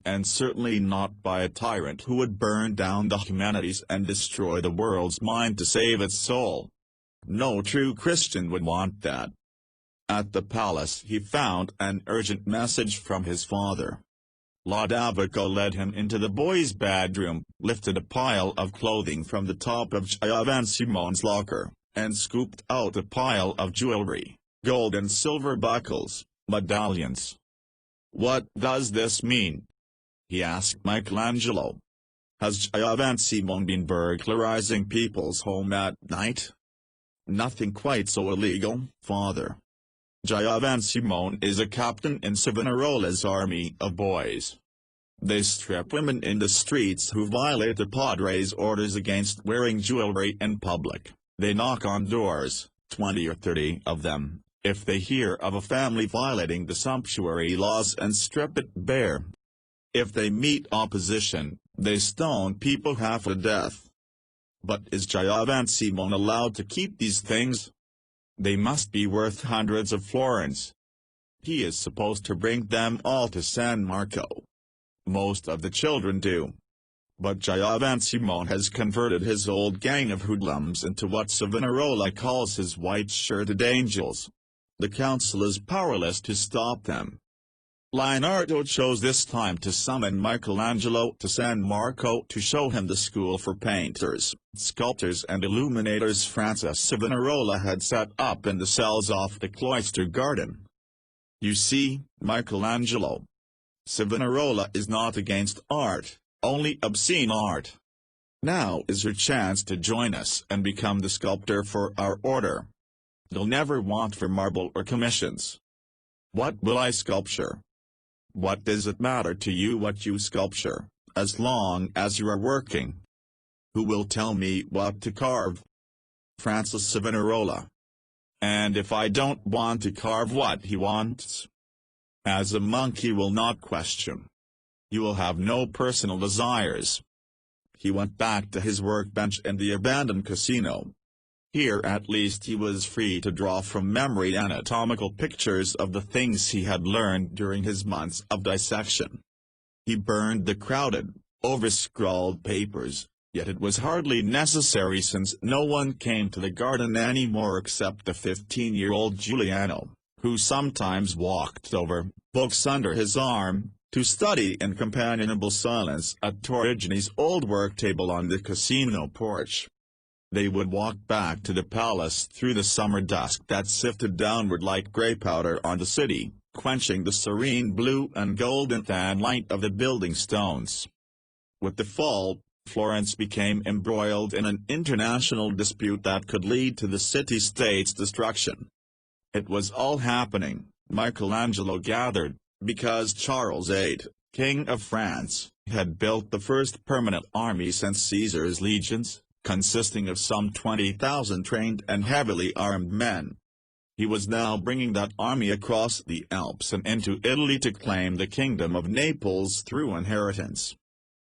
Speaker 1: And certainly not by a tyrant who would burn down the humanities and destroy the world's mind to save its soul. No true Christian would want that." At the palace he found an urgent message from his father. Lodovico led him into the boy's bedroom, lifted a pile of clothing from the top of Giovansimone's locker, and scooped out a pile of jewelry, gold and silver buckles, medallions. "What does this mean?" he asked Michelangelo. "Has Giovansimone been burglarizing people's home at night?" "Nothing quite so illegal, father. Giovansimone is a captain in Savonarola's army of boys. They strip women in the streets who violate the padre's orders against wearing jewelry in public. They knock on doors, 20 or 30 of them, if they hear of a family violating the sumptuary laws, and strip it bare. If they meet opposition, they stone people half to death. But is Giovansimone allowed to keep these things? They must be worth hundreds of florins. He is supposed to bring them all to San Marco. Most of the children do. But Giovansimone has converted his old gang of hoodlums into what Savonarola calls his white-shirted angels. The council is powerless to stop them." Leonardo chose this time to summon Michelangelo to San Marco to show him the school for painters, sculptors and illuminators Francis Savonarola had set up in the cells off the cloister garden. "You see, Michelangelo, Savonarola is not against art, only obscene art. Now is your chance to join us and become the sculptor for our order. You'll never want for marble or commissions." "What will I sculpture?" "What does it matter to you what you sculpture, as long as you are working?" "Who will tell me what to carve?" "Francis Savonarola." "And if I don't want to carve what he wants?" "As a monk he will not question. You will have no personal desires." He went back to his workbench in the abandoned casino. Here at least he was free to draw from memory anatomical pictures of the things he had learned during his months of dissection. He burned the crowded, overscrawled papers, yet it was hardly necessary since no one came to the garden anymore except the 15-year-old Giuliano, who sometimes walked over, books under his arm, to study in companionable silence at Torrigiani's old work table on the casino porch. They would walk back to the palace through the summer dusk that sifted downward like grey powder on the city, quenching the serene blue and golden thin light of the building stones. With the fall, Florence became embroiled in an international dispute that could lead to the city-state's destruction. It was all happening, Michelangelo gathered, because Charles VIII, King of France, had built the first permanent army since Caesar's legions, consisting of some 20,000 trained and heavily armed men. He was now bringing that army across the Alps and into Italy to claim the kingdom of Naples through inheritance.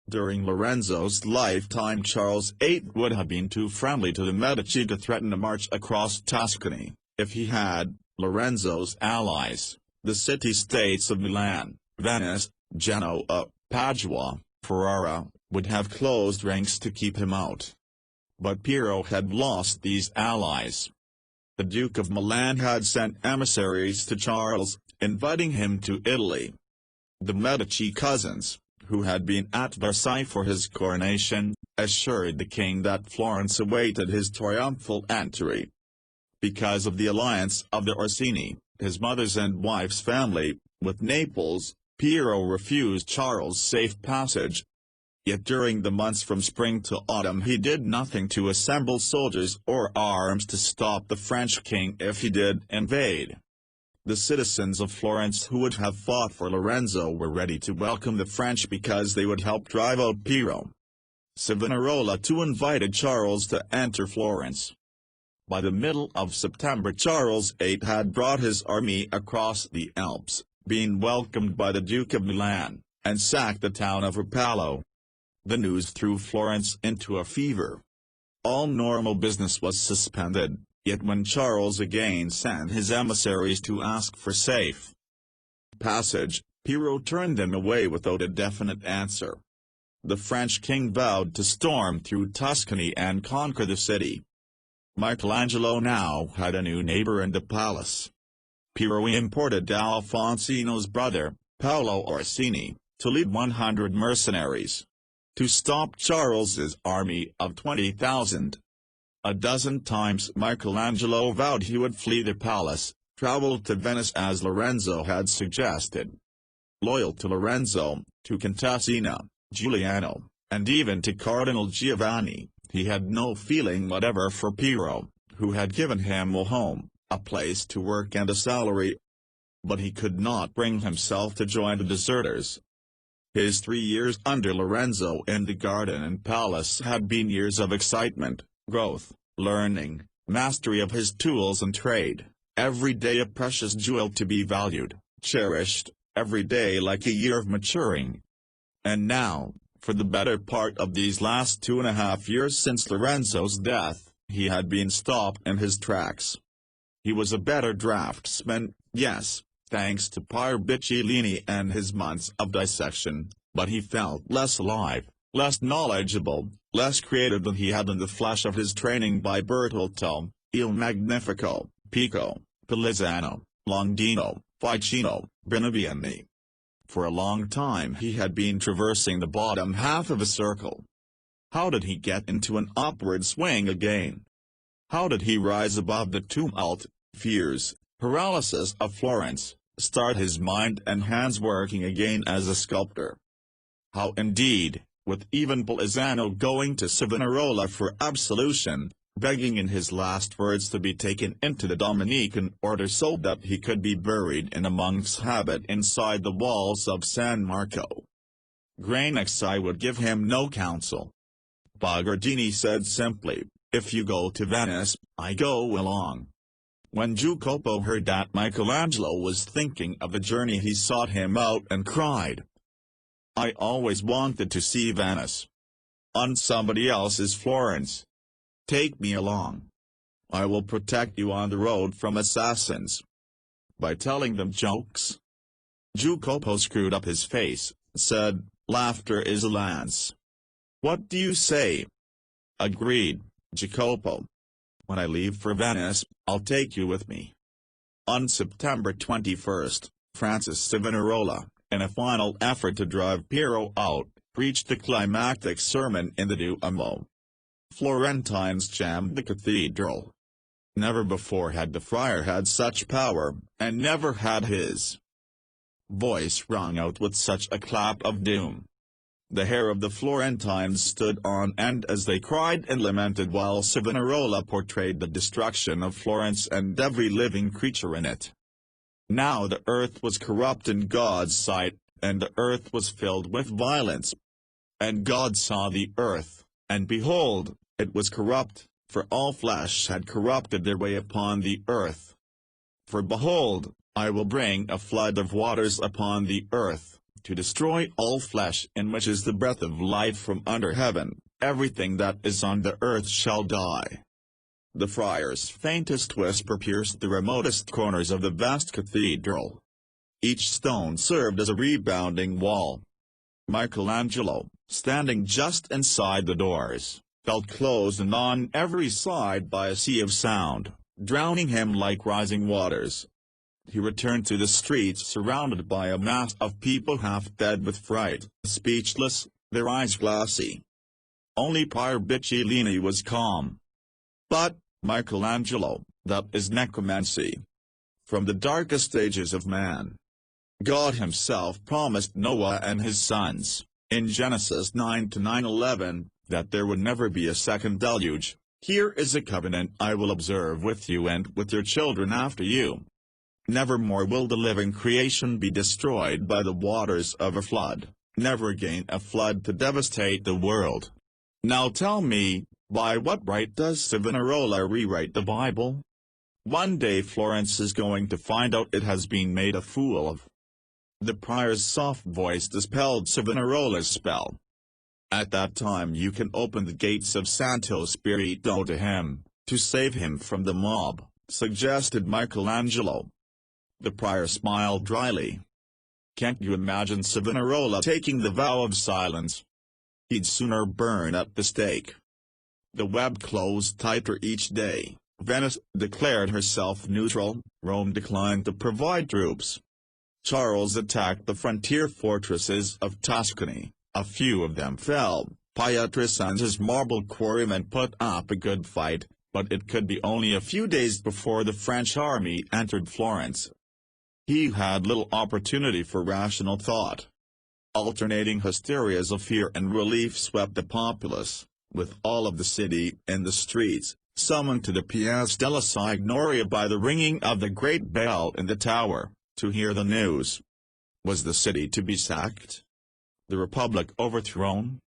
Speaker 1: During Lorenzo's lifetime, Charles VIII would have been too friendly to the Medici to threaten a march across Tuscany. If he had, Lorenzo's allies, the city-states of Milan, Venice, Genoa, Padua, Ferrara, would have closed ranks to keep him out. But Piero had lost these allies. The Duke of Milan had sent emissaries to Charles, inviting him to Italy. The Medici cousins, who had been at Versailles for his coronation, assured the king that Florence awaited his triumphal entry. Because of the alliance of the Orsini, his mother's and wife's family, with Naples, Piero refused Charles safe passage. Yet during the months from spring to autumn he did nothing to assemble soldiers or arms to stop the French king if he did invade. The citizens of Florence who would have fought for Lorenzo were ready to welcome the French because they would help drive out Piero. Savonarola too invited Charles to enter Florence. By the middle of September Charles VIII had brought his army across the Alps, being welcomed by the Duke of Milan, and sacked the town of Rapallo. The news threw Florence into a fever. All normal business was suspended, yet when Charles again sent his emissaries to ask for safe passage, Piero turned them away without a definite answer. The French king vowed to storm through Tuscany and conquer the city. Michelangelo now had a new neighbor in the palace. Piero imported Alfonsino's brother, Paolo Orsini, to lead 100 mercenaries to stop Charles's army of 20,000. A dozen times Michelangelo vowed he would flee the palace, travel to Venice as Lorenzo had suggested. Loyal to Lorenzo, to Contessina, Giuliano, and even to Cardinal Giovanni, he had no feeling whatever for Piero, who had given him a home, a place to work and a salary. But he could not bring himself to join the deserters. His 3 years under Lorenzo in the garden and palace had been years of excitement, growth, learning, mastery of his tools and trade, every day a precious jewel to be valued, cherished, every day like a year of maturing. And now, for the better part of these last 2.5 years since Lorenzo's death, he had been stopped in his tracks. He was a better draftsman, yes, thanks to Pier Biccolini and his months of dissection, but he felt less alive, less knowledgeable, less creative than he had in the flesh of his training by Bertoldo, Il Magnifico, Pico, Poliziano, Longino, Ficino, Benivieni. For a long time he had been traversing the bottom half of a circle. How did he get into an upward swing again? How did he rise above the tumult, fears, paralysis of Florence, start his mind and hands working again as a sculptor? How indeed, with even Poliziano going to Savonarola for absolution, begging in his last words to be taken into the Dominican order so that he could be buried in a monk's habit inside the walls of San Marco. Granexi would give him no counsel. Bogardini said simply, "If you go to Venice, I go along." When Jacopo heard that Michelangelo was thinking of the journey he sought him out and cried, "I always wanted to see Venice. On somebody else's Florence. Take me along. I will protect you on the road from assassins." By telling them jokes? Jacopo screwed up his face, said, "Laughter is a lance. What do you say?" "Agreed, Jacopo. When I leave for Venice, I'll take you with me." On September 21, Francis Savonarola, in a final effort to drive Piero out, preached the climactic sermon in the Duomo. Florentines jammed the cathedral. Never before had the friar had such power, and never had his voice rung out with such a clap of doom. The hair of the Florentines stood on end as they cried and lamented, while Savonarola portrayed the destruction of Florence and every living creature in it. Now the earth was corrupt in God's sight, and the earth was filled with violence. And God saw the earth, and behold, it was corrupt, for all flesh had corrupted their way upon the earth. For behold, I will bring a flood of waters upon the earth, to destroy all flesh, in which is the breath of life from under heaven. Everything that is on the earth shall die. The friar's faintest whisper pierced the remotest corners of the vast cathedral. Each stone served as a rebounding wall. Michelangelo, standing just inside the doors, felt closed in on every side by a sea of sound, drowning him like rising waters. He returned to the streets surrounded by a mass of people half dead with fright, speechless, their eyes glassy. Only Prior Bicellini was calm. But, Michelangelo, that is necromancy. From the darkest ages of man, God himself promised Noah and his sons, in Genesis 9:9-11, that there would never be a second deluge. Here is a covenant I will observe with you and with your children after you. Nevermore will the living creation be destroyed by the waters of a flood, never again a flood to devastate the world. Now tell me, by what right does Savonarola rewrite the Bible? One day Florence is going to find out it has been made a fool of. The prior's soft voice dispelled Savonarola's spell. At that time you can open the gates of Santo Spirito to him, to save him from the mob, suggested Michelangelo. The prior smiled dryly. Can't you imagine Savonarola taking the vow of silence? He'd sooner burn at the stake. The web closed tighter each day. Venice declared herself neutral, Rome declined to provide troops. Charles attacked the frontier fortresses of Tuscany, a few of them fell. Pietrus and his marble quarrymen put up a good fight, but it could be only a few days before the French army entered Florence. He had little opportunity for rational thought. Alternating hysterias of fear and relief swept the populace, with all of the city in the streets, summoned to the Piazza della Signoria by the ringing of the great bell in the tower, to hear the news. Was the city to be sacked? The Republic overthrown?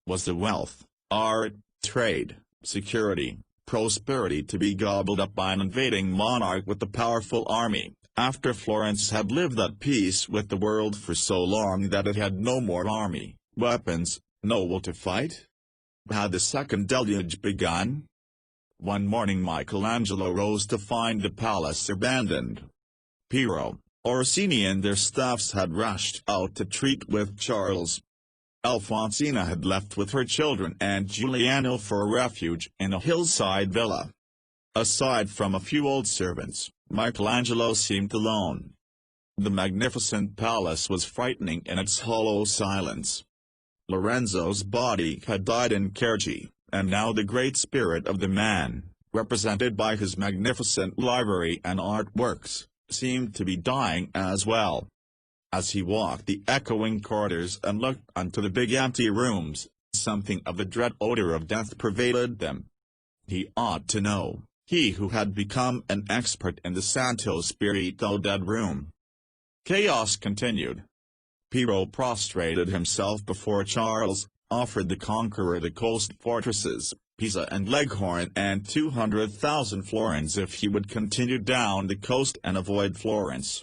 Speaker 1: Was the wealth, art, trade, security, prosperity to be gobbled up by an invading monarch with a powerful army, after Florence had lived at peace with the world for so long that it had no more army, weapons, no will to fight? Had the second deluge begun? One morning Michelangelo rose to find the palace abandoned. Piero, Orsini and their staffs had rushed out to treat with Charles. Alfonsina had left with her children and Giuliano for a refuge in a hillside villa. Aside from a few old servants, Michelangelo seemed alone. The magnificent palace was frightening in its hollow silence. Lorenzo's body had died in Carigi, and now the great spirit of the man, represented by his magnificent library and artworks, seemed to be dying as well. As he walked the echoing corridors and looked unto the big empty rooms, something of the dread odor of death pervaded them. He ought to know, he who had become an expert in the Santo Spirito dead room. Chaos continued. Piero prostrated himself before Charles, offered the conqueror the coast fortresses, Pisa and Leghorn, and 200,000 florins if he would continue down the coast and avoid Florence.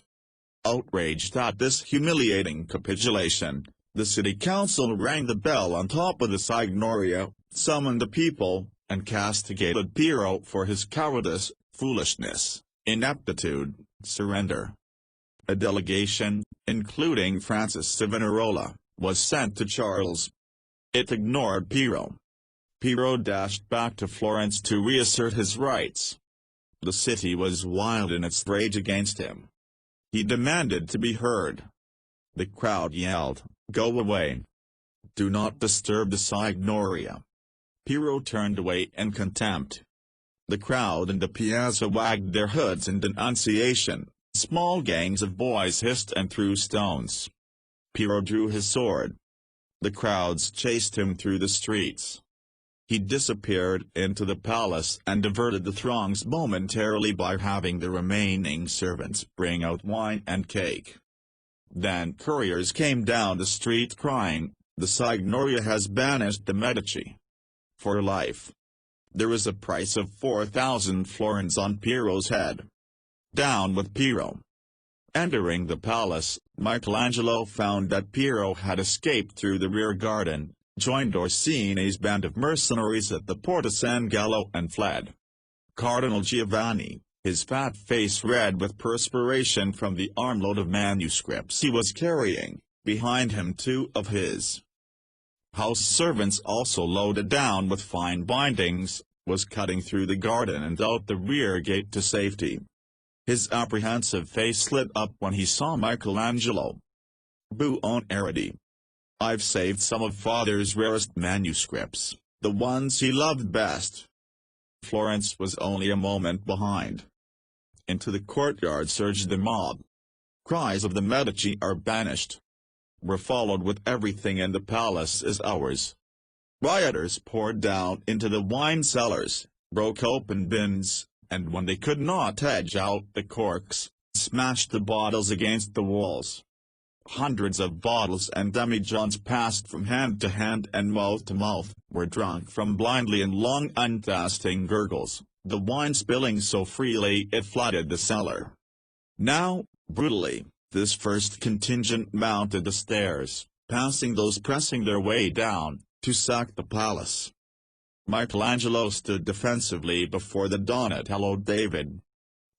Speaker 1: Outraged at this humiliating capitulation, the city council rang the bell on top of the Signoria, summoned the people, and castigated Piero for his cowardice, foolishness, ineptitude, surrender. A delegation, including Francis Savonarola, was sent to Charles. It ignored Piero. Piero dashed back to Florence to reassert his rights. The city was wild in its rage against him. He demanded to be heard. The crowd yelled, "Go away! Do not disturb the Signoria!" Piero turned away in contempt. The crowd in the piazza wagged their hoods in denunciation. Small gangs of boys hissed and threw stones. Piero drew his sword. The crowds chased him through the streets. He disappeared into the palace and diverted the throngs momentarily by having the remaining servants bring out wine and cake. Then couriers came down the street crying, "The Signoria has banished the Medici for life." There was a price of 4,000 florins on Piero's head. Down with Piero. Entering the palace, Michelangelo found that Piero had escaped through the rear garden, joined Orsini's band of mercenaries at the Porta San Gallo and fled. Cardinal Giovanni, his fat face red with perspiration from the armload of manuscripts he was carrying, behind him two of his house servants also loaded down with fine bindings, was cutting through the garden and out the rear gate to safety. His apprehensive face lit up when he saw Michelangelo Buonarrotti. "I've saved some of Father's rarest manuscripts, the ones he loved best." Florence was only a moment behind. Into the courtyard surged the mob. Cries of "The Medici are banished!" were followed with "Everything in the palace is ours." Rioters poured down into the wine cellars, broke open bins, and when they could not edge out the corks, smashed the bottles against the walls. Hundreds of bottles and demijohns passed from hand to hand and mouth to mouth, were drunk from blindly in long untasting gurgles, the wine spilling so freely it flooded the cellar. Now, brutally, this first contingent mounted the stairs, passing those pressing their way down, to sack the palace. Michelangelo stood defensively before the Donatello David.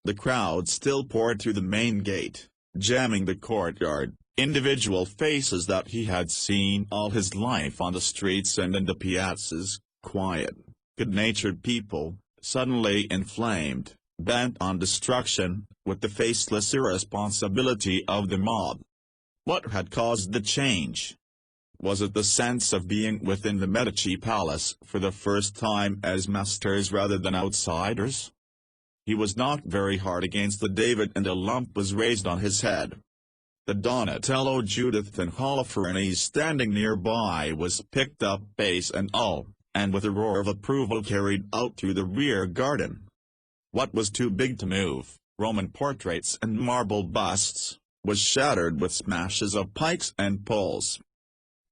Speaker 1: The crowd still poured through the main gate, jamming the courtyard, individual faces that he had seen all his life on the streets and in the piazzas, quiet, good-natured people, suddenly inflamed, bent on destruction, with the faceless irresponsibility of the mob. What had caused the change? Was it the sense of being within the Medici palace for the first time as masters rather than outsiders? He was knocked very hard against the David and a lump was raised on his head. The Donatello Judith and Holofernes standing nearby was picked up base and all, and with a roar of approval carried out through the rear garden. What was too big to move, Roman portraits and marble busts, was shattered with smashes of pikes and poles.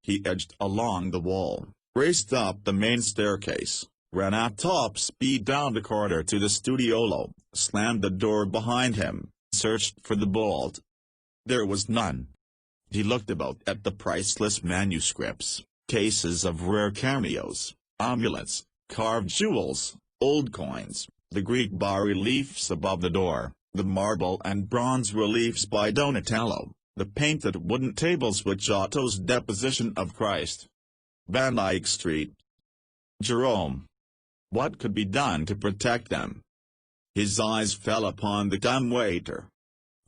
Speaker 1: He edged along the wall, raced up the main staircase, ran at top speed down the corridor to the studiolo, slammed the door behind him, searched for the bolt. There was none. He looked about at the priceless manuscripts, cases of rare cameos, amulets, carved jewels, old coins, the Greek bas-reliefs above the door, the marble and bronze reliefs by Donatello, the painted wooden tables with Giotto's Deposition of Christ. Van Eyck Street. Jerome. What could be done to protect them? His eyes fell upon the dumbwaiter.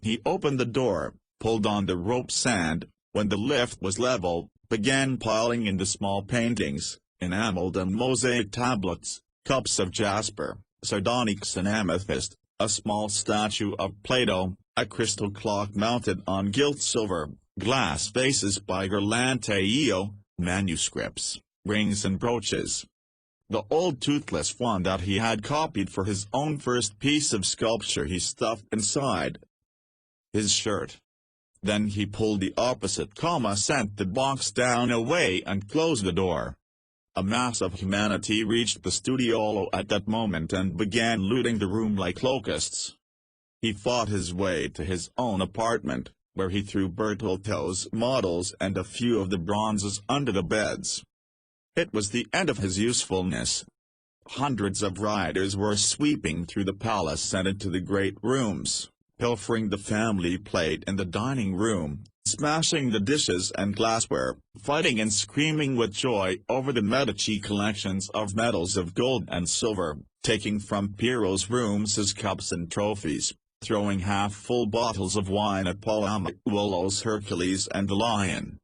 Speaker 1: He opened the door, pulled on the ropes and, when the lift was level, began piling in the small paintings, enameled and mosaic tablets, cups of jasper, sardonyx and amethyst, a small statue of Plato, a crystal clock mounted on gilt silver, glass vases by Ghirlandaio, manuscripts, rings and brooches. The old toothless one that he had copied for his own first piece of sculpture he stuffed inside his shirt. Then he pulled the opposite comma, sent the box down away and closed the door. A mass of humanity reached the studiolo at that moment and began looting the room like locusts. He fought his way to his own apartment, where he threw Bertolto's models and a few of the bronzes under the beds. It was the end of his usefulness. Hundreds of riders were sweeping through the palace and into the great rooms, pilfering the family plate in the dining room, smashing the dishes and glassware, fighting and screaming with joy over the Medici collections of medals of gold and silver, taking from Piero's rooms his cups and trophies, throwing half-full bottles of wine at Michelangelo Hercules and the lion.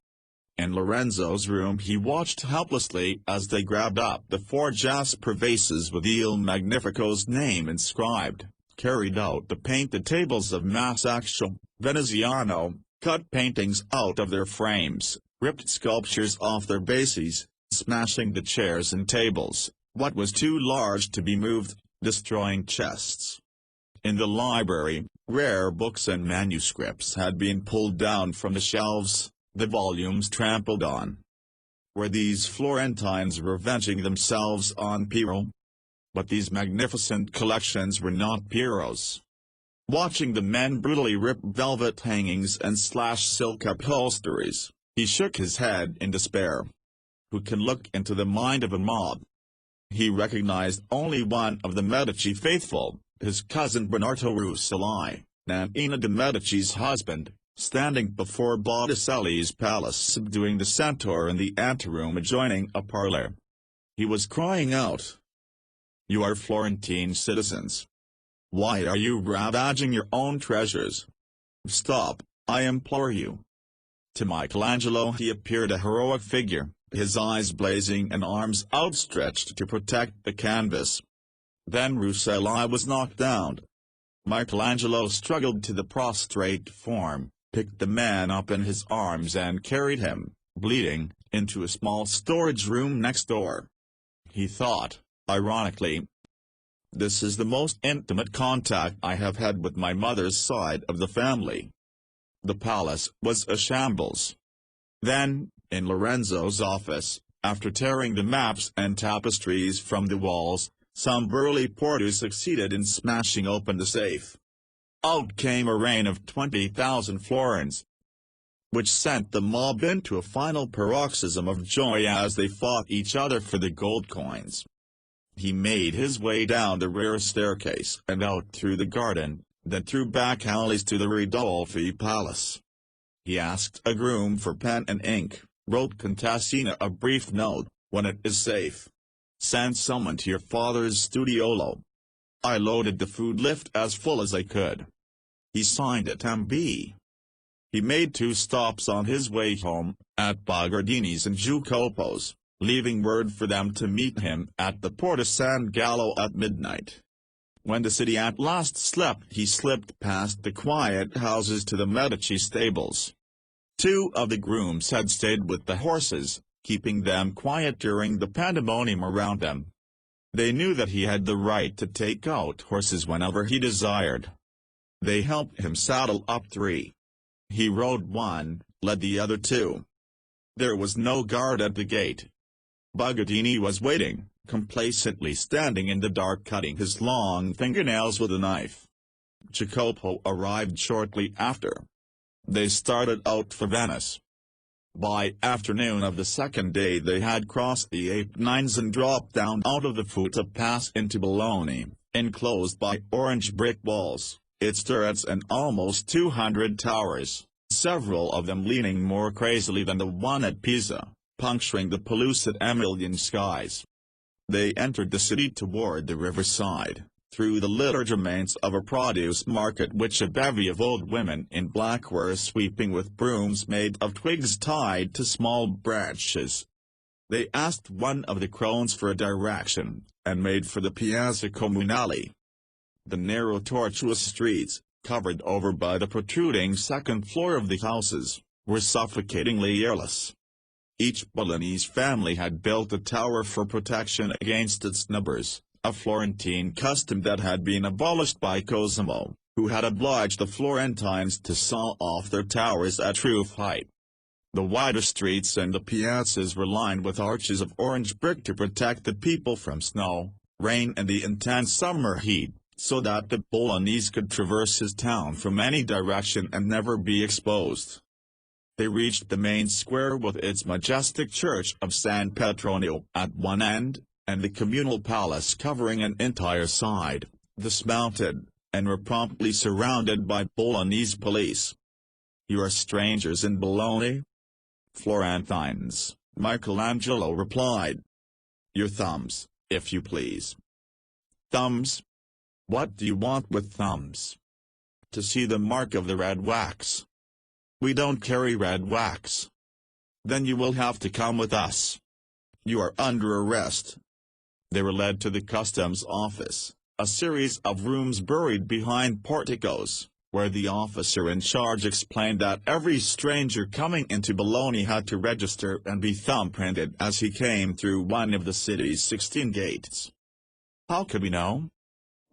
Speaker 1: In Lorenzo's room he watched helplessly as they grabbed up the 4 jasper vases with Il Magnifico's name inscribed, carried out the painted tables of Masaccio, Veneziano, cut paintings out of their frames, ripped sculptures off their bases, smashing the chairs and tables, what was too large to be moved, destroying chests. In the library, rare books and manuscripts had been pulled down from the shelves, the volumes trampled on. Were these Florentines revenging themselves on Piero? But these magnificent collections were not Piero's. Watching the men brutally rip velvet hangings and slash silk upholsteries, he shook his head in despair. Who can look into the mind of a mob? He recognized only one of the Medici faithful, his cousin Bernardo Rucellai, Nannina de' Medici's husband, standing before Botticelli's palace subduing the centaur in the anteroom adjoining a parlor. He was crying out, "You are Florentine citizens. Why are you ravaging your own treasures? Stop, I implore you." To Michelangelo he appeared a heroic figure, his eyes blazing and arms outstretched to protect the canvas. Then Rucellai was knocked down. Michelangelo struggled to the prostrate form, picked the man up in his arms and carried him, bleeding, into a small storage room next door. He thought, ironically, "This is the most intimate contact I have had with my mother's side of the family." The palace was a shambles. Then, in Lorenzo's office, after tearing the maps and tapestries from the walls, some burly porters succeeded in smashing open the safe. Out came a rain of 20,000 florins, which sent the mob into a final paroxysm of joy as they fought each other for the gold coins. He made his way down the rear staircase and out through the garden, then through back alleys to the Ridolfi Palace. He asked a groom for pen and ink, wrote Contessina a brief note, "When it is safe, send someone to your father's studiolo." I loaded the food lift as full as I could. He signed it M.B. He made 2 stops on his way home, at Bogardini's and Giucopo's, leaving word for them to meet him at the Porta San Gallo at midnight. When the city at last slept he slipped past the quiet houses to the Medici stables. 2 of the grooms had stayed with the horses, keeping them quiet during the pandemonium around them. They knew that he had the right to take out horses whenever he desired. They helped him saddle up 3. He rode one, led the other 2. There was no guard at the gate. Bogardini was waiting, complacently standing in the dark cutting his long fingernails with a knife. Jacopo arrived shortly after. They started out for Venice. By afternoon of the second day they had crossed the Apennines and dropped down out of the Futa Pass into Bologna, enclosed by orange brick walls, its turrets and almost 200 towers, several of them leaning more crazily than the one at Pisa, puncturing the pellucid Emilian skies. They entered the city toward the riverside, through the legerdemains of a produce market which a bevy of old women in black were sweeping with brooms made of twigs tied to small branches. They asked one of the crones for a direction, and made for the Piazza Comunale. The narrow tortuous streets, covered over by the protruding second floor of the houses, were suffocatingly airless. Each Bolognese family had built a tower for protection against its neighbors, a Florentine custom that had been abolished by Cosimo, who had obliged the Florentines to saw off their towers at roof height. The wider streets and the piazzas were lined with arches of orange brick to protect the people from snow, rain and the intense summer heat, so that the Bolognese could traverse his town from any direction and never be exposed. They reached the main square with its majestic church of San Petronio at one end, and the communal palace covering an entire side, dismounted, and were promptly surrounded by Bolognese police. "You are strangers in Bologna?" "Florentines," Michelangelo replied. "Your thumbs, if you please." "Thumbs? What do you want with thumbs?" to see the mark of the red wax. We don't carry red wax. Then you will have to come with us. You are under arrest. They were led to the customs office, a series of rooms buried behind porticos, where the officer in charge explained that every stranger coming into Bologna had to register and be thumbprinted as he came through one of the city's 16 gates. "How could we know?"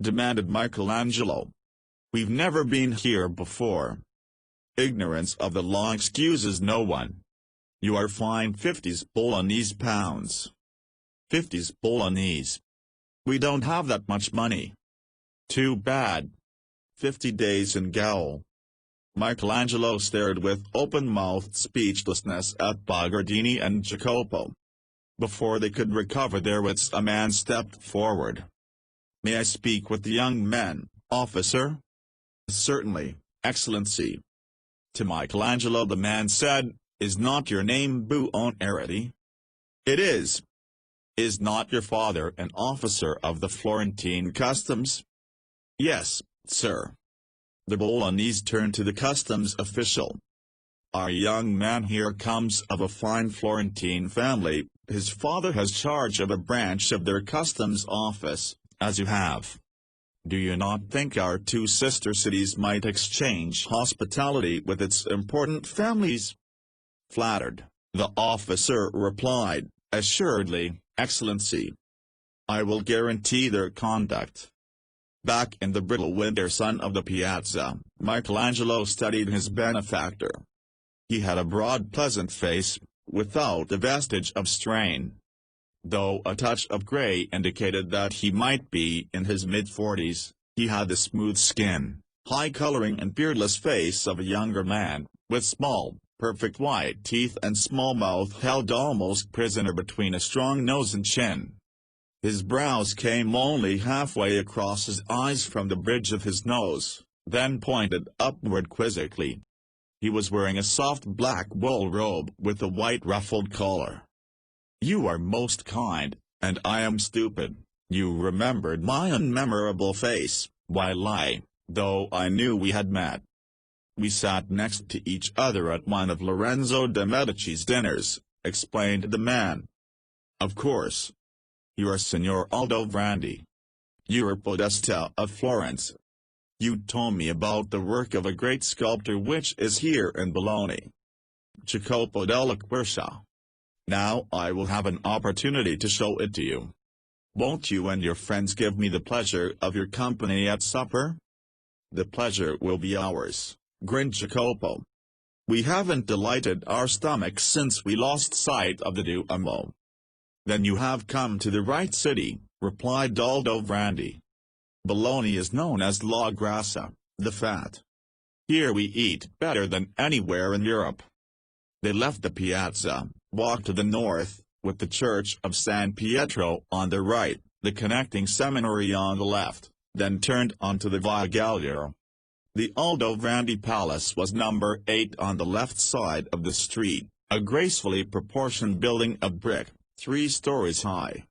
Speaker 1: demanded Michelangelo. "We've never been here before." Ignorance of the law excuses no one. You are fined 50 Bolognese pounds. 50 Bolognese. We don't have that much money. Too bad. 50 days in gaol. Michelangelo stared with open-mouthed speechlessness at Bogardini and Jacopo. Before they could recover their wits, a man stepped forward. "May I speak with the young men, officer?" "Certainly, Excellency." To Michelangelo the man said, "Is not your name Buonarrotti?" "It is." "Is not your father an officer of the Florentine customs?" "Yes, sir." The Bolognese turned to the customs official. "Our young man here comes of a fine Florentine family. His father has charge of a branch of their customs office, as you have. Do you not think our two sister cities might exchange hospitality with its important families?" Flattered, the officer replied, "Assuredly, Excellency. I will guarantee their conduct." Back in the brittle winter sun of the piazza, Michelangelo studied his benefactor. He had a broad pleasant face, without a vestige of strain. Though a touch of gray indicated that he might be in his mid-40s, he had the smooth skin, high coloring and beardless face of a younger man, with small, perfect white teeth and small mouth held almost prisoner between a strong nose and chin. His brows came only halfway across his eyes from the bridge of his nose, then pointed upward quizzically. He was wearing a soft black wool robe with a white ruffled collar. "You are most kind, and I am stupid. You remembered my unmemorable face, while I, though I knew we had met. We sat next to each other at one of Lorenzo de' Medici's dinners," explained the man. "Of course. You are Signor Aldovrandi. You are Podesta of Florence. You told me about the work of a great sculptor which is here in Bologna. Jacopo della Quercia. Now I will have an opportunity to show it to you. Won't you and your friends give me the pleasure of your company at supper?" "The pleasure will be ours," grinned Jacopo. "We haven't delighted our stomachs since we lost sight of the Duomo." "Then you have come to the right city," replied Aldovrandi. "Bologna is known as La Grassa, the fat. Here we eat better than anywhere in Europe." They left the piazza, walked to the north, with the church of San Pietro on the right, the connecting seminary on the left, then turned onto the Via Galliero. The Aldovrandi Palace was number 8 on the left side of the street, a gracefully proportioned building of brick, 3 stories high.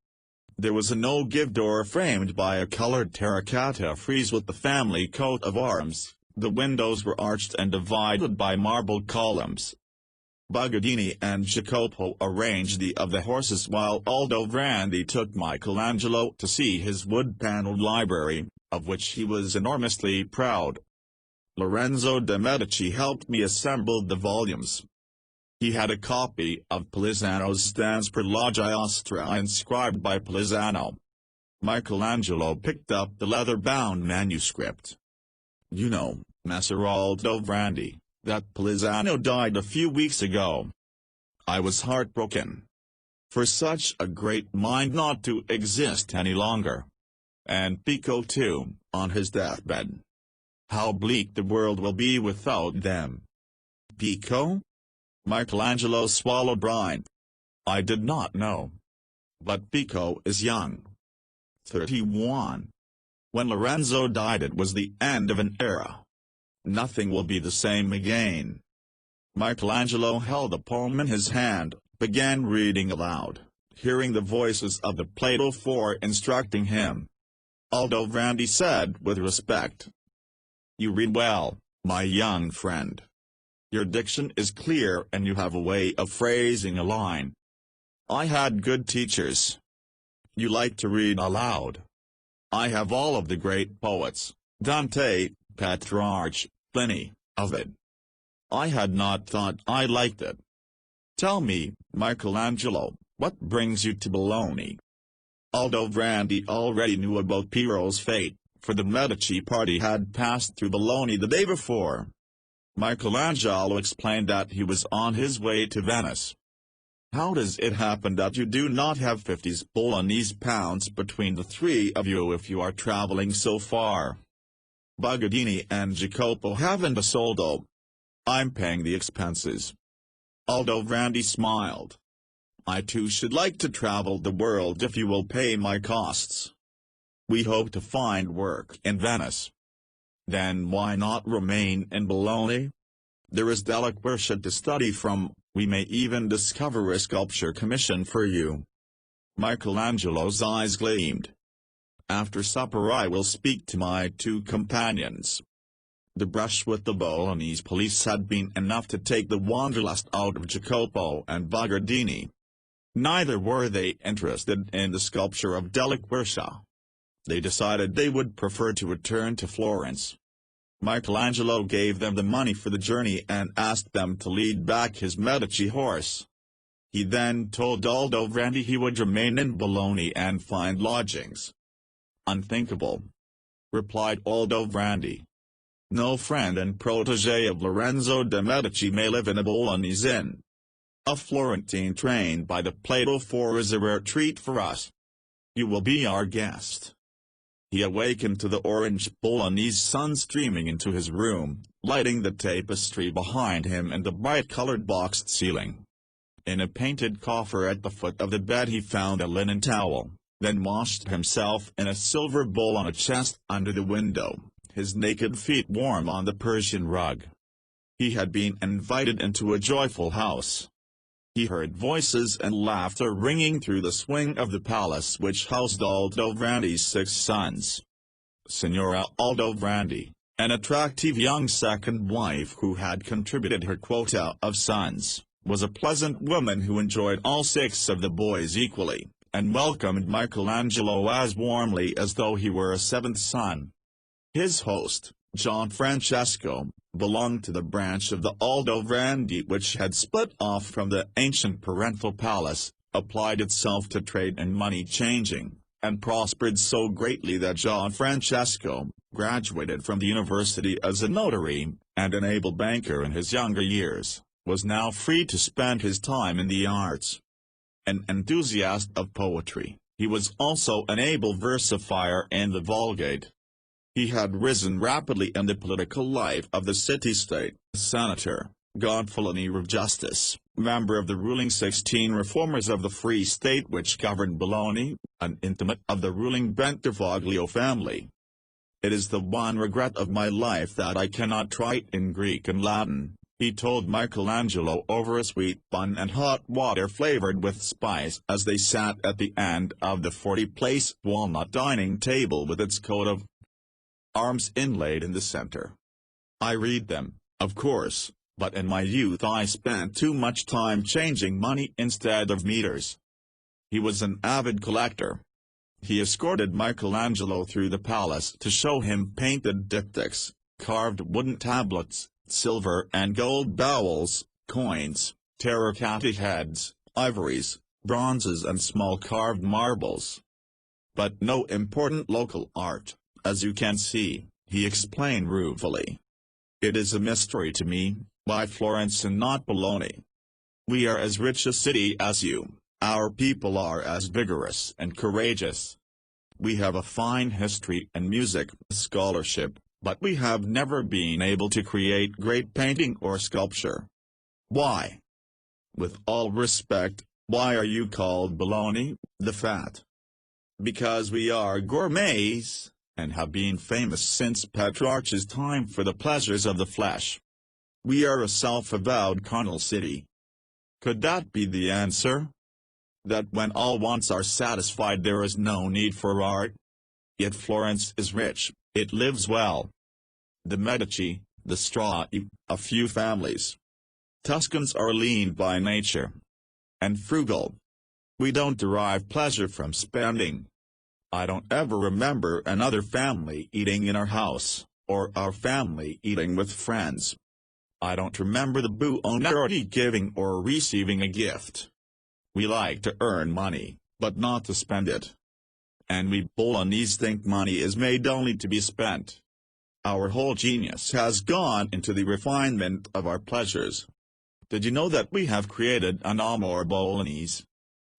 Speaker 1: There was a no-give door framed by a colored terracotta frieze with the family coat of arms. The windows were arched and divided by marble columns. Bogardini and Jacopo arranged the of the horses while Aldovrandi took Michelangelo to see his wood-paneled library, of which he was enormously proud. Lorenzo de' Medici helped me assemble the volumes. He had a copy of Polizano's Stans per la Giostra inscribed by Polizano. Michelangelo picked up the leather-bound manuscript. "You know, Messer Aldovrandi, that Polizano died a few weeks ago." I was heartbroken. For such a great mind not to exist any longer. And Pico too, on his deathbed. How bleak the world will be without them. "Pico?" Michelangelo swallowed brine. "I did not know. But Pico is young. 31. When Lorenzo died it was the end of an era. Nothing will be the same again." Michelangelo held a poem in his hand, began reading aloud, hearing the voices of the Plato Four instructing him. Aldovrandi said with respect, You read well, my young friend. Your diction is clear and you have a way of phrasing a line. I had good teachers. You like to read aloud. I have all of the great poets, Dante, Petrarch, Pliny, Ovid. I had not thought I liked it. Tell me, Michelangelo, what brings you to Bologna? Aldovrandi already knew about Piero's fate, for the Medici party had passed through Bologna the day before. Michelangelo explained that he was on his way to Venice. How does it happen that you do not have 50 Bolognese pounds between the three of you if you are traveling so far? Bugadini and Jacopo haven't a soldo. I'm paying the expenses. Aldovrandi smiled. I too should like to travel the world if you will pay my costs. We hope to find work in Venice. Then why not remain in Bologna? There is deliquescence to study from, we may even discover a sculpture commission for you. Michelangelo's eyes gleamed. After supper I will speak to my two companions. The brush with the Bolognese police had been enough to take the wanderlust out of Jacopo and Bugadini. Neither were they interested in the sculpture of deliquescence. They decided they would prefer to return to Florence. Michelangelo gave them the money for the journey and asked them to lead back his Medici horse. He then told Aldovrandi he would remain in Bologna and find lodgings. Unthinkable, replied Aldovrandi. No friend and protégé of Lorenzo de' Medici may live in a Bolognese inn. A Florentine trained by the Plato 4 is a rare treat for us. You will be our guest. He awakened to the orange Bolognese sun streaming into his room, lighting the tapestry behind him and the bright-colored boxed ceiling. In a painted coffer at the foot of the bed he found a linen towel, then washed himself in a silver bowl on a chest under the window, his naked feet warm on the Persian rug. He had been invited into a joyful house. He heard voices and laughter ringing through the swing of the palace which housed Aldovrandi's 6 sons. Signora Aldovrandi, an attractive young second wife who had contributed her quota of sons, was a pleasant woman who enjoyed all 6 of the boys equally, and welcomed Michelangelo as warmly as though he were a 7th son. His host, Gian Francesco, belonged to the branch of the Aldovrandi which had split off from the ancient parental palace, applied itself to trade and money changing, and prospered so greatly that Gian Francesco graduated from the university as a notary, and an able banker in his younger years, was now free to spend his time in the arts. An enthusiast of poetry, he was also an able versifier in the Vulgate. He had risen rapidly in the political life of the city-state, senator, Gonfalonier of Justice, member of the ruling 16 reformers of the Free State which governed Bologna, an intimate of the ruling Bentivoglio family. It is the one regret of my life that I cannot write in Greek and Latin, he told Michelangelo over a sweet bun and hot water flavored with spice as they sat at the end of the 40-place walnut dining table with its coat of arms inlaid in the center. I read them, of course, but in my youth I spent too much time changing money instead of meters. He was an avid collector. He escorted Michelangelo through the palace to show him painted diptychs, carved wooden tablets, silver and gold bowls, coins, terracotta heads, ivories, bronzes and small carved marbles. But no important local art, as you can see, he explained ruefully. It is a mystery to me, why Florence and not Bologna. We are as rich a city as you, our people are as vigorous and courageous. We have a fine history and music, scholarship, but we have never been able to create great painting or sculpture. Why? With all respect, why are you called Bologna, the fat? Because we are gourmets, and have been famous since Petrarch's time for the pleasures of the flesh. We are a self-avowed carnal city. Could that be the answer? That when all wants are satisfied there is no need for art? Yet Florence is rich, it lives well. the Medici, the Strozzi, a few families. Tuscans are lean by nature and frugal. We don't derive pleasure from spending. I don't ever remember another family eating in our house, or our family eating with friends. I don't remember the Buonarrotti giving or receiving a gift. We like to earn money, but not to spend it. And we Bolognese think money is made only to be spent. Our whole genius has gone into the refinement of our pleasures. Did you know that we have created an amor Bolognese?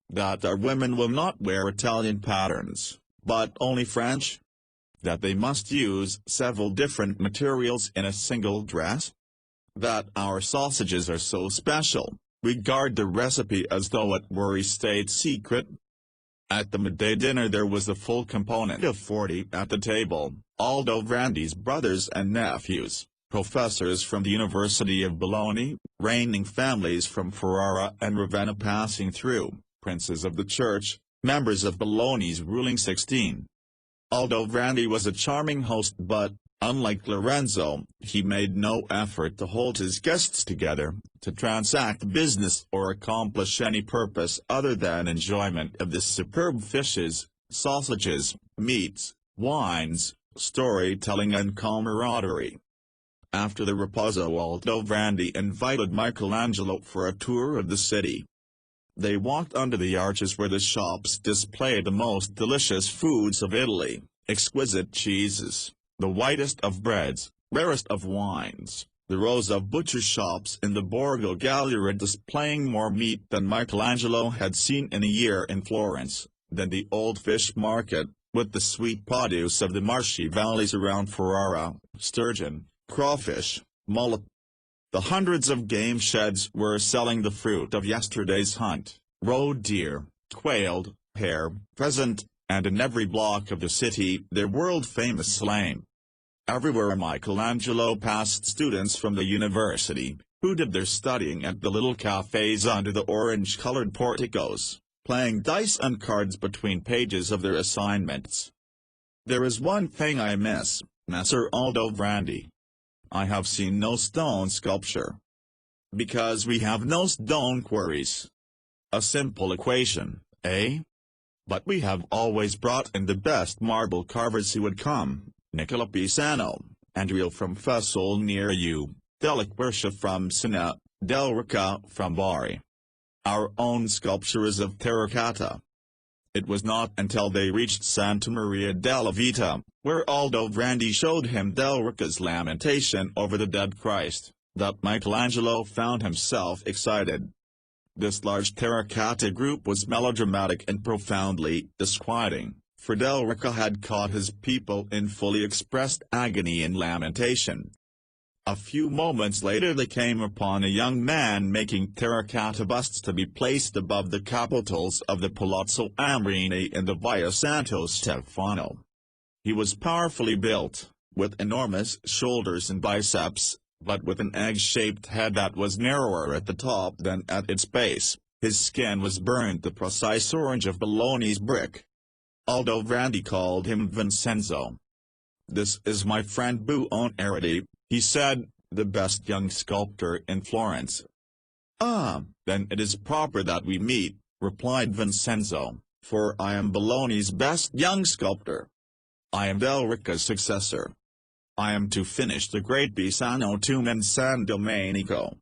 Speaker 1: That our women will not wear Italian patterns, but only French? That they must use several different materials in a single dress? That our sausages are so special, we guard the recipe as though it were a state secret? At the midday dinner there was a full complement of 40 at the table, Aldovrandi's brothers and nephews, professors from the University of Bologna, reigning families from Ferrara and Ravenna passing through, princes of the church, members of Bologna's ruling Sistine. Aldovranti was a charming host but, unlike Lorenzo, he made no effort to hold his guests together, to transact business or accomplish any purpose other than enjoyment of the superb fishes, sausages, meats, wines, storytelling and camaraderie. After the riposo Aldovranti invited Michelangelo for a tour of the city. They walked under the arches where the shops displayed the most delicious foods of Italy, exquisite cheeses, the whitest of breads, rarest of wines, the rows of butcher shops in the Borgo Gallery displaying more meat than Michelangelo had seen in a year in Florence, than the old fish market, with the sweet produce of the marshy valleys around Ferrara, sturgeon, crawfish, mullet. The hundreds of game sheds were selling the fruit of yesterday's hunt, roe deer, quail, hare, pheasant, and in every block of the city their world-famous lamb. Everywhere Michelangelo passed students from the university, who did their studying at the little cafes under the orange-colored porticos, playing dice and cards between pages of their assignments. There is one thing I miss, Messer Aldovranti. I have seen no stone sculpture. Because we have no stone quarries. A simple equation, eh? But we have always brought in the best marble carvers who would come, Nicola Pisano, Andrea from Fessol near you, Della Quercia from Siena, Del Ricca from Bari. Our own sculpture is of terracotta. It was not until they reached Santa Maria della Vita, where Aldovranti showed him Del Ricca's lamentation over the dead Christ, that Michelangelo found himself excited. This large terracotta group was melodramatic and profoundly disquieting, for Del Ricca had caught his people in fully expressed agony and lamentation. A few moments later they came upon a young man making terracotta busts to be placed above the capitals of the Palazzo Ambrini in the Via Santo Stefano. He was powerfully built, with enormous shoulders and biceps, but with an egg-shaped head that was narrower at the top than at its base. His skin was burned the precise orange of Bologna's brick. Aldovranti called him Vincenzo. "This is my friend Buonarrotti," he said, "the best young sculptor in Florence." "Ah, then it is proper that we meet," replied Vincenzo, "for I am Bologna's best young sculptor. I am Del Ricca's successor. I am to finish the great Pisano tomb in San Domenico."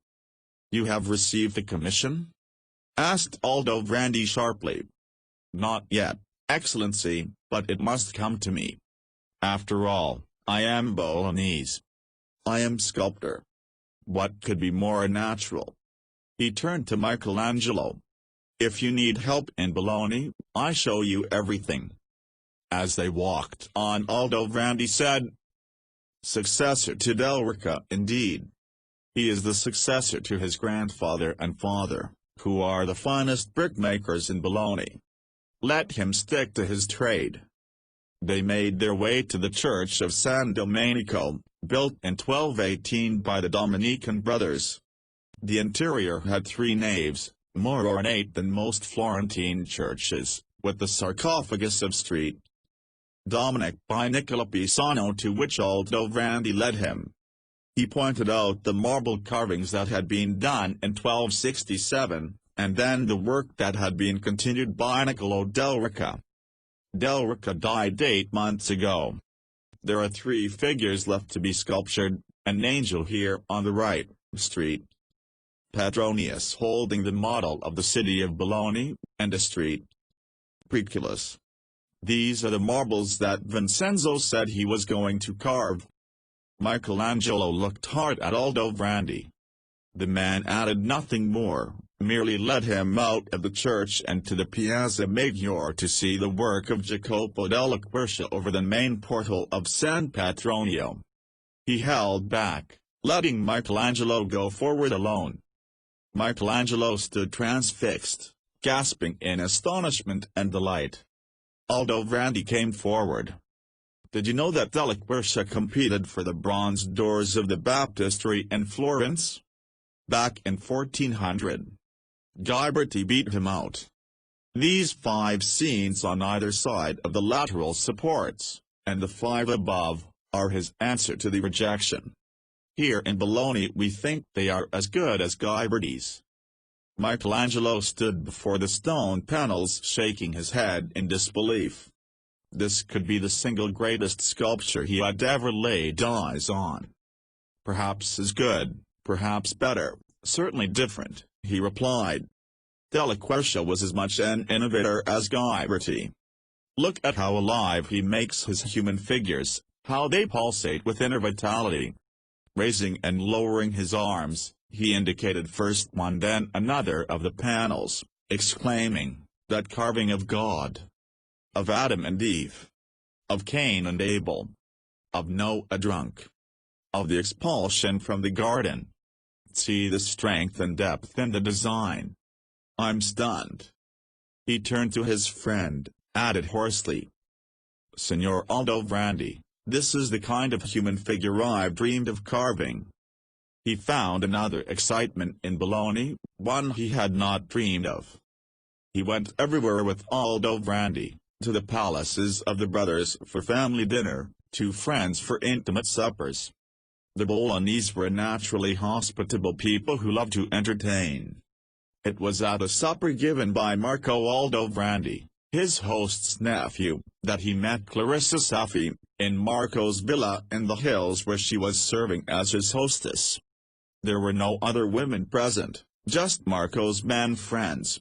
Speaker 1: "You have received the commission?" asked Aldovranti sharply. "Not yet, Excellency, but it must come to me. After all, I am Bolognese. I am sculptor. What could be more natural?" He turned to Michelangelo. "If you need help in Bologna, I show you everything." As they walked on, Aldovranti said, "Successor to Del Ricca indeed. He is the successor to his grandfather and father, who are the finest brickmakers in Bologna. Let him stick to his trade." They made their way to the church of San Domenico, built in 1218 by the Dominican brothers. The interior had 3 naves, more ornate than most Florentine churches, with the sarcophagus of St. Dominic by Nicola Pisano, to which Aldovandi led him. He pointed out the marble carvings that had been done in 1267, and then the work that had been continued by Niccolò del Ricca. Del Ricca died 8 months ago. There are 3 figures left to be sculptured, an angel here on the right street, Petronius holding the model of the city of Bologna, and a street, Preculus. These are the marbles that Vincenzo said he was going to carve. Michelangelo looked hard at Aldovandi. The man added nothing more, merely led him out of the church and to the Piazza Maggiore to see the work of Jacopo della Quercia over the main portal of San Petronio. He held back, letting Michelangelo go forward alone. Michelangelo stood transfixed, gasping in astonishment and delight. Aldovandi came forward. Did you know that della Quercia competed for the bronze doors of the baptistery in Florence? Back in 1400. Ghiberti beat him out. These 5 scenes on either side of the lateral supports, and the 5 above, are his answer to the rejection. Here in Bologna we think they are as good as Ghiberti's. Michelangelo stood before the stone panels shaking his head in disbelief. This could be the single greatest sculpture he had ever laid eyes on. Perhaps as good, perhaps better, certainly different, he replied. Della Quercia was as much an innovator as Ghiberti. Look at how alive he makes his human figures, how they pulsate with inner vitality. Raising and lowering his arms, he indicated first one then another of the panels, exclaiming, "That carving of God! Of Adam and Eve! Of Cain and Abel! Of Noah drunk! Of the expulsion from the garden! See the strength and depth in the design! I'm stunned." He turned to his friend, added hoarsely, "Signor Aldovandi, this is the kind of human figure I've dreamed of carving." He found another excitement in Bologna, one he had not dreamed of. He went everywhere with Aldovandi, to the palaces of the brothers for family dinner, to friends for intimate suppers. The Bolognese were naturally hospitable people who loved to entertain. It was at a supper given by Marco Aldovandi, his host's nephew, that he met Clarissa Saffi, in Marco's villa in the hills where she was serving as his hostess. There were no other women present, just Marco's men friends.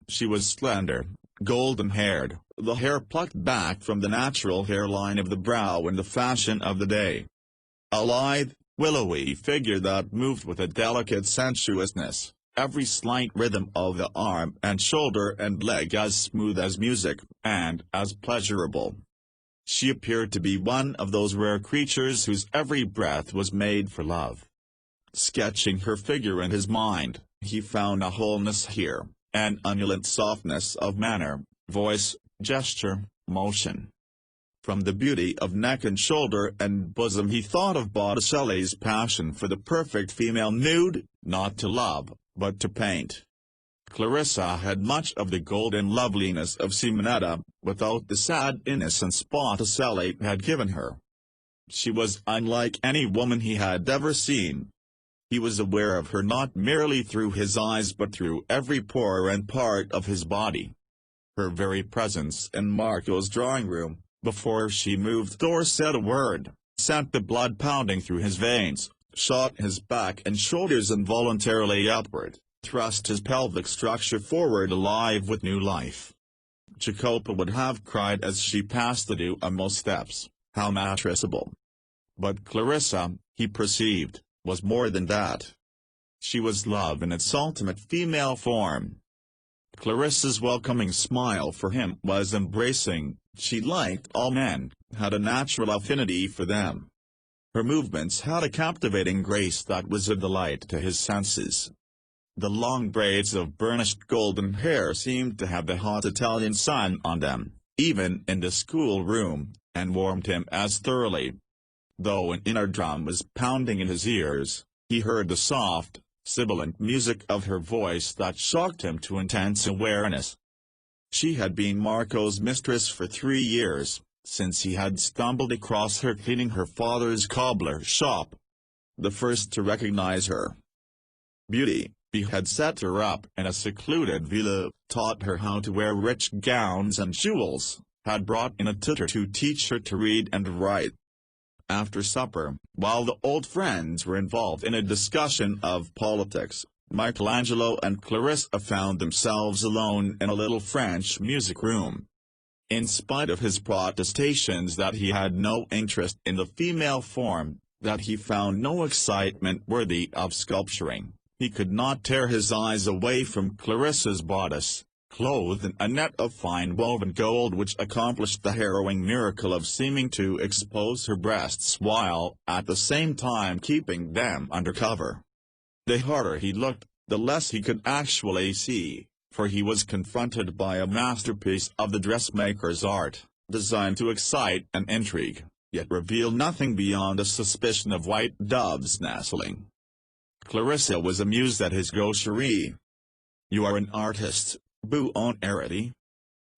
Speaker 1: She was slender, golden-haired, the hair plucked back from the natural hairline of the brow in the fashion of the day. A lithe, willowy figure that moved with a delicate sensuousness, every slight rhythm of the arm and shoulder and leg as smooth as music, and as pleasurable. She appeared to be one of those rare creatures whose every breath was made for love. Sketching her figure in his mind, he found a wholeness here, an undulant softness of manner, voice, gesture, motion. From the beauty of neck and shoulder and bosom he thought of Botticelli's passion for the perfect female nude, not to love, but to paint. Clarissa had much of the golden loveliness of Simonetta, without the sad innocence Botticelli had given her. She was unlike any woman he had ever seen. He was aware of her not merely through his eyes but through every pore and part of his body. Her very presence in Marco's drawing room, before she moved or said a word, sent the blood pounding through his veins, shot his back and shoulders involuntarily upward, thrust his pelvic structure forward alive with new life. Jacopo would have cried as she passed the Duomo steps, how mattressable. But Clarissa, he perceived, was more than that. She was love in its ultimate female form. Clarissa's welcoming smile for him was embracing. She liked all men, had a natural affinity for them. Her movements had a captivating grace that was a delight to his senses. The long braids of burnished golden hair seemed to have the hot Italian sun on them, even in the schoolroom, and warmed him as thoroughly. Though an inner drum was pounding in his ears, he heard the soft, sibilant music of her voice that shocked him to intense awareness. She had been Marco's mistress for 3 years, since he had stumbled across her cleaning her father's cobbler shop. The first to recognize her beauty, he had set her up in a secluded villa, taught her how to wear rich gowns and jewels, had brought in a tutor to teach her to read and write. After supper, while the old friends were involved in a discussion of politics, Michelangelo and Clarissa found themselves alone in a little French music room. In spite of his protestations that he had no interest in the female form, that he found no excitement worthy of sculpturing, he could not tear his eyes away from Clarissa's bodice, clothed in a net of fine woven gold which accomplished the harrowing miracle of seeming to expose her breasts while, at the same time keeping them under cover. The harder he looked, the less he could actually see, for he was confronted by a masterpiece of the dressmaker's art, designed to excite and intrigue, yet reveal nothing beyond a suspicion of white doves nestling. Clarissa was amused at his gaucherie. "You are an artist, Buonarrotti."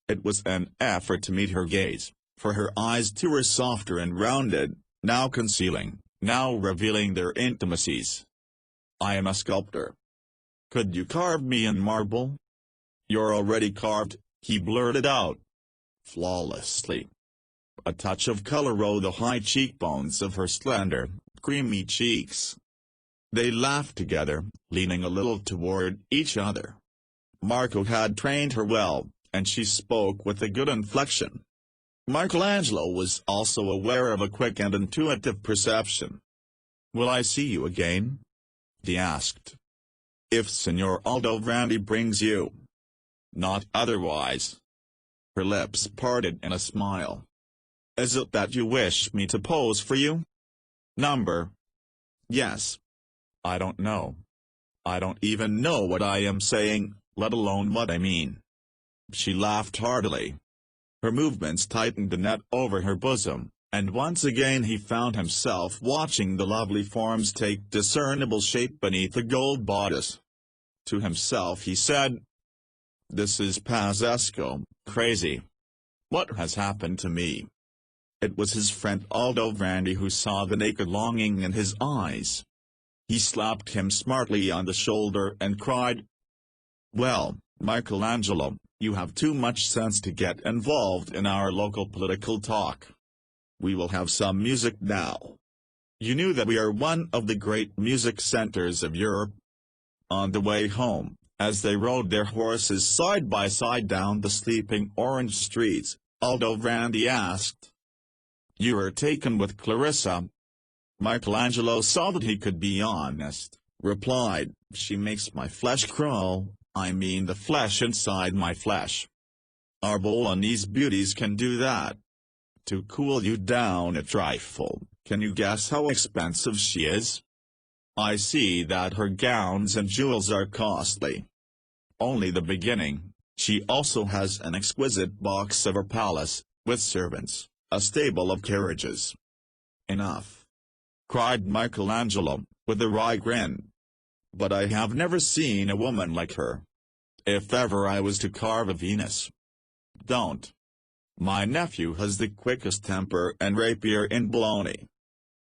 Speaker 1: It was an effort to meet her gaze, for her eyes too were softer and rounded, now concealing, now revealing their intimacies. "I am a sculptor." "Could you carve me in marble?" "You're already carved," he blurted out. Flawlessly. A touch of color rode the high cheekbones of her slender, creamy cheeks. They laughed together, leaning a little toward each other. Marco had trained her well, and she spoke with a good inflection. Michelangelo was also aware of a quick and intuitive perception. "Will I see you again?" he asked. "If Signor Aldovrandi brings you." "Not otherwise." Her lips parted in a smile. "Is it that you wish me to pose for you?" "Number?" "Yes." "I don't know. I don't even know what I am saying, let alone what I mean." She laughed heartily. Her movements tightened the net over her bosom, and once again he found himself watching the lovely forms take discernible shape beneath the gold bodice. To himself he said, "This is pazzesco, crazy. What has happened to me?" It was his friend Aldovrandi who saw the naked longing in his eyes. He slapped him smartly on the shoulder and cried, "Well, Michelangelo, you have too much sense to get involved in our local political talk. We will have some music now. You knew that we are one of the great music centers of Europe?" On the way home, as they rode their horses side by side down the sleeping orange streets, Aldovrandi asked, "You were taken with Clarissa?" Michelangelo saw that he could be honest, replied, "She makes my flesh crawl, I mean the flesh inside my flesh. Our Bolognese beauties can do that. To cool you down a trifle, can you guess how expensive she is? I see that her gowns and jewels are costly. Only the beginning, she also has an exquisite box of her palace, with servants, a stable of carriages." "Enough!" cried Michelangelo, with a wry grin. "But I have never seen a woman like her. If ever I was to carve a Venus—" "Don't. My nephew has the quickest temper and rapier in Bologna."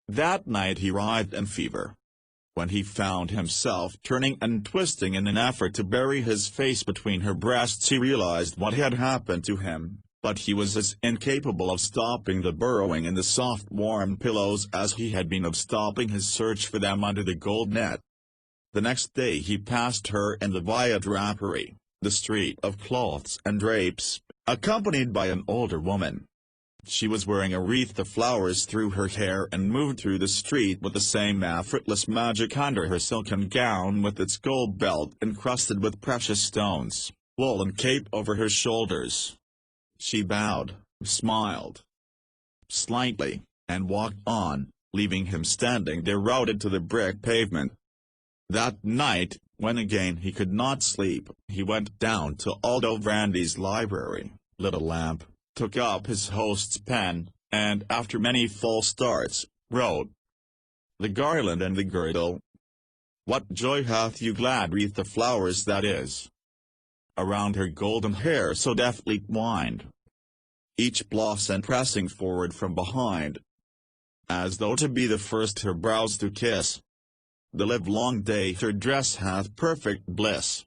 Speaker 1: That night he writhed in fever. When he found himself turning and twisting in an effort to bury his face between her breasts, he realized what had happened to him. But he was as incapable of stopping the burrowing in the soft warm pillows as he had been of stopping his search for them under the gold net. The next day he passed her in the Via Drapery, the street of cloths and drapes, accompanied by an older woman. She was wearing a wreath of flowers through her hair and moved through the street with the same effortless magic under her silken gown with its gold belt encrusted with precious stones, woolen cape over her shoulders. She bowed, smiled slightly, and walked on, leaving him standing there rooted to the brick pavement. That night, when again he could not sleep, he went down to Aldovrandi's library, lit a lamp, took up his host's pen, and after many false starts, wrote, "The garland and the girdle. What joy hath you glad wreath of flowers that is, around her golden hair so deftly twined. each blossom pressing forward from behind, as though to be the first her brows to kiss. The livelong day her dress hath perfect bliss,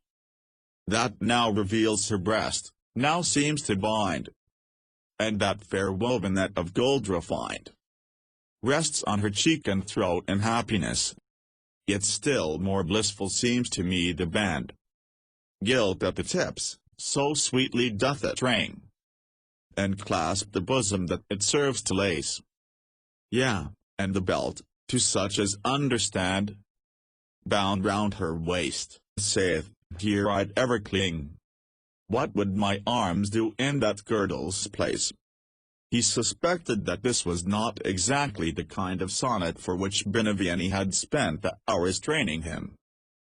Speaker 1: that now reveals her breast, now seems to bind, and that fair woven net of gold refined rests on her cheek and throat in happiness. Yet still more blissful seems to me the band, gilt at the tips, so sweetly doth it ring, and clasp the bosom that it serves to lace. Yea, and the belt, to such as understand, bound round her waist, saith, here I'd ever cling. What would my arms do in that girdle's place? He suspected that this was not exactly the kind of sonnet for which Benivieni had spent the hours training him.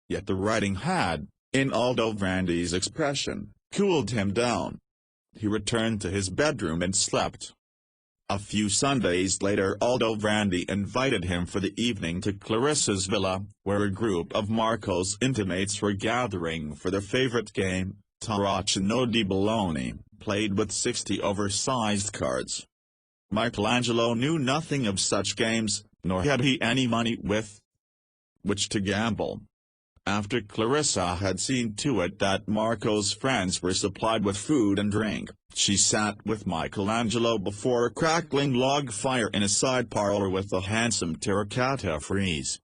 Speaker 1: Yet the writing had, in Aldovrandi's expression, cooled him down. He returned to his bedroom and slept. A few Sundays later Aldovandi invited him for the evening to Clarissa's villa, where a group of Marco's intimates were gathering for their favorite game, Tarocchino di Bologna, played with 60 oversized cards. Michelangelo knew nothing of such games, nor had he any money with which to gamble. After Clarissa had seen to it that Marco's friends were supplied with food and drink, she sat with Michelangelo before a crackling log fire in a side parlor with a handsome terracotta frieze.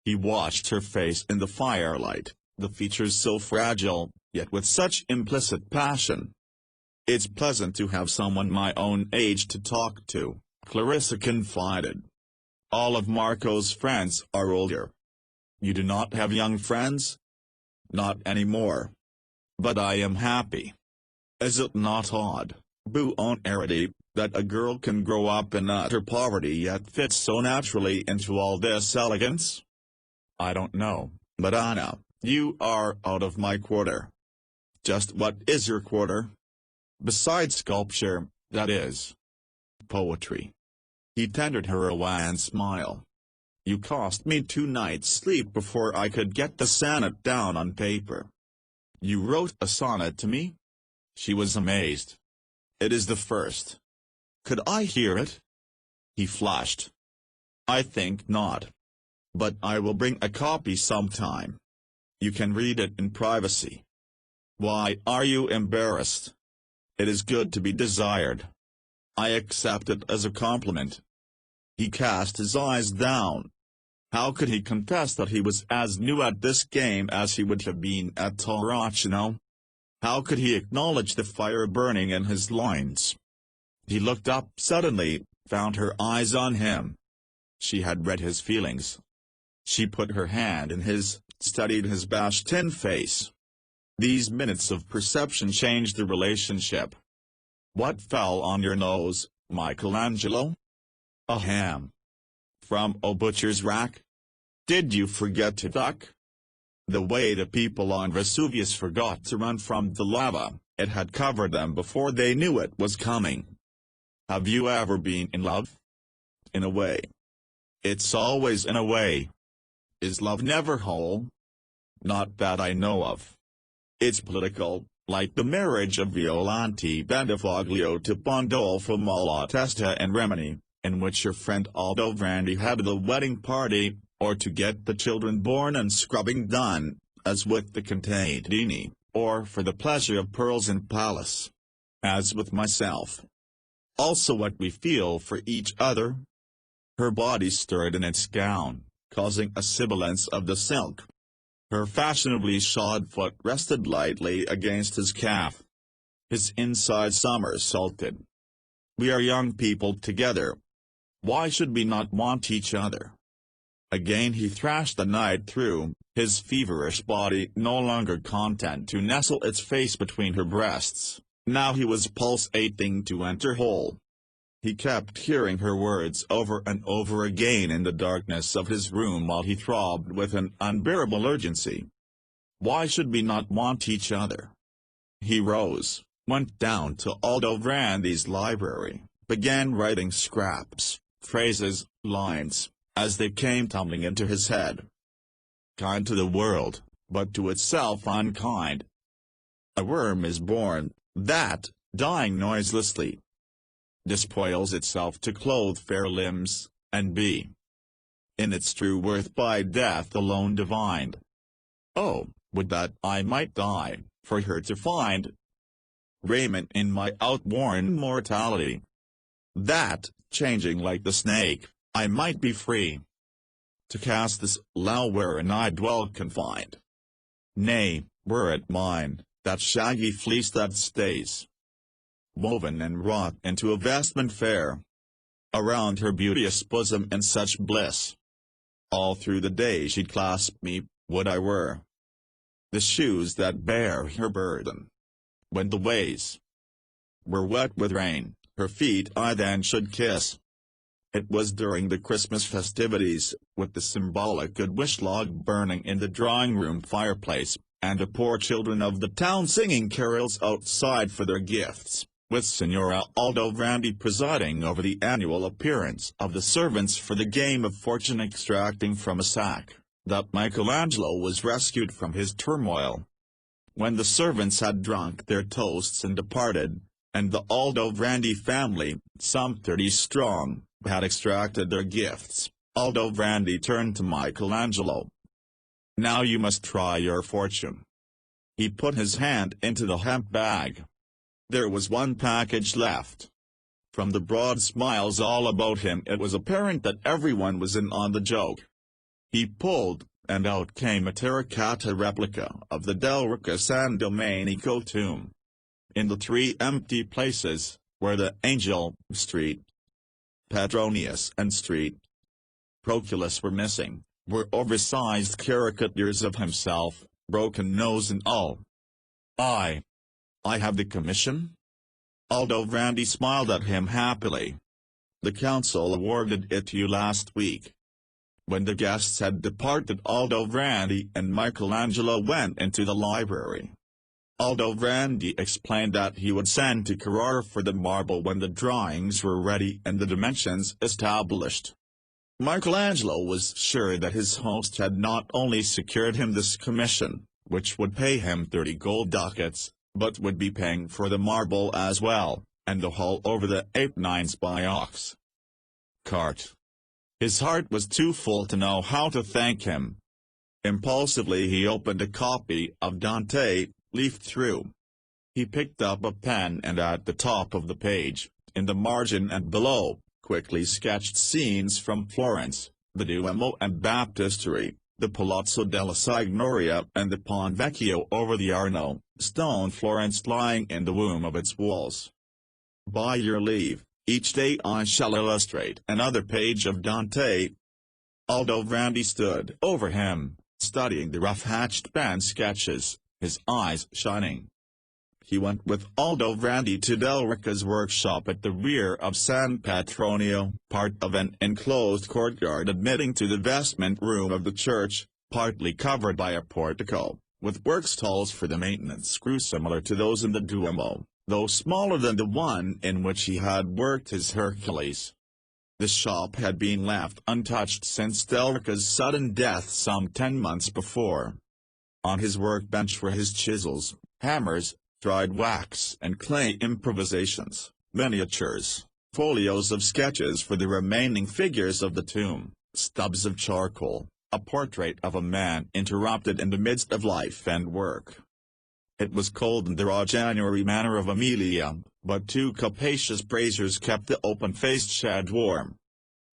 Speaker 1: He watched her face in the firelight, the features so fragile, yet with such implicit passion. It's pleasant to have someone my own age to talk to, Clarissa confided. All of Marco's friends are older. You do not have young friends? Not anymore. But I am happy. Is it not odd, Buonarrotti, that a girl can grow up in utter poverty yet fit so naturally into all this elegance? I don't know, but Anna, you are out of my quarter. Just what is your quarter? Besides sculpture, that is. Poetry. He tendered her a wan smile. You cost me 2 nights' sleep before I could get the sonnet down on paper. You wrote a sonnet to me? She was amazed. It is the first. Could I hear it? He flushed. I think not. But I will bring a copy sometime. You can read it in privacy. Why are you embarrassed? It is good to be desired. I accept it as a compliment. He cast his eyes down. How could he confess that he was as new at this game as he would have been at Tarocchino? How could he acknowledge the fire burning in his loins? He looked up suddenly, found her eyes on him. She had read his feelings. She put her hand in his, studied his bashed-in face. These minutes of perception changed the relationship. What fell on your nose, Michelangelo? A ham. From a butcher's rack? Did you forget to duck? The way the people on Vesuvius forgot to run from the lava, it had covered them before they knew it was coming. Have you ever been in love? In a way. It's always in a way. Is love never whole? Not that I know of. It's political, like the marriage of Violante Bentivoglio to Pandolfo Malatesta and Rimini, in which your friend Aldovandi had the wedding party, or to get the children born and scrubbing done, as with the contadini, or for the pleasure of pearls and palace. As with myself. Also what we feel for each other. Her body stirred in its gown, causing a sibilance of the silk. Her fashionably shod foot rested lightly against his calf. His inside somersaulted. We are young people together. Why should we not want each other? Again he thrashed the night through, his feverish body no longer content to nestle its face between her breasts. Now he was pulsating to enter whole. He kept hearing her words over and over again in the darkness of his room while he throbbed with an unbearable urgency. Why should we not want each other? He rose, went down to Aldovrandi's library, began writing scraps, phrases, lines, as they came tumbling into his head. Kind to the world, but to itself unkind. A worm is born, that, dying noiselessly, despoils itself to clothe fair limbs, and be in its true worth by death alone divined. Oh, would that I might die, for her to find raiment in my outworn mortality. That, changing like the snake, I might be free to cast this lough wherein I dwell confined. Nay, were it mine, that shaggy fleece that stays woven and wrought into a vestment fair around her beauteous bosom in such bliss. All through the day she'd clasp me, would I were the shoes that bear her burden. When the ways were wet with rain, her feet I then should kiss. It was during the Christmas festivities, with the symbolic good wish log burning in the drawing-room fireplace, and the poor children of the town singing carols outside for their gifts, with Signora Aldovrandi presiding over the annual appearance of the servants for the game of fortune extracting from a sack, that Michelangelo was rescued from his turmoil. When the servants had drunk their toasts and departed, and the Aldovrandi family, some 30 strong, had extracted their gifts, Aldovrandi turned to Michelangelo. Now you must try your fortune. He put his hand into the hemp bag. There was one package left. From the broad smiles all about him it was apparent that everyone was in on the joke. He pulled, and out came a terracotta replica of the Del Ricca San Domenico tomb. In the 3 empty places, where the Angel, Street, Petronius and Street, Proculus were missing, were oversized caricatures of himself, broken nose and all. I have the commission? Aldovrandi smiled at him happily. The council awarded it to you last week. When the guests had departed, Aldovrandi and Michelangelo went into the library. Aldovrandi explained that he would send to Carrara for the marble when the drawings were ready and the dimensions established. Michelangelo was sure that his host had not only secured him this commission, which would pay him 30 gold ducats, but would be paying for the marble as well, and the haul over the 8/9 by ox cart. His heart was too full to know how to thank him. Impulsively he opened a copy of Dante, leafed through. He picked up a pen and at the top of the page, in the margin and below, quickly sketched scenes from Florence, the Duomo and Baptistery, the Palazzo della Signoria and the Pont Vecchio over the Arno, stone Florence lying in the womb of its walls. By your leave, each day I shall illustrate another page of Dante. Aldovrandi stood over him, studying the rough-hatched pen sketches, his eyes shining. He went with Aldovrandi to Del Ricca's workshop at the rear of San Petronio, part of an enclosed courtyard admitting to the vestment room of the church, partly covered by a portico, with work stalls for the maintenance screw similar to those in the Duomo, though smaller than the one in which he had worked his Hercules. The shop had been left untouched since Del Ricca's sudden death some 10 months before. On his workbench were his chisels, hammers, dried wax and clay improvisations, miniatures, folios of sketches for the remaining figures of the tomb, stubs of charcoal, a portrait of a man interrupted in the midst of life and work. It was cold in the raw January manner of Amelia, but 2 capacious braziers kept the open-faced shed warm.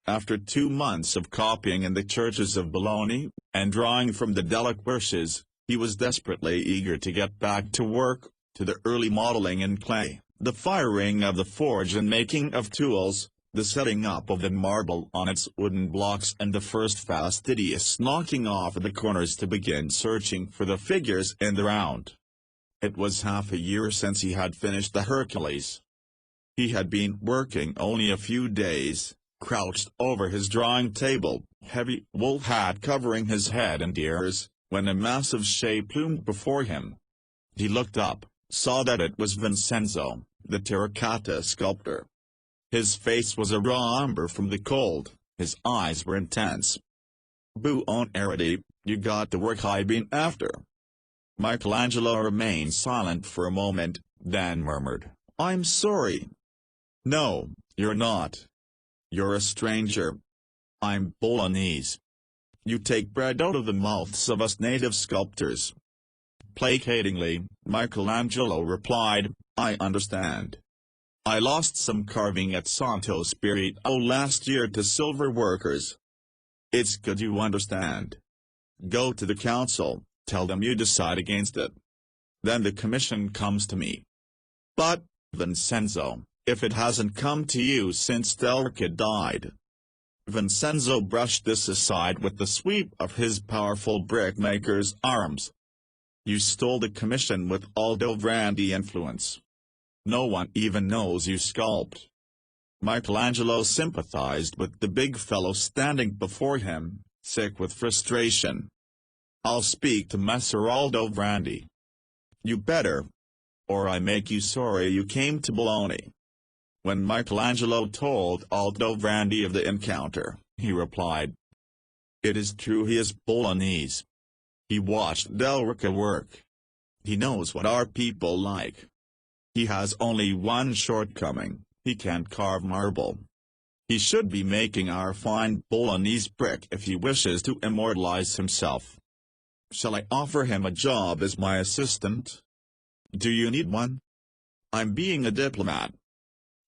Speaker 1: After 2 months of copying in the churches of Bologna, and drawing from the deliquesces, he was desperately eager to get back to work, to the early modeling in clay, the firing of the forge and making of tools, the setting up of the marble on its wooden blocks and the first fastidious knocking off of the corners to begin searching for the figures in the round. It was half a year since he had finished the Hercules. He had been working only a few days, crouched over his drawing table, heavy wool hat covering his head and ears, when a massive shape loomed before him. He looked up, saw that it was Vincenzo, the terracotta sculptor. His face was a raw umber from the cold, his eyes were intense. "Buonarrotti, you got the work I been after." Michelangelo remained silent for a moment, then murmured, "I'm sorry." "No, You're not. You're a stranger. I'm Bolognese. You take bread out of the mouths of us native sculptors. Placatingly, Michelangelo replied, I understand. I lost some carving at Santo Spirito last year to silver workers. It's good you understand. Go to the council, tell them you decide against it. Then the commission comes to me. But, Vincenzo, if it hasn't come to you since Delrica died. Vincenzo brushed this aside with the sweep of his powerful brickmaker's arms. You stole the commission with Aldovrandi influence. No one even knows you sculpt. Michelangelo sympathized with the big fellow standing before him, sick with frustration. I'll speak to Messer Aldovrandi. You better. Or I make you sorry you came to Bologna. When Michelangelo told Aldovrandi of the encounter, he replied, It is true he is Bolognese. He watched Delrica work. He knows what our people like. He has only one shortcoming, he can't carve marble. He should be making our fine Bolognese brick if he wishes to immortalize himself. Shall I offer him a job as my assistant? Do you need one? I'm being a diplomat.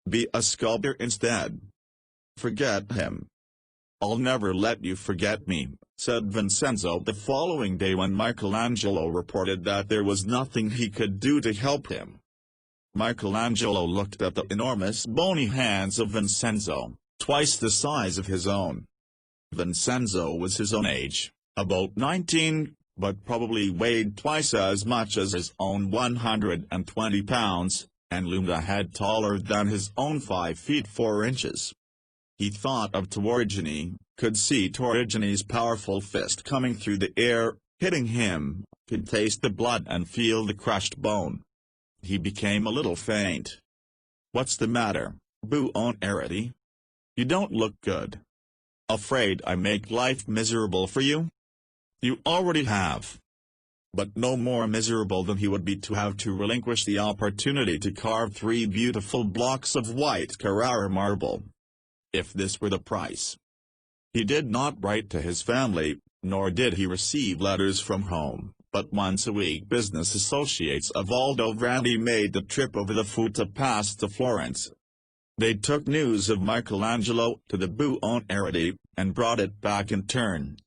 Speaker 1: Be a sculptor instead. Forget him. I'll never let you forget me, said Vincenzo the following day when Michelangelo reported that there was nothing he could do to help him. Michelangelo looked at the enormous bony hands of Vincenzo, twice the size of his own. Vincenzo was his own age, about 19, but probably weighed twice as much as his own 120 pounds, and loomed a head taller than his own 5 feet 4 inches. He thought of Torrigiani, could see Torrigiani's powerful fist coming through the air, hitting him, could taste the blood and feel the crushed bone. He became a little faint. What's the matter, Buonarrotti? You don't look good. Afraid I make life miserable for you? You already have. But no more miserable than he would be to have to relinquish the opportunity to carve 3 beautiful blocks of white Carrara marble. If this were the price. He did not write to his family, nor did he receive letters from home, but once a week business associates of Aldovrandi made the trip over the Futa Pass to Florence. They took news of Michelangelo to the Buonarrotti, and brought it back in turn.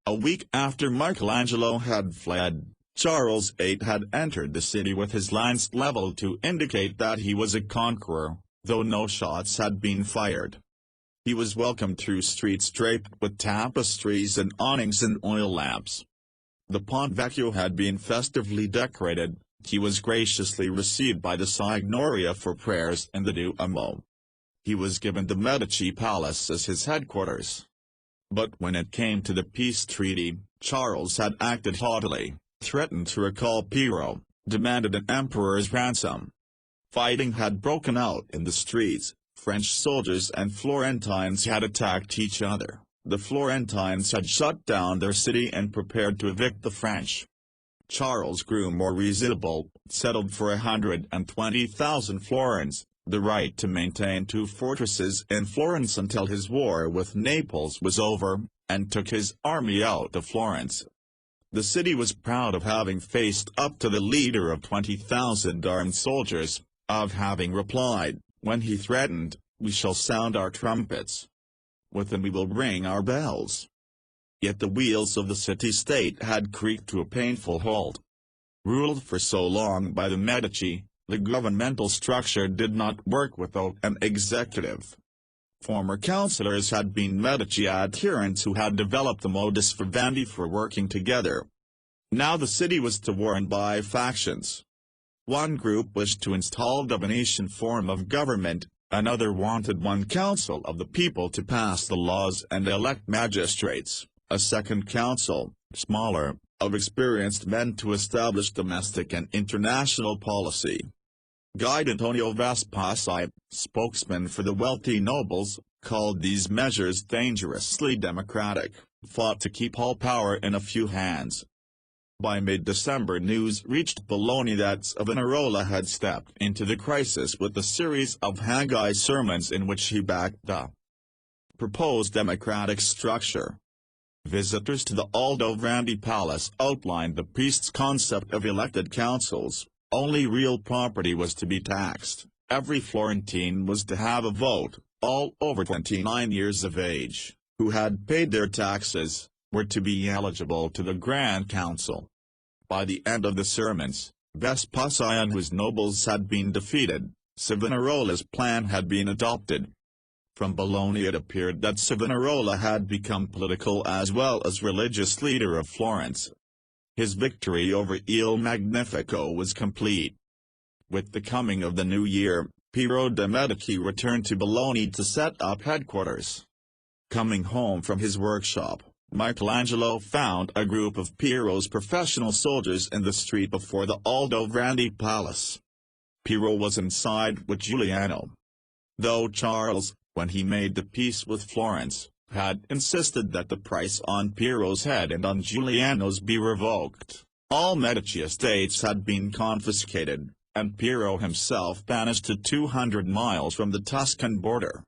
Speaker 1: A week after Michelangelo had fled, Charles VIII had entered the city with his lance leveled to indicate that he was a conqueror, though no shots had been fired. He was welcomed through streets draped with tapestries and awnings and oil lamps. The Ponte Vecchio had been festively decorated. He was graciously received by the Signoria for prayers in the Duomo. He was given the Medici Palace as his headquarters. But when it came to the peace treaty, Charles had acted haughtily, threatened to recall Piero, demanded an emperor's ransom. Fighting had broken out in the streets. French soldiers and Florentines had attacked each other. The Florentines had shut down their city and prepared to evict the French. Charles grew more reasonable, settled for 120,000 florins, the right to maintain 2 fortresses in Florence until his war with Naples was over, and took his army out of Florence. The city was proud of having faced up to the leader of 20,000 armed soldiers, of having replied, when he threatened, "We shall sound our trumpets. Within we will ring our bells." Yet the wheels of the city-state had creaked to a painful halt. Ruled for so long by the Medici, the governmental structure did not work without an executive. Former councillors had been Medici adherents who had developed the modus vivendi for working together. Now the city was torn by factions. One group wished to install the Venetian form of government, another wanted one council of the people to pass the laws and elect magistrates, a second council, smaller, of experienced men to establish domestic and international policy. Guide Antonio Vespasi, spokesman for the wealthy nobles, called these measures dangerously democratic, fought to keep all power in a few hands. By mid-December news reached Bologna that Savonarola had stepped into the crisis with a series of Agony sermons in which he backed the proposed democratic structure. Visitors to the Aldovrandi Palace outlined the priest's concept of elected councils. Only real property was to be taxed, every Florentine was to have a vote, all over 29 years of age, who had paid their taxes, were to be eligible to the Grand Council. By the end of the sermons, Vespasian, whose nobles had been defeated, Savonarola's plan had been adopted. From Bologna it appeared that Savonarola had become political as well as religious leader of Florence. His victory over Il Magnifico was complete. With the coming of the new year, Piero de' Medici returned to Bologna to set up headquarters. Coming home from his workshop, Michelangelo found a group of Piero's professional soldiers in the street before the Aldovrandi Palace. Piero was inside with Giuliano. Though Charles, when he made the peace with Florence, had insisted that the price on Piero's head and on Giuliano's be revoked, all Medici estates had been confiscated, and Piero himself banished to 200 miles from the Tuscan border.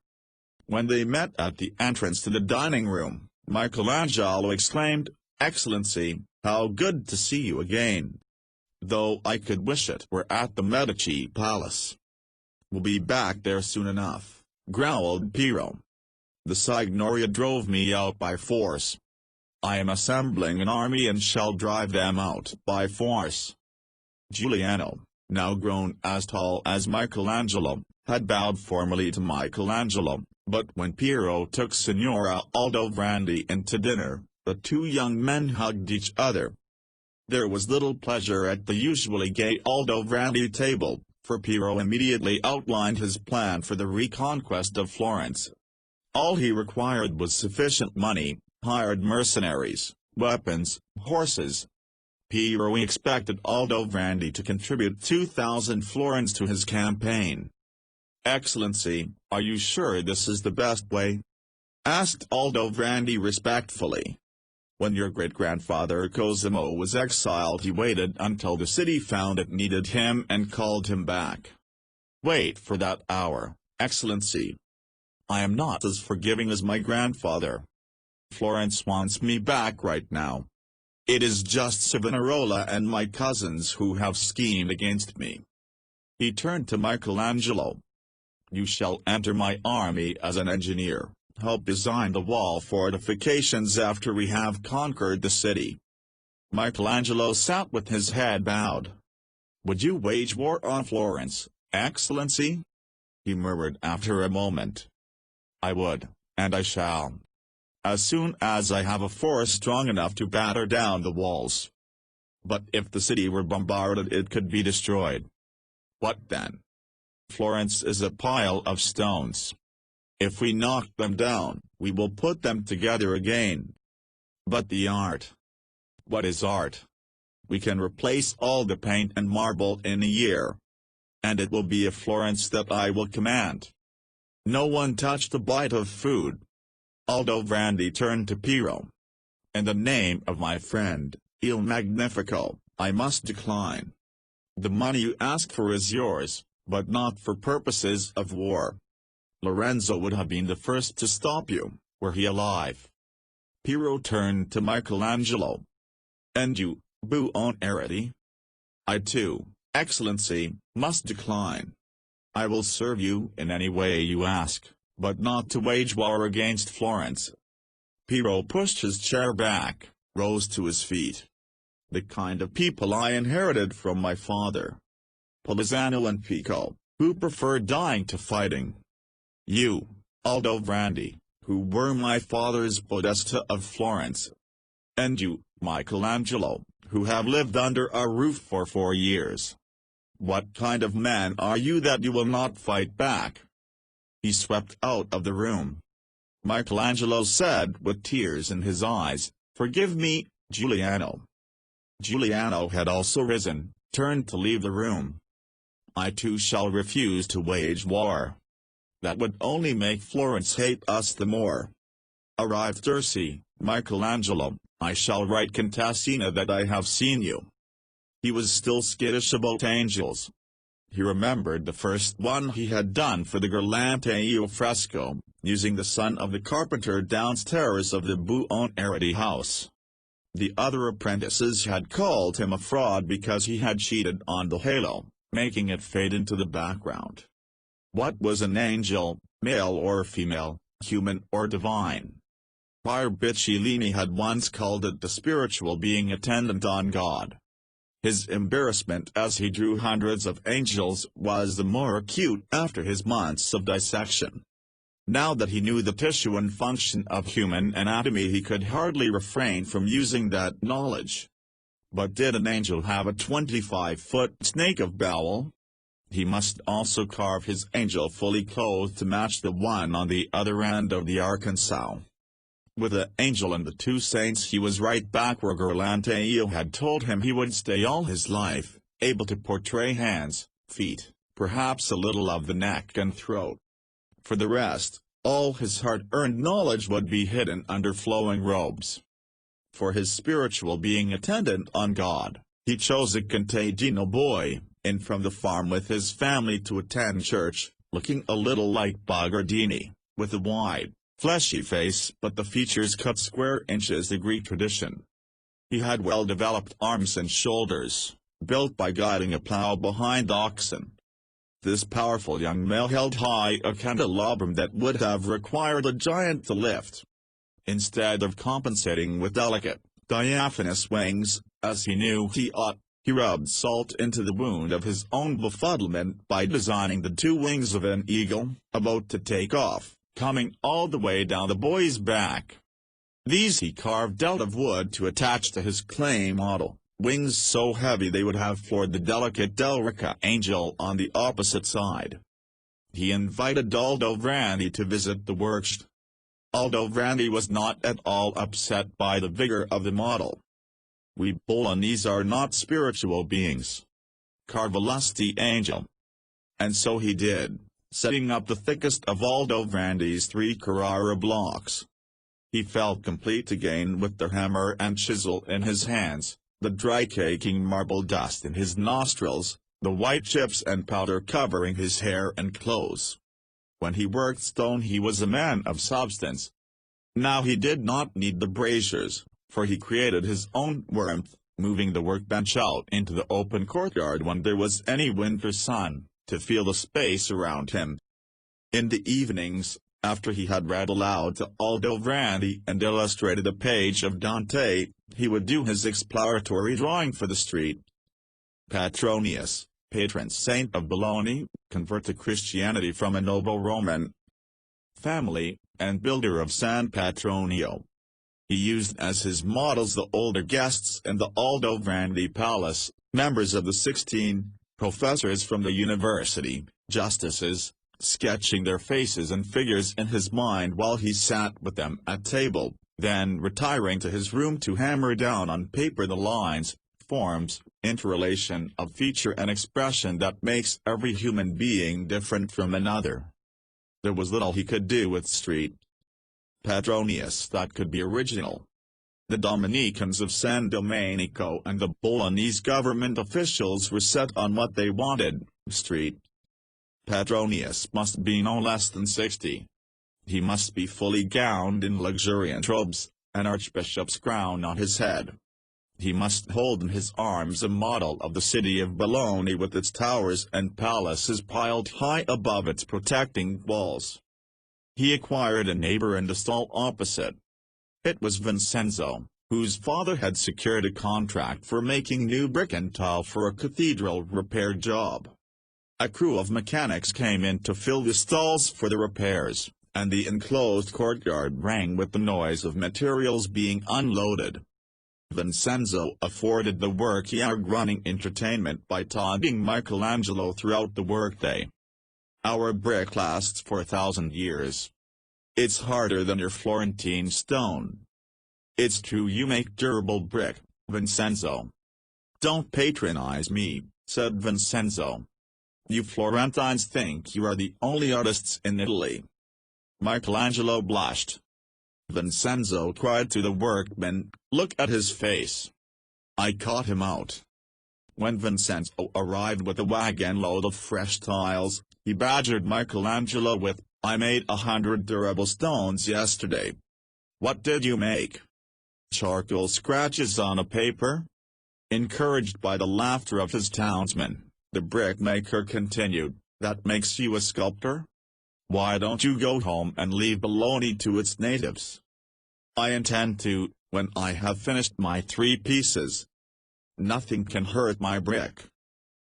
Speaker 1: When they met at the entrance to the dining room, Michelangelo exclaimed, "Excellency, how good to see you again! Though I could wish it were at the Medici Palace." "We'll be back there soon enough," growled Piero. "The Signoria drove me out by force. I am assembling an army and shall drive them out by force." Giuliano, now grown as tall as Michelangelo, had bowed formally to Michelangelo, but when Piero took Signora Aldovrandi in to dinner, the two young men hugged each other. There was little pleasure at the usually gay Aldovrandi table, for Piero immediately outlined his plan for the reconquest of Florence. All he required was sufficient money, hired mercenaries, weapons, horses. Piero expected Aldovrandi to contribute 2,000 florins to his campaign. "Excellency, are you sure this is the best way?" asked Aldovrandi respectfully. "When your great-grandfather Cosimo was exiled he waited until the city found it needed him and called him back. Wait for that hour, Excellency. I am not as forgiving as my grandfather. Florence wants me back right now. It is just Savonarola and my cousins who have schemed against me." He turned to Michelangelo. "You shall enter my army as an engineer, help design the wall fortifications after we have conquered the city." Michelangelo sat with his head bowed. "Would you wage war on Florence, Excellency?" he murmured after a moment. "I would, and I shall. As soon as I have a force strong enough to batter down the walls. But if the city were bombarded it could be destroyed. What then? Florence is a pile of stones. If we knock them down, we will put them together again. But the art? What is art? We can replace all the paint and marble in a year. And it will be a Florence that I will command. No one touched a bite of food." Aldovrandi turned to Piero. "In the name of my friend, Il Magnifico, I must decline. The money you ask for is yours, but not for purposes of war. Lorenzo would have been the first to stop you, were he alive." Piero turned to Michelangelo. "And you, Buonarrotti?" "I too, Excellency, must decline. I will serve you in any way you ask, but not to wage war against Florence." Piero pushed his chair back, rose to his feet. "The kind of people I inherited from my father. Polizano and Pico, who preferred dying to fighting. You, Aldovrandi, who were my father's podesta of Florence. And you, Michelangelo, who have lived under a roof for 4 years. What kind of man are you that you will not fight back?" He swept out of the room. Michelangelo said with tears in his eyes, "Forgive me, Giuliano." Giuliano had also risen, turned to leave the room. "I too shall refuse to wage war. That would only make Florence hate us the more." arrived Dirce, Michelangelo, I shall write Contessina that I have seen you. He was still skittish about angels. He remembered the first one he had done for the Ghirlandaio fresco, using the son of the carpenter downstairs of the Buonarrotti house. The other apprentices had called him a fraud because he had cheated on the halo, making it fade into the background. What was an angel, male or female, human or divine? Prior Bicellini had once called it the spiritual being attendant on God. His embarrassment as he drew hundreds of angels was the more acute after his months of dissection. Now that he knew the tissue and function of human anatomy, he could hardly refrain from using that knowledge. But did an angel have a 25-foot snake of bowel? He must also carve his angel fully clothed to match the one on the other end of the Arkansas. With the angel and the two saints, he was right back where Ghirlandaio had told him he would stay all his life, able to portray hands, feet, perhaps a little of the neck and throat. For the rest, all his hard-earned knowledge would be hidden under flowing robes. For his spiritual being attendant on God, he chose a contadino boy, in from the farm with his family to attend church, looking a little like Bogardini, with a wide, fleshy face but the features cut square inches the Greek tradition. He had well-developed arms and shoulders, built by guiding a plow behind oxen. This powerful young male held high a candelabrum that would have required a giant to lift. Instead of compensating with delicate, diaphanous wings, as he knew he ought, he rubbed salt into the wound of his own befuddlement by designing the two wings of an eagle, about to take off, coming all the way down the boy's back. These he carved out of wood to attach to his clay model, wings so heavy they would have floored the delicate Delrica angel on the opposite side. He invited Aldovrandi to visit the workshop. Aldovrandi was not at all upset by the vigor of the model. We Bolognese are not spiritual beings. Carve a lusty angel. And so he did, setting up the thickest of Aldovrandi's 3 Carrara blocks. He felt complete again with the hammer and chisel in his hands, the dry caking marble dust in his nostrils, the white chips and powder covering his hair and clothes. When he worked stone he was a man of substance. Now he did not need the braziers, for he created his own warmth, moving the workbench out into the open courtyard when there was any winter sun, to feel the space around him. In the evenings, after he had read aloud to Aldovrandi and illustrated a page of Dante, he would do his exploratory drawing for the street. Petronius, patron saint of Bologna, convert to Christianity from a noble Roman family, and builder of San Petronio. He used as his models the older guests in the Aldovrandi Palace, members of the Sistine, professors from the university, justices, sketching their faces and figures in his mind while he sat with them at table, then retiring to his room to hammer down on paper the lines, forms, interrelation of feature and expression that makes every human being different from another. There was little he could do with street Petronius that could be original. The Dominicans of San Domenico and the Bolognese government officials were set on what they wanted. Street Petronius must be no less than 60. He must be fully gowned in luxuriant robes, an archbishop's crown on his head. He must hold in his arms a model of the city of Bologna with its towers and palaces piled high above its protecting walls. He acquired a neighbor in the stall opposite. It was Vincenzo, whose father had secured a contract for making new brick and tile for a cathedral repair job. A crew of mechanics came in to fill the stalls for the repairs, and the enclosed courtyard rang with the noise of materials being unloaded. Vincenzo afforded the workyard running entertainment by taunting Michelangelo throughout the workday. Our brick lasts for 1,000 years. It's harder than your Florentine stone. It's true you make durable brick, Vincenzo. Don't patronize me, said Vincenzo. You Florentines think you are the only artists in Italy. Michelangelo blushed. Vincenzo cried to the workman, "Look at his face. I caught him out." When Vincenzo arrived with a wagon load of fresh tiles, he badgered Michelangelo with, "I made 100 durable stones yesterday. What did you make? Charcoal scratches on a paper?" Encouraged by the laughter of his townsmen, the brickmaker continued, "That makes you a sculptor? Why don't you go home and leave Bologna to its natives?" "I intend to, when I have finished my 3 pieces. Nothing can hurt my brick.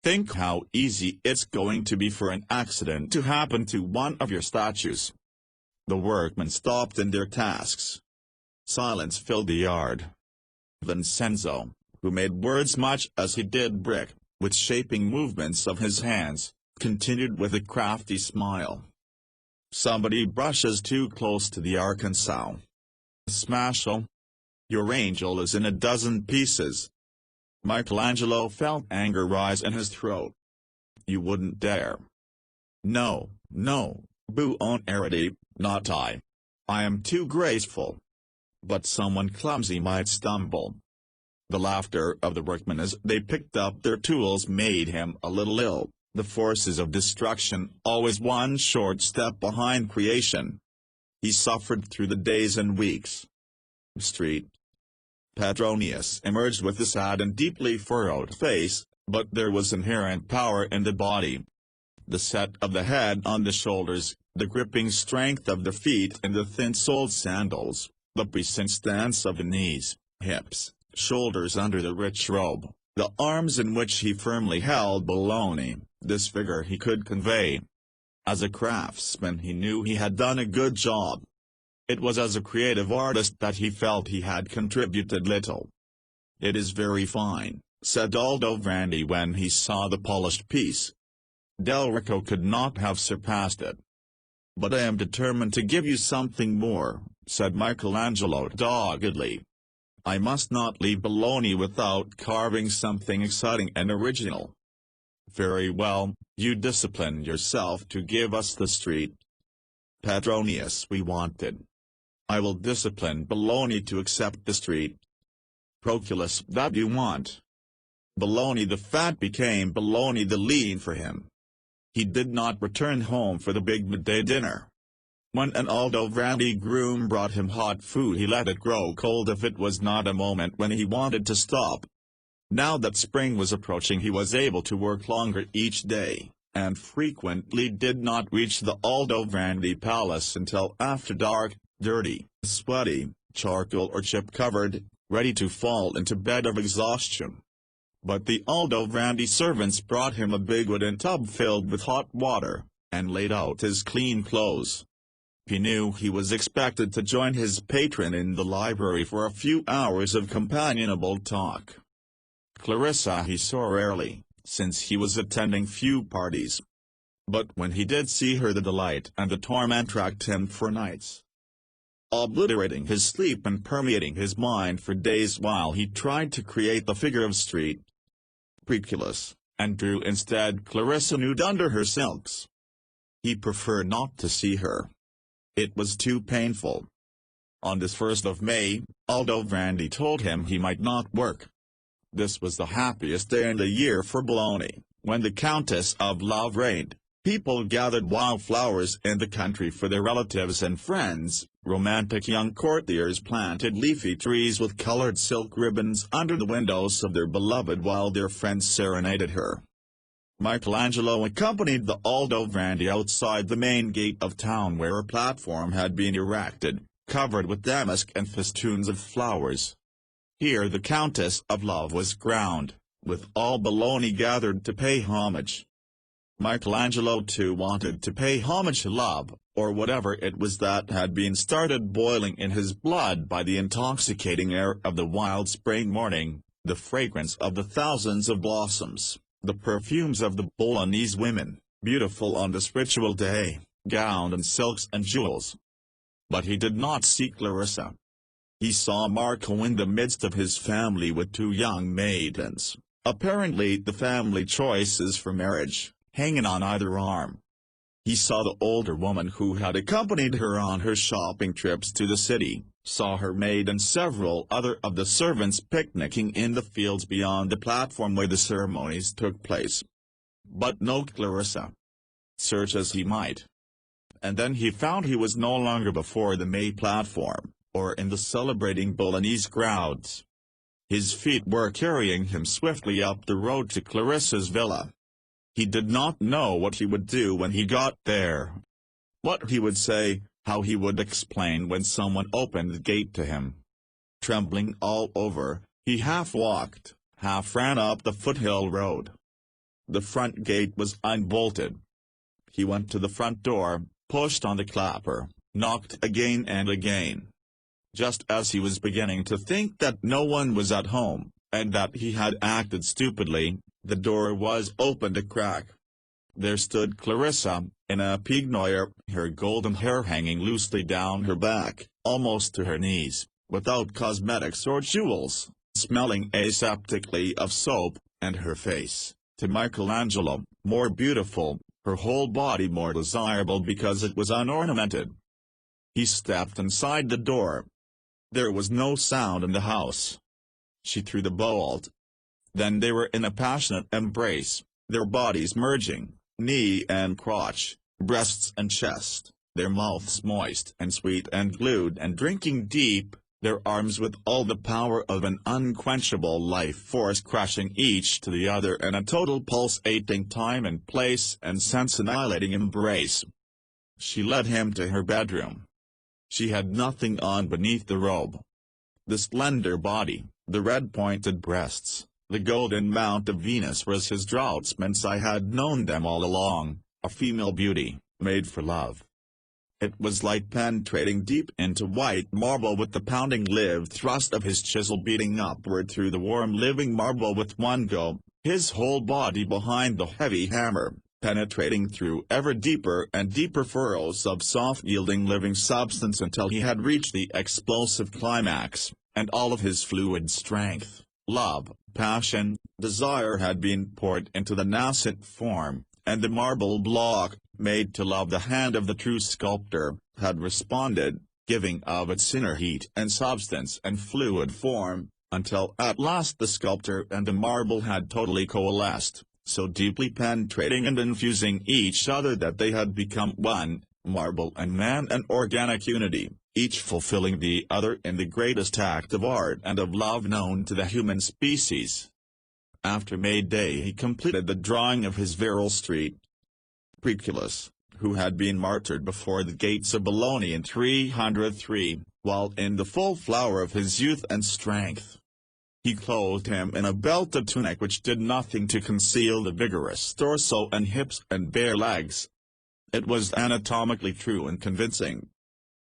Speaker 1: Think how easy it's going to be for an accident to happen to one of your statues." The workmen stopped in their tasks. Silence filled the yard. Vincenzo, who made words much as he did brick, with shaping movements of his hands, continued with a crafty smile. "Somebody brushes too close to the Arkansas. Smashel. Your angel is in a dozen pieces." Michelangelo felt anger rise in his throat. "You wouldn't dare." "No, no, Buonarrotti, not I. I am too graceful. But someone clumsy might stumble." The laughter of the workmen as they picked up their tools made him a little ill. The forces of destruction, always one short step behind creation. He suffered through the days and weeks. Street. Petronius emerged with a sad and deeply furrowed face, but there was inherent power in the body. The set of the head on the shoulders, the gripping strength of the feet in the thin-soled sandals, the precise stance of the knees, hips, shoulders under the rich robe, the arms in which he firmly held Bologna, this figure he could convey. As a craftsman he knew he had done a good job. It was as a creative artist that he felt he had contributed little. "It is very fine," said Aldovandi when he saw the polished piece. "Del Ricco could not have surpassed it." "But I am determined to give you something more," said Michelangelo doggedly. "I must not leave Bologna without carving something exciting and original." "Very well, you discipline yourself to give us the street. Petronius we wanted. I will discipline Bologna to accept the street. Proculus that you want." Bologna the fat became Bologna the lean for him. He did not return home for the big midday dinner. When an Aldovandi groom brought him hot food he let it grow cold if it was not a moment when he wanted to stop. Now that spring was approaching he was able to work longer each day, and frequently did not reach the Aldovandi palace until after dark, dirty, sweaty, charcoal or chip-covered, ready to fall into bed of exhaustion. But the Aldovandi servants brought him a big wooden tub filled with hot water, and laid out his clean clothes. He knew he was expected to join his patron in the library for a few hours of companionable talk. Clarissa he saw rarely, since he was attending few parties. But when he did see her the delight and the torment racked him for nights, obliterating his sleep and permeating his mind for days while he tried to create the figure of street Proculus, and drew instead Clarissa nude under her silks. He preferred not to see her. It was too painful. On this 1st of May, Aldovandi told him he might not work. This was the happiest day in the year for Bologna, when the Countess of Love reigned. People gathered wildflowers in the country for their relatives and friends. Romantic young courtiers planted leafy trees with colored silk ribbons under the windows of their beloved while their friends serenaded her. Michelangelo accompanied the Aldovandi outside the main gate of town where a platform had been erected, covered with damask and festoons of flowers. Here the Countess of Love was crowned, with all Bologna gathered to pay homage. Michelangelo too wanted to pay homage to love, or whatever it was that had been started boiling in his blood by the intoxicating air of the wild spring morning, the fragrance of the thousands of blossoms, the perfumes of the Bolognese women, beautiful on this ritual day, gowned in silks and jewels. But he did not see Clarissa. He saw Marco in the midst of his family with 2 young maidens, apparently the family choices for marriage, hanging on either arm. He saw the older woman who had accompanied her on her shopping trips to the city, saw her maid and several other of the servants picnicking in the fields beyond the platform where the ceremonies took place. But no Clarissa. Search as he might. And then he found he was no longer before the May platform, or in the celebrating Bolognese crowds. His feet were carrying him swiftly up the road to Clarissa's villa. He did not know what he would do when he got there. What he would say, how he would explain when someone opened the gate to him. Trembling all over, he half walked, half ran up the foothill road. The front gate was unbolted. He went to the front door, pushed on the clapper, knocked again and again. Just as he was beginning to think that no one was at home, and that he had acted stupidly, the door was opened a crack. There stood Clarissa, in a peignoir, her golden hair hanging loosely down her back, almost to her knees, without cosmetics or jewels, smelling aseptically of soap, and her face, to Michelangelo, more beautiful, her whole body more desirable because it was unornamented. He stepped inside the door. There was no sound in the house. She threw the bolt. Then they were in a passionate embrace, their bodies merging, knee and crotch, breasts and chest, their mouths moist and sweet and glued and drinking deep, their arms with all the power of an unquenchable life force crashing each to the other in a total pulsating time and place and sense-annihilating embrace. She led him to her bedroom. She had nothing on beneath the robe. The slender body, the red-pointed breasts, the golden mount of Venus was his draughtsman's. I had known them all along, a female beauty, made for love. It was like penetrating deep into white marble with the pounding live thrust of his chisel beating upward through the warm living marble with one go, his whole body behind the heavy hammer, penetrating through ever deeper and deeper furrows of soft yielding living substance until he had reached the explosive climax, and all of his fluid strength, love, passion, desire had been poured into the nascent form, and the marble block, made to love the hand of the true sculptor, had responded, giving of its inner heat and substance and fluid form, until at last the sculptor and the marble had totally coalesced, so deeply penetrating and infusing each other that they had become one, marble and man, an organic unity, each fulfilling the other in the greatest act of art and of love known to the human species. After May Day he completed the drawing of his Virile Street. Proculus, who had been martyred before the gates of Bologna in 303, while in the full flower of his youth and strength. He clothed him in a belted tunic which did nothing to conceal the vigorous torso and hips and bare legs. It was anatomically true and convincing.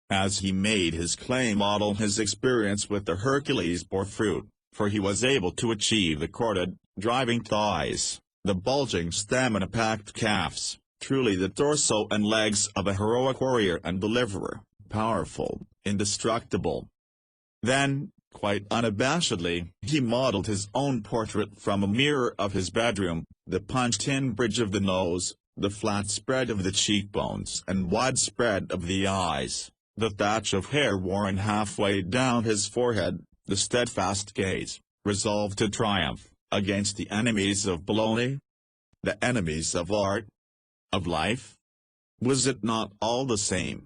Speaker 1: As he made his clay model, his experience with the Hercules bore fruit, for he was able to achieve the corded, driving thighs, the bulging stamina-packed calves, truly the torso and legs of a heroic warrior and deliverer, powerful, indestructible. Then, quite unabashedly, he modeled his own portrait from a mirror of his bedroom, the punched-in bridge of the nose, the flat spread of the cheekbones and wide spread of the eyes, the thatch of hair worn halfway down his forehead, the steadfast gaze, resolved to triumph, against the enemies of Bologna? The enemies of art? Of life? Was it not all the same?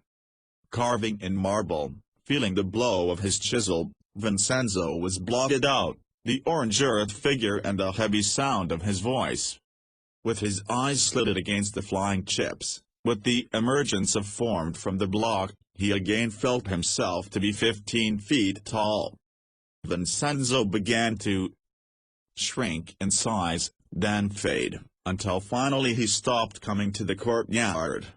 Speaker 1: Carving in marble, feeling the blow of his chisel, Vincenzo was blotted out, the orange earth figure and the heavy sound of his voice. With his eyes slitted against the flying chips, with the emergence of form from the block, he again felt himself to be 15 feet tall. Vincenzo began to shrink in size, then fade, until finally he stopped coming to the courtyard.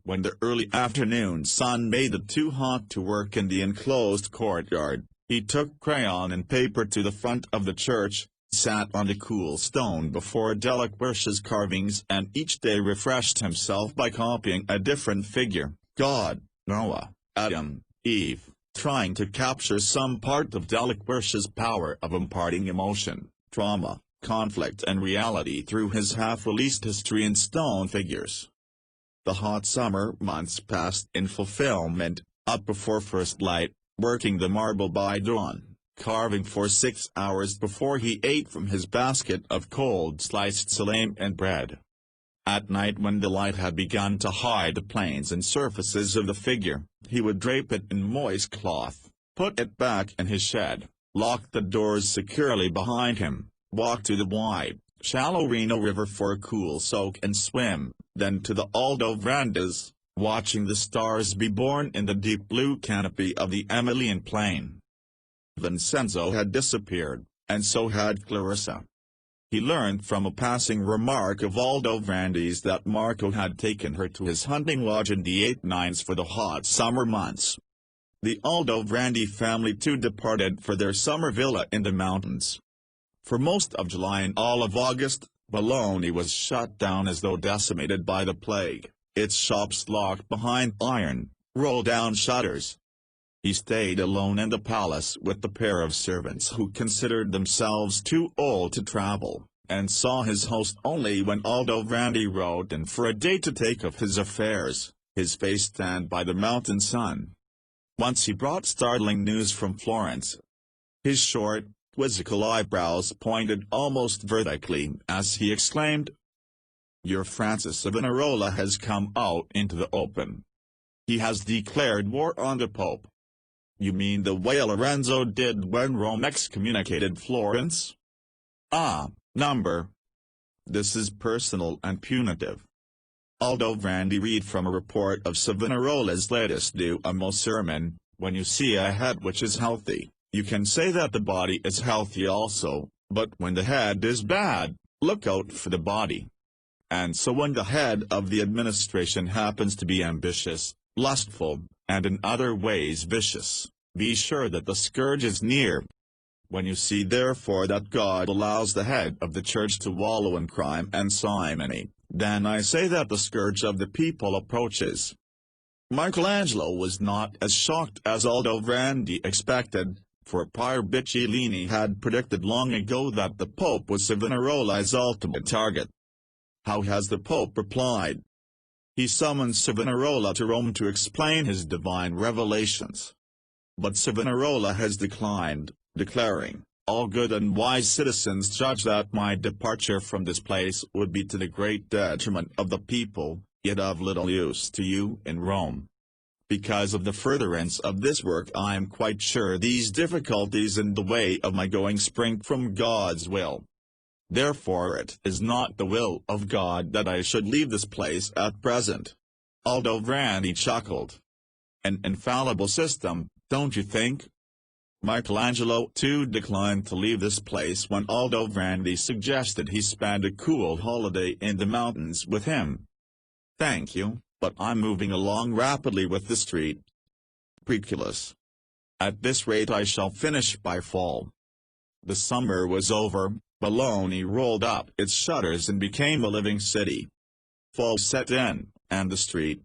Speaker 1: When the early afternoon sun made it too hot to work in the enclosed courtyard, he took crayon and paper to the front of the church, sat on the cool stone before Delacroix's carvings and each day refreshed himself by copying a different figure, God, Noah, Adam, Eve, trying to capture some part of Delacroix's power of imparting emotion, drama, conflict and reality through his half-released history in stone figures. The hot summer months passed in fulfillment, up before first light, working the marble by dawn, carving for 6 hours before he ate from his basket of cold sliced salame and bread. At night, when the light had begun to hide the planes and surfaces of the figure, he would drape it in moist cloth, put it back in his shed, lock the doors securely behind him, walk to the wide, shallow Reno River for a cool soak and swim, then to the Aldo verandas, watching the stars be born in the deep blue canopy of the Emilian plain. Vincenzo had disappeared, and so had Clarissa. He learned from a passing remark of Aldo Verandi's that Marco had taken her to his hunting lodge in the 8/9 for the hot summer months. The Aldo Verandi family too departed for their summer villa in the mountains. For most of July and all of August, Bologna was shut down as though decimated by the plague, its shops locked behind iron, roll-down shutters. He stayed alone in the palace with the pair of servants who considered themselves too old to travel, and saw his host only when Aldo Verandi rode in for a day to take of his affairs, his face tanned by the mountain sun. Once he brought startling news from Florence. His short, quizzical eyebrows pointed almost vertically as he exclaimed, "Your Francis Savonarola has come out into the open. He has declared war on the Pope." "You mean the way Lorenzo did when Rome excommunicated Florence?" "Ah, number. This is personal and punitive." Aldo Verandi read from a report of Savonarola's latest Duomo sermon, "When you see a head which is healthy, you can say that the body is healthy also, but when the head is bad, look out for the body. And so when the head of the administration happens to be ambitious, lustful, and in other ways vicious, be sure that the scourge is near. When you see therefore that God allows the head of the church to wallow in crime and simony, then I say that the scourge of the people approaches." Michelangelo was not as shocked as Aldo Verandi expected, for Pier Biccolini had predicted long ago that the Pope was Savonarola's ultimate target. How has the Pope replied? He summoned Savonarola to Rome to explain his divine revelations. But Savonarola has declined, declaring, "All good and wise citizens judge that my departure from this place would be to the great detriment of the people, yet of little use to you in Rome. Because of the furtherance of this work I am quite sure these difficulties in the way of my going spring from God's will. Therefore it is not the will of God that I should leave this place at present." Aldo Verandi chuckled. "An infallible system, don't you think?" Michelangelo too declined to leave this place when Aldo Verandi suggested he spend a cool holiday in the mountains with him. "Thank you, but I'm moving along rapidly with the street. Preculus. At this rate I shall finish by fall." The summer was over, Bologna rolled up its shutters and became a living city. Fall set in, and the street.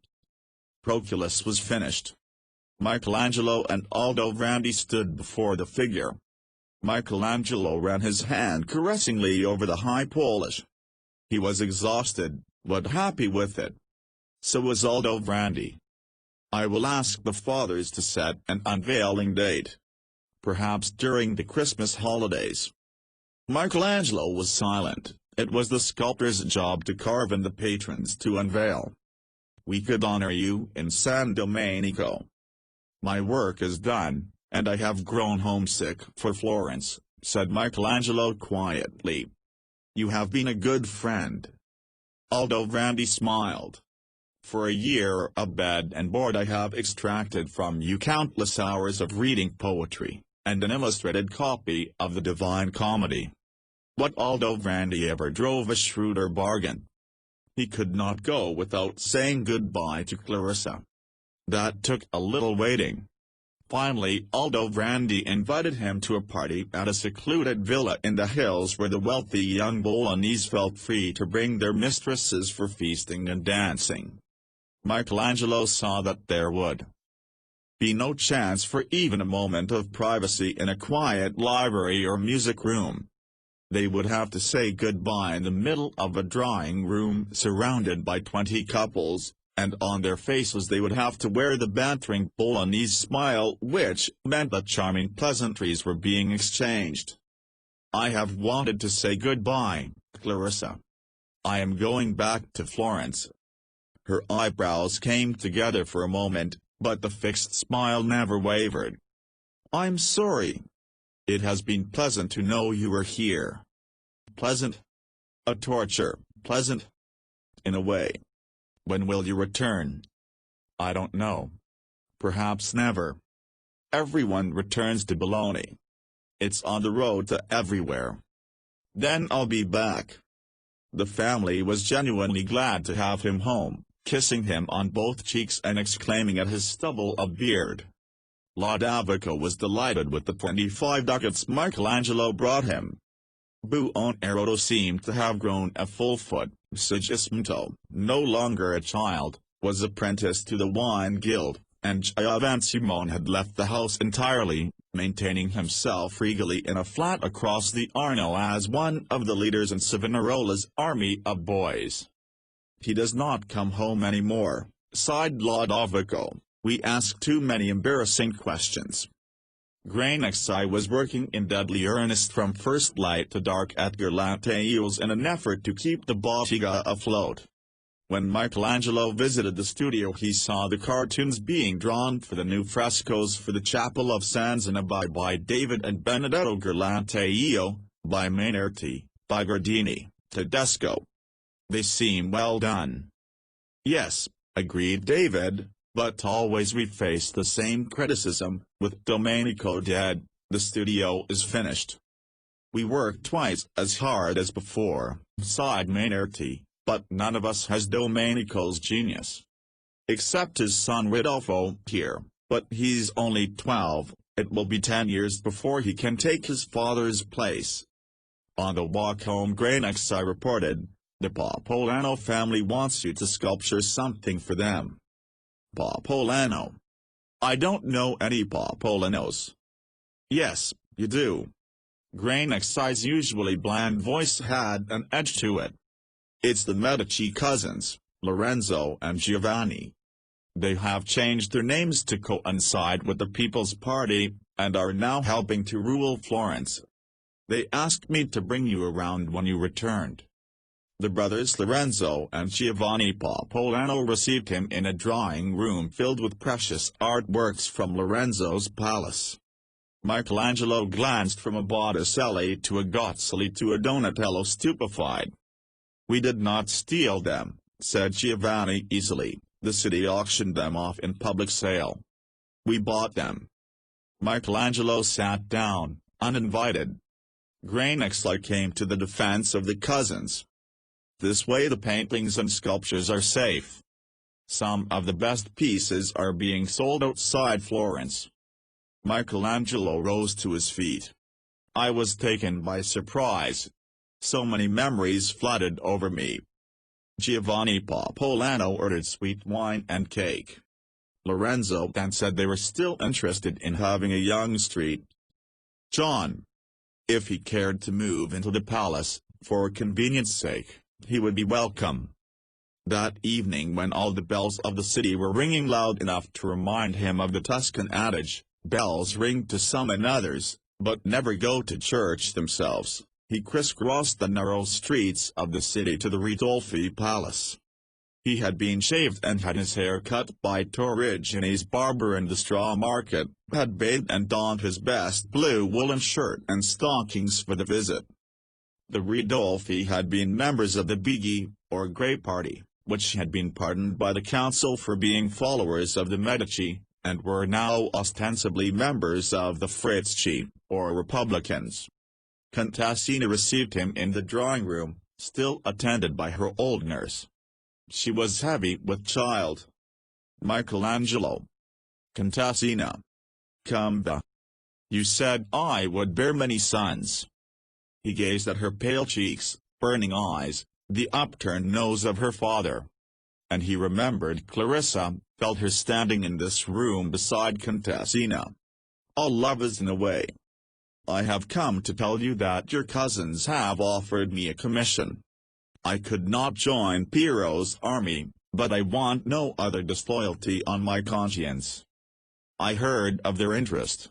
Speaker 1: Proculus was finished. Michelangelo and Aldo Verandi stood before the figure. Michelangelo ran his hand caressingly over the high polish. He was exhausted, but happy with it. So was Aldo Verandi. "I will ask the fathers to set an unveiling date. Perhaps during the Christmas holidays." Michelangelo was silent. It was the sculptor's job to carve and the patron's to unveil. "We could honor you in San Domenico. My work is done, and I have grown homesick for Florence," said Michelangelo quietly. "You have been a good friend." Aldo Verandi smiled. "For a year of bed and board I have extracted from you countless hours of reading poetry, and an illustrated copy of the Divine Comedy." What Aldo Verandi ever drove a shrewder bargain? He could not go without saying goodbye to Clarissa. That took a little waiting. Finally Aldo Verandi invited him to a party at a secluded villa in the hills where the wealthy young Bolognese felt free to bring their mistresses for feasting and dancing. Michelangelo saw that there would be no chance for even a moment of privacy in a quiet library or music room. They would have to say goodbye in the middle of a drawing room surrounded by 20 couples, and on their faces they would have to wear the bantering Bolognese smile, which meant that charming pleasantries were being exchanged. "I have wanted to say goodbye, Clarissa. I am going back to Florence." Her eyebrows came together for a moment, but the fixed smile never wavered. "I'm sorry. It has been pleasant to know you were here." "Pleasant? A torture, pleasant?" "In a way." "When will you return?" "I don't know. Perhaps never. Everyone returns to Bologna. It's on the road to everywhere." "Then I'll be back." The family was genuinely glad to have him home, kissing him on both cheeks and exclaiming at his stubble of beard. Lodovico was delighted with the 25 ducats Michelangelo brought him. Buonarroti seemed to have grown a full foot. Sigismundo, no longer a child, was apprenticed to the wine guild, and Giovansimone had left the house entirely, maintaining himself regally in a flat across the Arno as one of the leaders in Savonarola's army of boys. "He does not come home anymore," sighed Lodovico. "We ask too many embarrassing questions." Ghirlandaio was working in deadly earnest from first light to dark at Ghirlandaio's in an effort to keep the bottega afloat. When Michelangelo visited the studio he saw the cartoons being drawn for the new frescoes for the Chapel of San Zenobi by David and Benedetto Ghirlandaio, by Mainarti, by Gardini, Tedesco. "They seem well done." "Yes," agreed David, "but always we face the same criticism. With Domenico dead, the studio is finished." "We work twice as hard as before," sighed Mainarti, "but none of us has Domenico's genius. Except his son Rodolfo here, but he's only 12, it will be 10 years before he can take his father's place." On the walk home Ghirlandaio reported, "The Popolano family wants you to sculpture something for them." "Popolano? I don't know any Popolanos." "Yes, you do." Ghirlandaio's usually bland voice had an edge to it. "It's the Medici cousins, Lorenzo and Giovanni. They have changed their names to coincide with the People's Party, and are now helping to rule Florence. They asked me to bring you around when you returned." The brothers Lorenzo and Giovanni Popolano received him in a drawing room filled with precious artworks from Lorenzo's palace. Michelangelo glanced from a Botticelli to a Gozzoli to a Donatello stupefied. "We did not steal them," said Giovanni easily, "the city auctioned them off in public sale. We bought them." Michelangelo sat down, uninvited. Ghirlandaio came to the defense of the cousins. "This way the paintings and sculptures are safe. Some of the best pieces are being sold outside Florence." Michelangelo rose to his feet. "I was taken by surprise. So many memories flooded over me." Giovanni Popolano ordered sweet wine and cake. Lorenzo then said they were still interested in having a young street John. If he cared to move into the palace, for convenience sake, he would be welcome. That evening when all the bells of the city were ringing loud enough to remind him of the Tuscan adage, "Bells ring to summon others, but never go to church themselves," he crisscrossed the narrow streets of the city to the Ridolfi Palace. He had been shaved and had his hair cut by Torrigiani's barber in the straw market, had bathed and donned his best blue woolen shirt and stockings for the visit. The Ridolfi had been members of the Bighi, or Grey Party, which had been pardoned by the council for being followers of the Medici, and were now ostensibly members of the Frizzi, or Republicans. Contessina received him in the drawing-room, still attended by her old nurse. She was heavy with child. "Michelangelo." "Contessina." "Come back. You said I would bear many sons." He gazed at her pale cheeks, burning eyes, the upturned nose of her father. And he remembered Clarissa, felt her standing in this room beside Contessina. "All love is in a way. I have come to tell you that your cousins have offered me a commission. I could not join Piero's army, but I want no other disloyalty on my conscience. I heard of their interest.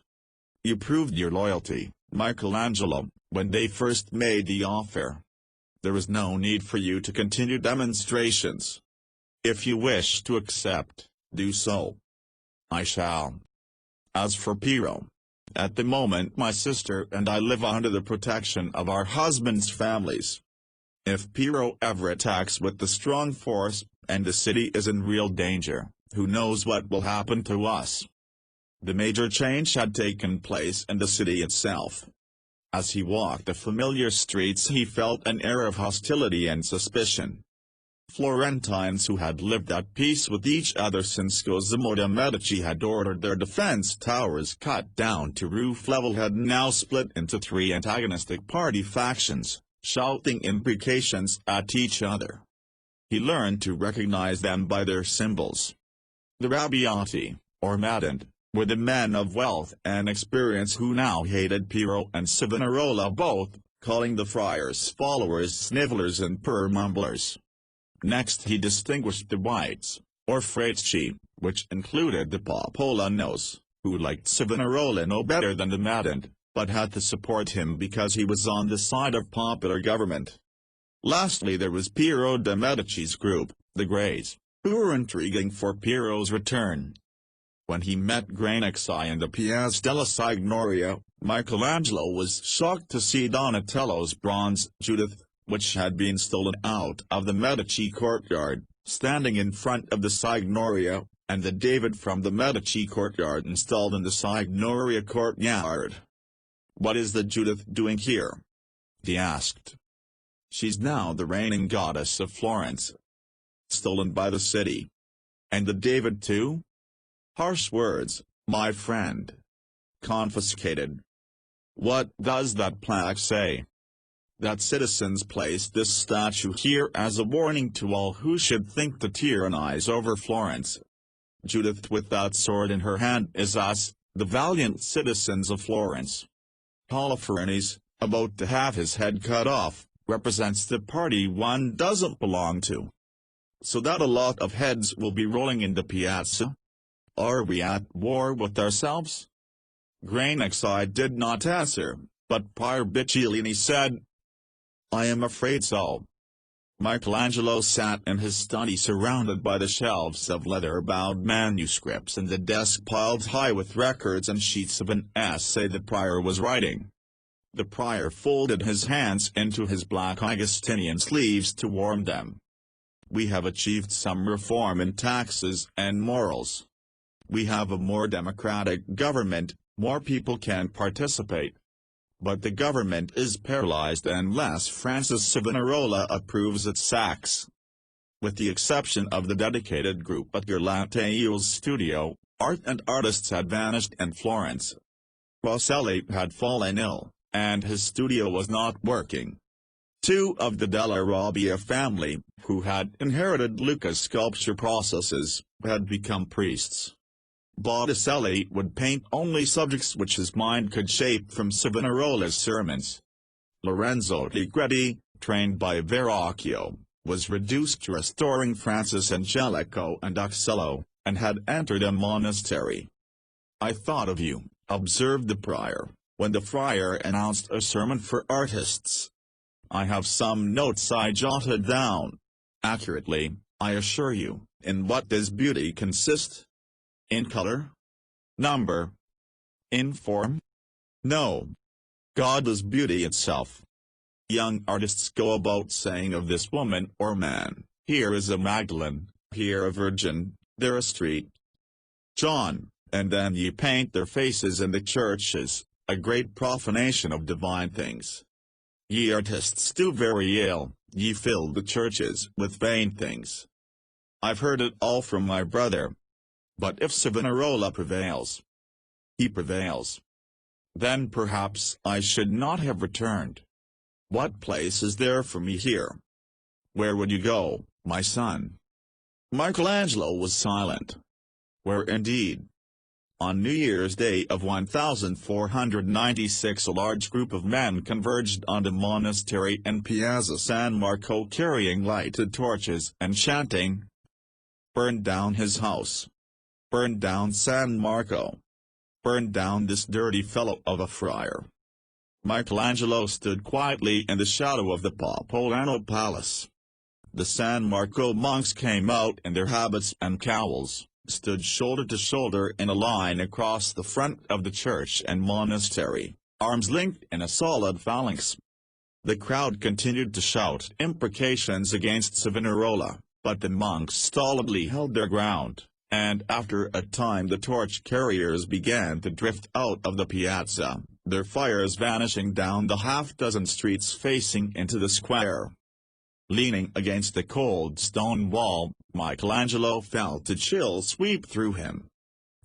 Speaker 1: You proved your loyalty, Michelangelo, when they first made the offer. There is no need for you to continue demonstrations. If you wish to accept, do so. I shall. As for Piero, at the moment my sister and I live under the protection of our husbands' families. If Piero ever attacks with the strong force, and the city is in real danger, who knows what will happen to us? The major change had taken place in the city itself. As he walked the familiar streets he felt an air of hostility and suspicion. Florentines who had lived at peace with each other since Cosimo de' Medici had ordered their defense towers cut down to roof level had now split into three antagonistic party factions, shouting imprecations at each other. He learned to recognize them by their symbols. The Rabbiati, or maddened, were the men of wealth and experience who now hated Piero and Savonarola both, calling the friars followers snivellers and purr-mumblers. Next he distinguished the whites, or fraici, which included the popolanos, who liked Savonarola no better than the maddened, but had to support him because he was on the side of popular government. Lastly there was Piero de' Medici's group, the Greys, who were intriguing for Piero's return. When he met Ghirlandaio in the Piazza della Signoria, Michelangelo was shocked to see Donatello's bronze Judith, which had been stolen out of the Medici courtyard, standing in front of the Signoria, and the David from the Medici courtyard installed in the Signoria courtyard. "What is the Judith doing here?" he asked. "She's now the reigning goddess of Florence. Stolen by the city. And the David too? Harsh words, my friend. Confiscated. What does that plaque say?" "That citizens placed this statue here as a warning to all who should think to tyrannize over Florence. Judith with that sword in her hand is us, the valiant citizens of Florence. Holofernes, about to have his head cut off, represents the party one doesn't belong to. So that a lot of heads will be rolling in the piazza? Are we at war with ourselves?" Ghirlandaio did not answer, but Prior Bicciolini said, "I am afraid so." Michelangelo sat in his study surrounded by the shelves of leather-bound manuscripts and the desk piled high with records and sheets of an essay the prior was writing. The prior folded his hands into his black Augustinian sleeves to warm them. "We have achieved some reform in taxes and morals. We have a more democratic government, more people can participate. But the government is paralyzed unless Francis Savonarola approves its sacks." With the exception of the dedicated group at Ghirlandaio's studio, art and artists had vanished in Florence. Rosselli had fallen ill, and his studio was not working. Two of the Della Robbia family, who had inherited Luca's sculpture processes, had become priests. Botticelli would paint only subjects which his mind could shape from Savonarola's sermons. Lorenzo Ligeti, trained by Verrocchio, was reduced to restoring Francis Angelico and Uxello, and had entered a monastery. "I thought of you," observed the prior, when the friar announced a sermon for artists. "I have some notes I jotted down. Accurately, I assure you. In what does beauty consist? In color? Number? In form? No. God is beauty itself. Young artists go about saying of this woman or man, here is a Magdalene, here a virgin, there a street John, and then ye paint their faces in the churches, a great profanation of divine things. Ye artists do very ill, ye fill the churches with vain things. I've heard it all from my brother. But if Savonarola prevails, he prevails. Then perhaps I should not have returned. What place is there for me here? Where would you go, my son?" Michelangelo was silent. Where indeed? On New Year's Day of 1496 a large group of men converged on the monastery in Piazza San Marco carrying lighted torches and chanting, burned down his house. Burned down San Marco. Burned down this dirty fellow of a friar. Michelangelo stood quietly in the shadow of the Popolano Palace. The San Marco monks came out in their habits and cowls, stood shoulder to shoulder in a line across the front of the church and monastery, arms linked in a solid phalanx. The crowd continued to shout imprecations against Savonarola, but the monks stolidly held their ground, and after a time the torch carriers began to drift out of the piazza, their fires vanishing down the half-dozen streets facing into the square. Leaning against the cold stone wall, Michelangelo felt a chill sweep through him.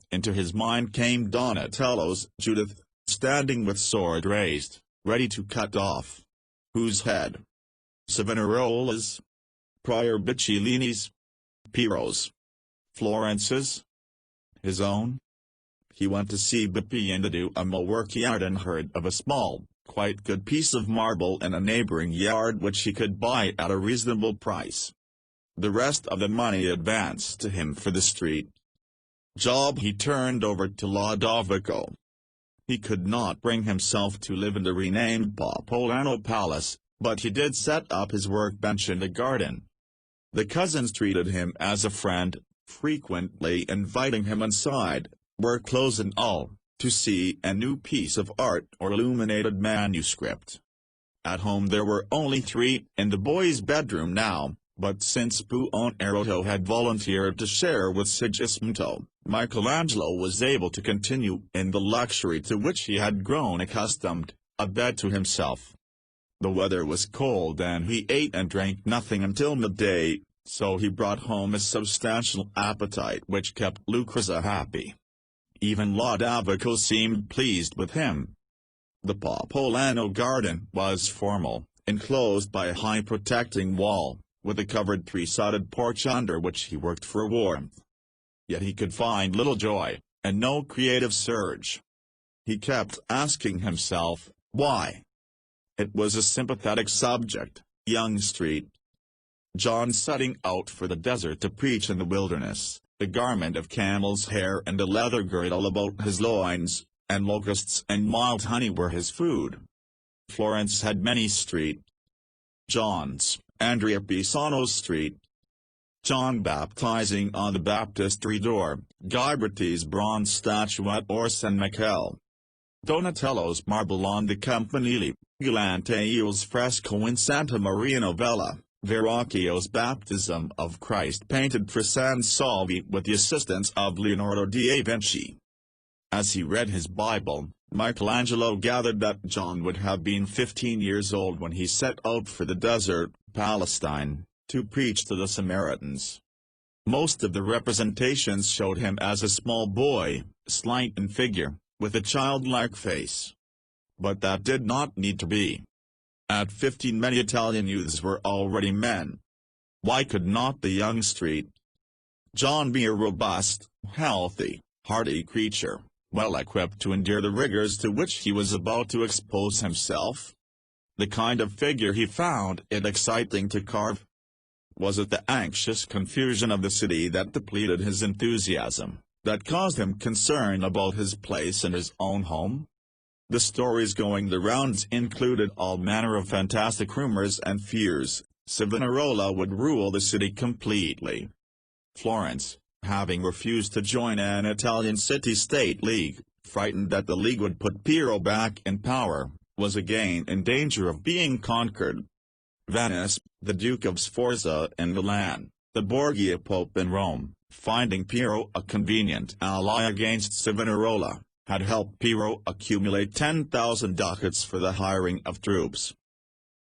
Speaker 1: Into his mind came Donatello's Judith, standing with sword raised, ready to cut off. Whose head? Savonarola's? Prior Bicellini's? Piero's? Florence's? His own? He went to see Bippi in the Duomo workyard and heard of a small, quite good piece of marble in a neighboring yard which he could buy at a reasonable price. The rest of the money advanced to him for the street job he turned over to Lodovico. He could not bring himself to live in the renamed Popolano Palace, but he did set up his workbench in the garden. The cousins treated him as a friend, frequently inviting him inside, work clothes and all, to see a new piece of art or illuminated manuscript. At home there were only 3 in the boy's bedroom now, but since Buonarrotti had volunteered to share with Sigismundo, Michelangelo was able to continue in the luxury to which he had grown accustomed, a bed to himself. The weather was cold and he ate and drank nothing until midday, so he brought home a substantial appetite which kept Lucrezia happy. Even Lodovico seemed pleased with him. The Popolano garden was formal, enclosed by a high protecting wall, with a covered 3-sided porch under which he worked for warmth. Yet he could find little joy, and no creative surge. He kept asking himself, why? It was a sympathetic subject, young Street John setting out for the desert to preach in the wilderness, a garment of camel's hair and a leather girdle about his loins, and locusts and mild honey were his food. Florence had many Street Johns, Andrea Pisano's Street John baptizing on the baptistry door, Ghiberti's bronze statue at San Michele, Donatello's marble on the Campanile, Ghirlandaio's fresco in Santa Maria Novella, Verrocchio's baptism of Christ painted for San Salvi with the assistance of Leonardo da Vinci. As he read his Bible, Michelangelo gathered that John would have been 15 years old when he set out for the desert, Palestine, to preach to the Samaritans. Most of the representations showed him as a small boy, slight in figure, with a childlike face. But that did not need to be. At 15 many Italian youths were already men. Why could not the young Street John be a robust, healthy, hardy creature, well equipped to endure the rigors to which he was about to expose himself? The kind of figure he found it exciting to carve? Was it the anxious confusion of the city that depleted his enthusiasm, that caused him concern about his place in his own home? The stories going the rounds included all manner of fantastic rumors and fears. Savonarola would rule the city completely. Florence, having refused to join an Italian city-state league, frightened that the league would put Piero back in power, was again in danger of being conquered. Venice, the Duke of Sforza in Milan, the Borgia Pope in Rome, finding Piero a convenient ally against Savonarola, had helped Piero accumulate 10,000 ducats for the hiring of troops.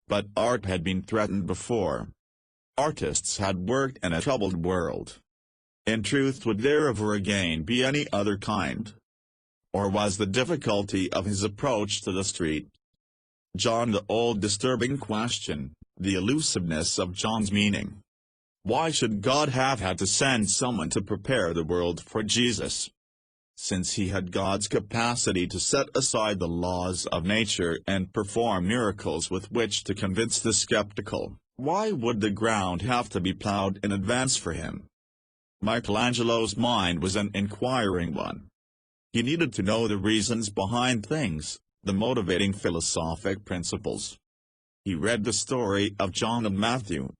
Speaker 1: But art had been threatened before. Artists had worked in a troubled world. In truth, would there ever again be any other kind? Or was the difficulty of his approach to the Street John the old disturbing question, the elusiveness of John's meaning? Why should God have had to send someone to prepare the world for Jesus? Since he had God's capacity to set aside the laws of nature and perform miracles with which to convince the skeptical, why would the ground have to be plowed in advance for him? Michelangelo's mind was an inquiring one. He needed to know the reasons behind things, the motivating philosophic principles. He read the story of John and Matthew.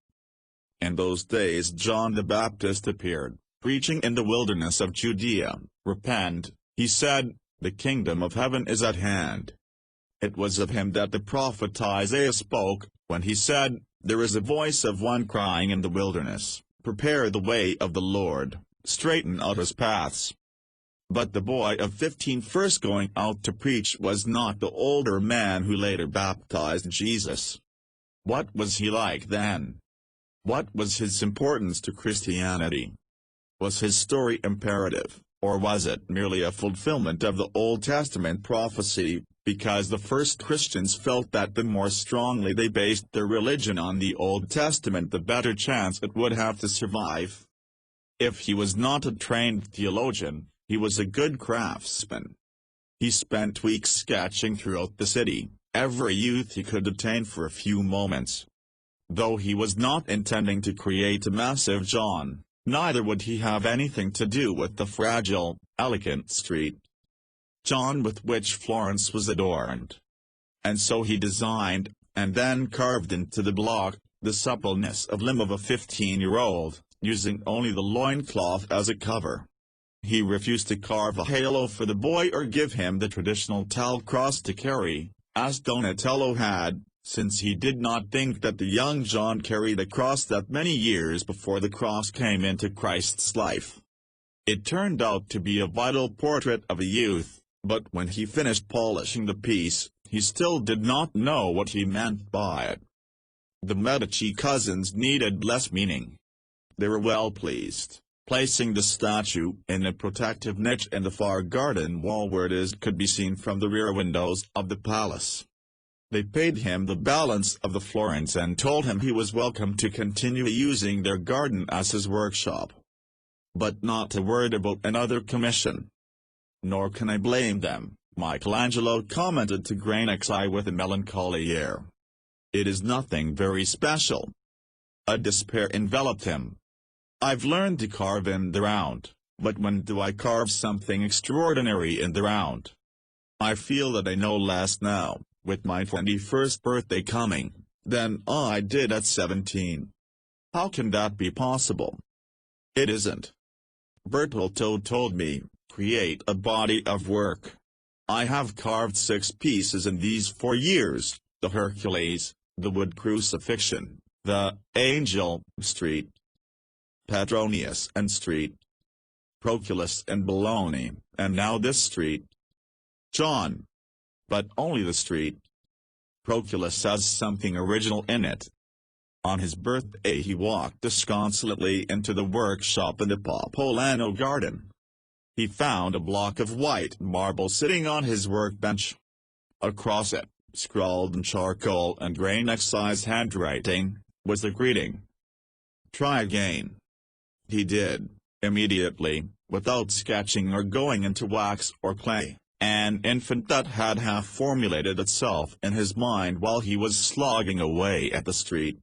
Speaker 1: In those days John the Baptist appeared, preaching in the wilderness of Judea, "Repent," he said, "the kingdom of heaven is at hand." It was of him that the prophet Isaiah spoke, when he said, "There is a voice of one crying in the wilderness, prepare the way of the Lord, straighten out his paths." But the boy of 15 first going out to preach was not the older man who later baptized Jesus. What was he like then? What was his importance to Christianity? Was his story imperative, or was it merely a fulfillment of the Old Testament prophecy, because the first Christians felt that the more strongly they based their religion on the Old Testament the better chance it would have to survive? If he was not a trained theologian, he was a good craftsman. He spent weeks sketching throughout the city, every youth he could detain for a few moments. Though he was not intending to create a massive John, neither would he have anything to do with the fragile, elegant street John with which Florence was adorned. And so he designed, and then carved into the block, the suppleness of limb of a 15-year-old, using only the loincloth as a cover. He refused to carve a halo for the boy or give him the traditional tall cross to carry, as Donatello had, since he did not think that the young John carried a cross that many years before the cross came into Christ's life. It turned out to be a vital portrait of a youth, but when he finished polishing the piece, he still did not know what he meant by it. The Medici cousins needed less meaning. They were well pleased, placing the statue in a protective niche in the far garden wall where it could be seen from the rear windows of the palace. They paid him the balance of the florins and told him he was welcome to continue using their garden as his workshop. But not a word about another commission. "Nor can I blame them," Michelangelo commented to Ghirlandaio with a melancholy air. "It is nothing very special." A despair enveloped him. "I've learned to carve in the round, but when do I carve something extraordinary in the round? I feel that I know less now, with my 21st birthday coming, than I did at 17. How can that be possible?" "It isn't. Bertoldo told me, create a body of work. I have carved 6 pieces in these 4 years, the Hercules, the wood crucifixion, the Angel, Street, Petronius and Street, Proculus and Bologna, and now this Street. John. But only the Street. Proculus has something original in it." On his birthday he walked disconsolately into the workshop in the Popolano garden. He found a block of white marble sitting on his workbench. Across it, scrawled in charcoal and Ghirlandaio's handwriting, was the greeting. "Try again." He did, immediately, without sketching or going into wax or clay, an infant that had half formulated itself in his mind while he was slogging away at the street.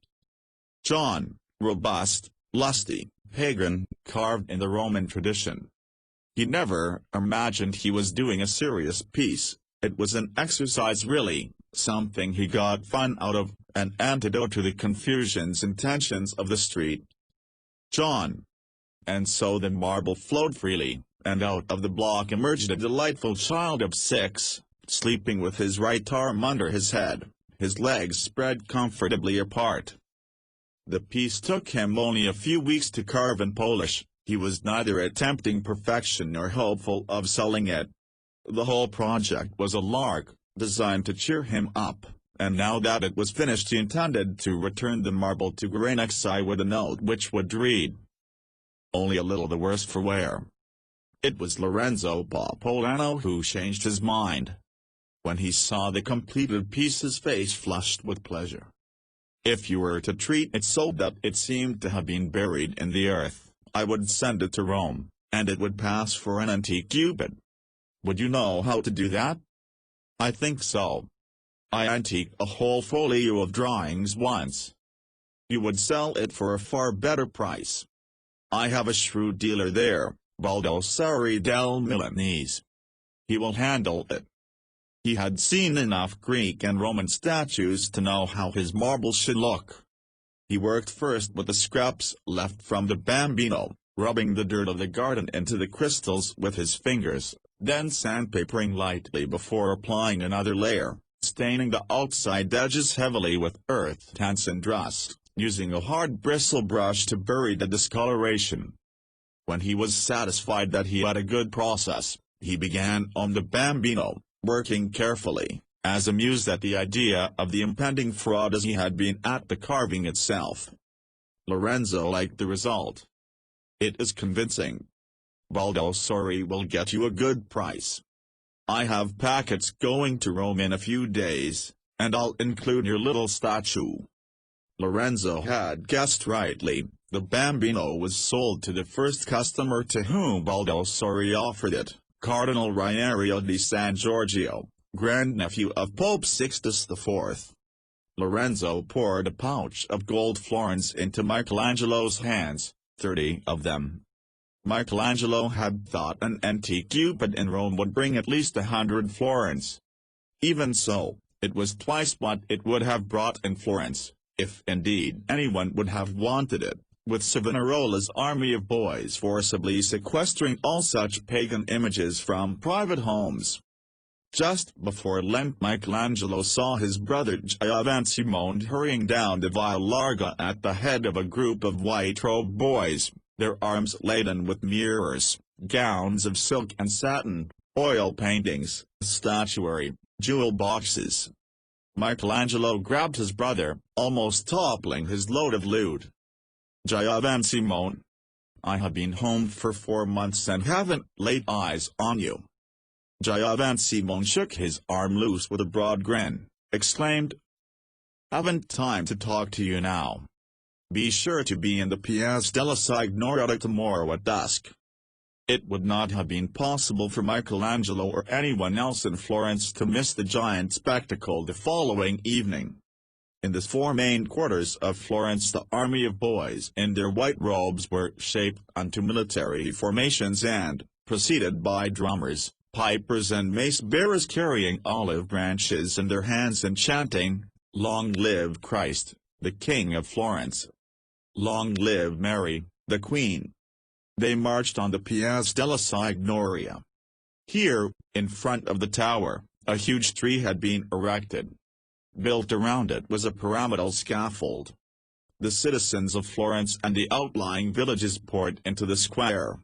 Speaker 1: John, robust, lusty, pagan, carved in the Roman tradition. He never imagined he was doing a serious piece. It was an exercise really, something he got fun out of, an antidote to the confusions and tensions of the street. John. And so the marble flowed freely, and out of the block emerged a delightful child of 6, sleeping with his right arm under his head, his legs spread comfortably apart. The piece took him only a few weeks to carve and polish. He was neither attempting perfection nor hopeful of selling it. The whole project was a lark, designed to cheer him up, and now that it was finished he intended to return the marble to Ghirlandaio with a note which would read, "Only a little the worse for wear." It was Lorenzo Popolano who changed his mind. When he saw the completed piece his face flushed with pleasure. "If you were to treat it so that it seemed to have been buried in the earth, I would send it to Rome, and it would pass for an antique Cupid. Would you know how to do that?" "I think so. I antiqued a whole folio of drawings once." "You would sell it for a far better price." I have a shrewd dealer there, Baldassare del Milanese. He will handle it. He had seen enough Greek and Roman statues to know how his marble should look. He worked first with the scraps left from the bambino, rubbing the dirt of the garden into the crystals with his fingers, then sandpapering lightly before applying another layer, staining the outside edges heavily with earth tints and rust, using a hard bristle brush to bury the discoloration. When he was satisfied that he had a good process, he began on the bambino, working carefully, as amused at the idea of the impending fraud as he had been at the carving itself. Lorenzo liked the result. It is convincing. Baldassare will get you a good price. I have packets going to Rome in a few days, and I'll include your little statue. Lorenzo had guessed rightly. The bambino was sold to the first customer to whom Baldassare offered it, Cardinal Raniero di San Giorgio, grandnephew of Pope Sixtus IV. Lorenzo poured a pouch of gold florins into Michelangelo's hands, 30 of them. Michelangelo had thought an antique Cupid in Rome would bring at least 100 florins. Even so, it was twice what it would have brought in Florence, if indeed anyone would have wanted it, with Savonarola's army of boys forcibly sequestering all such pagan images from private homes. Just before Lent, Michelangelo saw his brother Giovansimone hurrying down the Via Larga at the head of a group of white-robed boys, their arms laden with mirrors, gowns of silk and satin, oil paintings, statuary, jewel boxes. Michelangelo grabbed his brother, almost toppling his load of loot. Giovansimone, I have been home for 4 months and haven't laid eyes on you. Giovansimone shook his arm loose with a broad grin, exclaimed, Haven't time to talk to you now. Be sure to be in the Piazza della Signoria tomorrow at dusk. It would not have been possible for Michelangelo or anyone else in Florence to miss the giant spectacle the following evening. In the 4 main quarters of Florence, the army of boys in their white robes were shaped unto military formations and, preceded by drummers, pipers and mace-bearers carrying olive branches in their hands and chanting, Long live Christ, the King of Florence! Long live Mary, the Queen! They marched on the Piazza della Signoria. Here, in front of the tower, a huge tree had been erected. Built around it was a pyramidal scaffold. The citizens of Florence and the outlying villages poured into the square.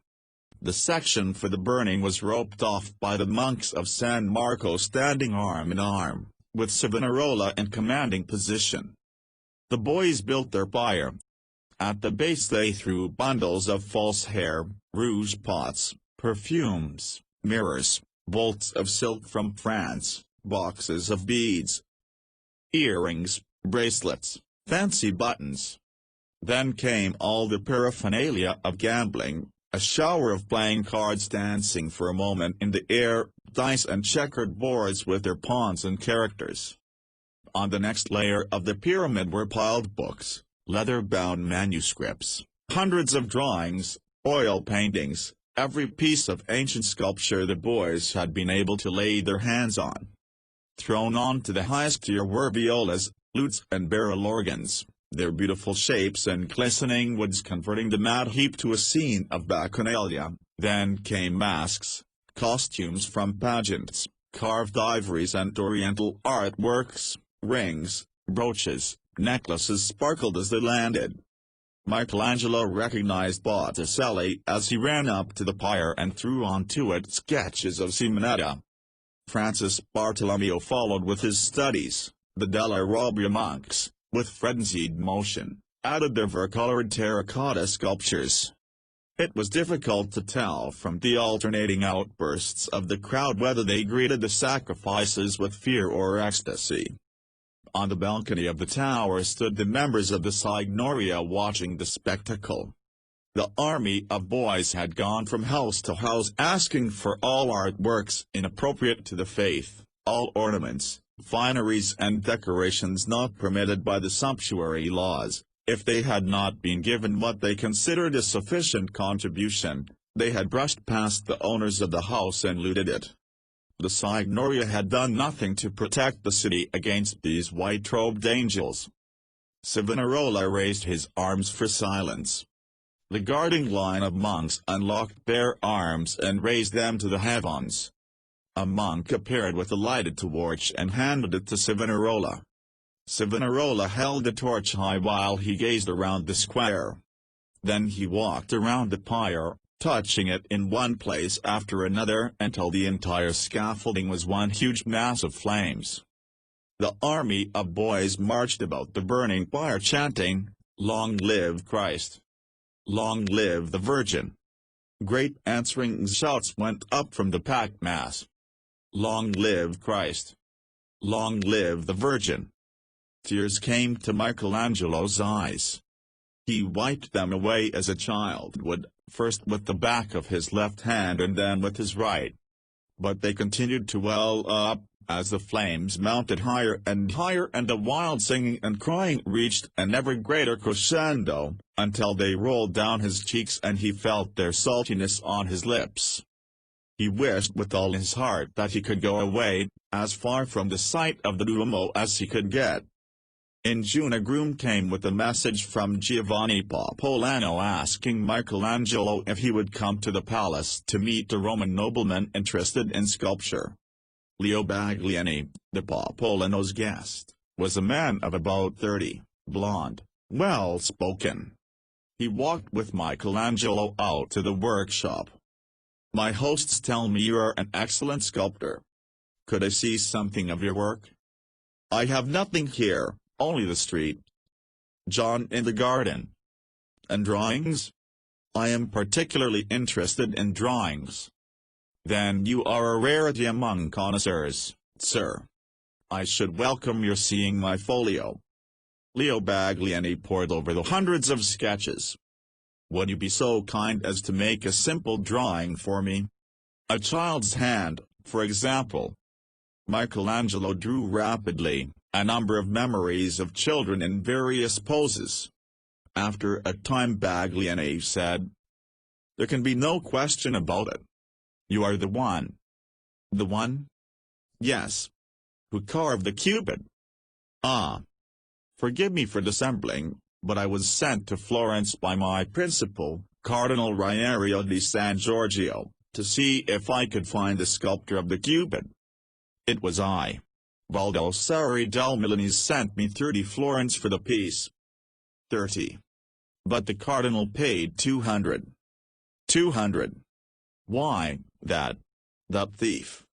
Speaker 1: The section for the burning was roped off by the monks of San Marco standing arm in arm, with Savonarola in commanding position. The boys built their pyre. At the base they threw bundles of false hair, rouge pots, perfumes, mirrors, bolts of silk from France, boxes of beads, earrings, bracelets, fancy buttons. Then came all the paraphernalia of gambling, a shower of playing cards dancing for a moment in the air, dice and checkered boards with their pawns and characters. On the next layer of the pyramid were piled books, leather-bound manuscripts, hundreds of drawings, oil paintings, every piece of ancient sculpture the boys had been able to lay their hands on. Thrown on to the highest tier were violas, lutes and barrel organs, their beautiful shapes and glistening woods converting the mad heap to a scene of bacchanalia. Then came masks, costumes from pageants, carved ivories and oriental artworks, rings, brooches, necklaces sparkled as they landed. Michelangelo recognized Botticelli as he ran up to the pyre and threw onto it sketches of Simonetta. Francis Bartolomeo followed with his studies. The Della Robbia monks, with frenzied motion, added their varicolored terracotta sculptures. It was difficult to tell from the alternating outbursts of the crowd whether they greeted the sacrifices with fear or ecstasy. On the balcony of the tower stood the members of the Signoria watching the spectacle. The army of boys had gone from house to house asking for all artworks inappropriate to the faith, all ornaments, fineries and decorations not permitted by the sumptuary laws, If they had not been given what they considered a sufficient contribution, they had brushed past the owners of the house and looted it. The Signoria had done nothing to protect the city against these white-robed angels. Savonarola raised his arms for silence. The guarding line of monks unlocked their arms and raised them to the heavens. A monk appeared with a lighted torch and handed it to Savonarola. Savonarola held the torch high while he gazed around the square. Then he walked around the pyre, touching it in one place after another until the entire scaffolding was one huge mass of flames. The army of boys marched about the burning pyre chanting, "Long live Christ! Long live the Virgin!" Great answering shouts went up from the packed mass. "Long live Christ! Long live the Virgin!" Tears came to Michelangelo's eyes. He wiped them away as a child would, first with the back of his left hand and then with his right. But they continued to well up, as the flames mounted higher and the wild singing and crying reached an ever greater crescendo, until they rolled down his cheeks and he felt their saltiness on his lips. He wished with all his heart that he could go away, as far from the sight of the Duomo as he could get. In June a groom came with a message from Giovanni Popoliano asking Michelangelo if he would come to the palace to meet a Roman nobleman interested in sculpture. Leo Bagliani, the Popoliano's guest, was a man of about 30, blond, well-spoken. He walked with Michelangelo out to the workshop. "My hosts tell me you are an excellent sculptor. Could I see something of your work?" "I have nothing here, only the street." "John in the garden." "And drawings?" "I am particularly interested in drawings." "Then you are a rarity among connoisseurs, sir. I should welcome your seeing my folio." Leo Bagliani pored over the hundreds of sketches. "Would you be so kind as to make a simple drawing for me? A child's hand, for example." Michelangelo drew rapidly, a number of memories of children in various poses. After a time Bagliani said, "There can be no question about it. You are the one." "The one?" "Yes. Who carved the Cupid." "Ah. Forgive me for dissembling, but I was sent to Florence by my principal, Cardinal Riario di San Giorgio, to see if I could find the sculptor of the Cupid. It was I. Baldassare del Milanese sent me 30 florins for the piece." 30. But the cardinal paid 200. 200. "Why, that thief."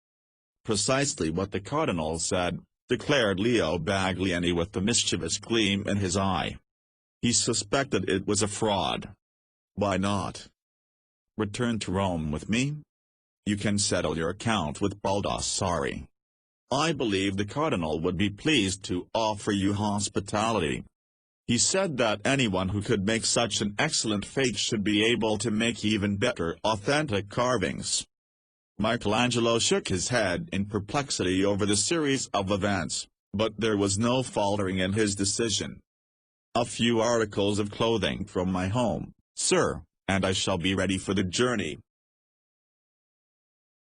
Speaker 1: "Precisely what the cardinal said," declared Leo Bagliani with a mischievous gleam in his eye. "He suspected it was a fraud." "Why not?" "Return to Rome with me. You can settle your account with Baldassare. I believe the cardinal would be pleased to offer you hospitality. He said that anyone who could make such an excellent fake should be able to make even better authentic carvings." Michelangelo shook his head in perplexity over the series of events, but there was no faltering in his decision. "A few articles of clothing from my home, sir, and I shall be ready for the journey,"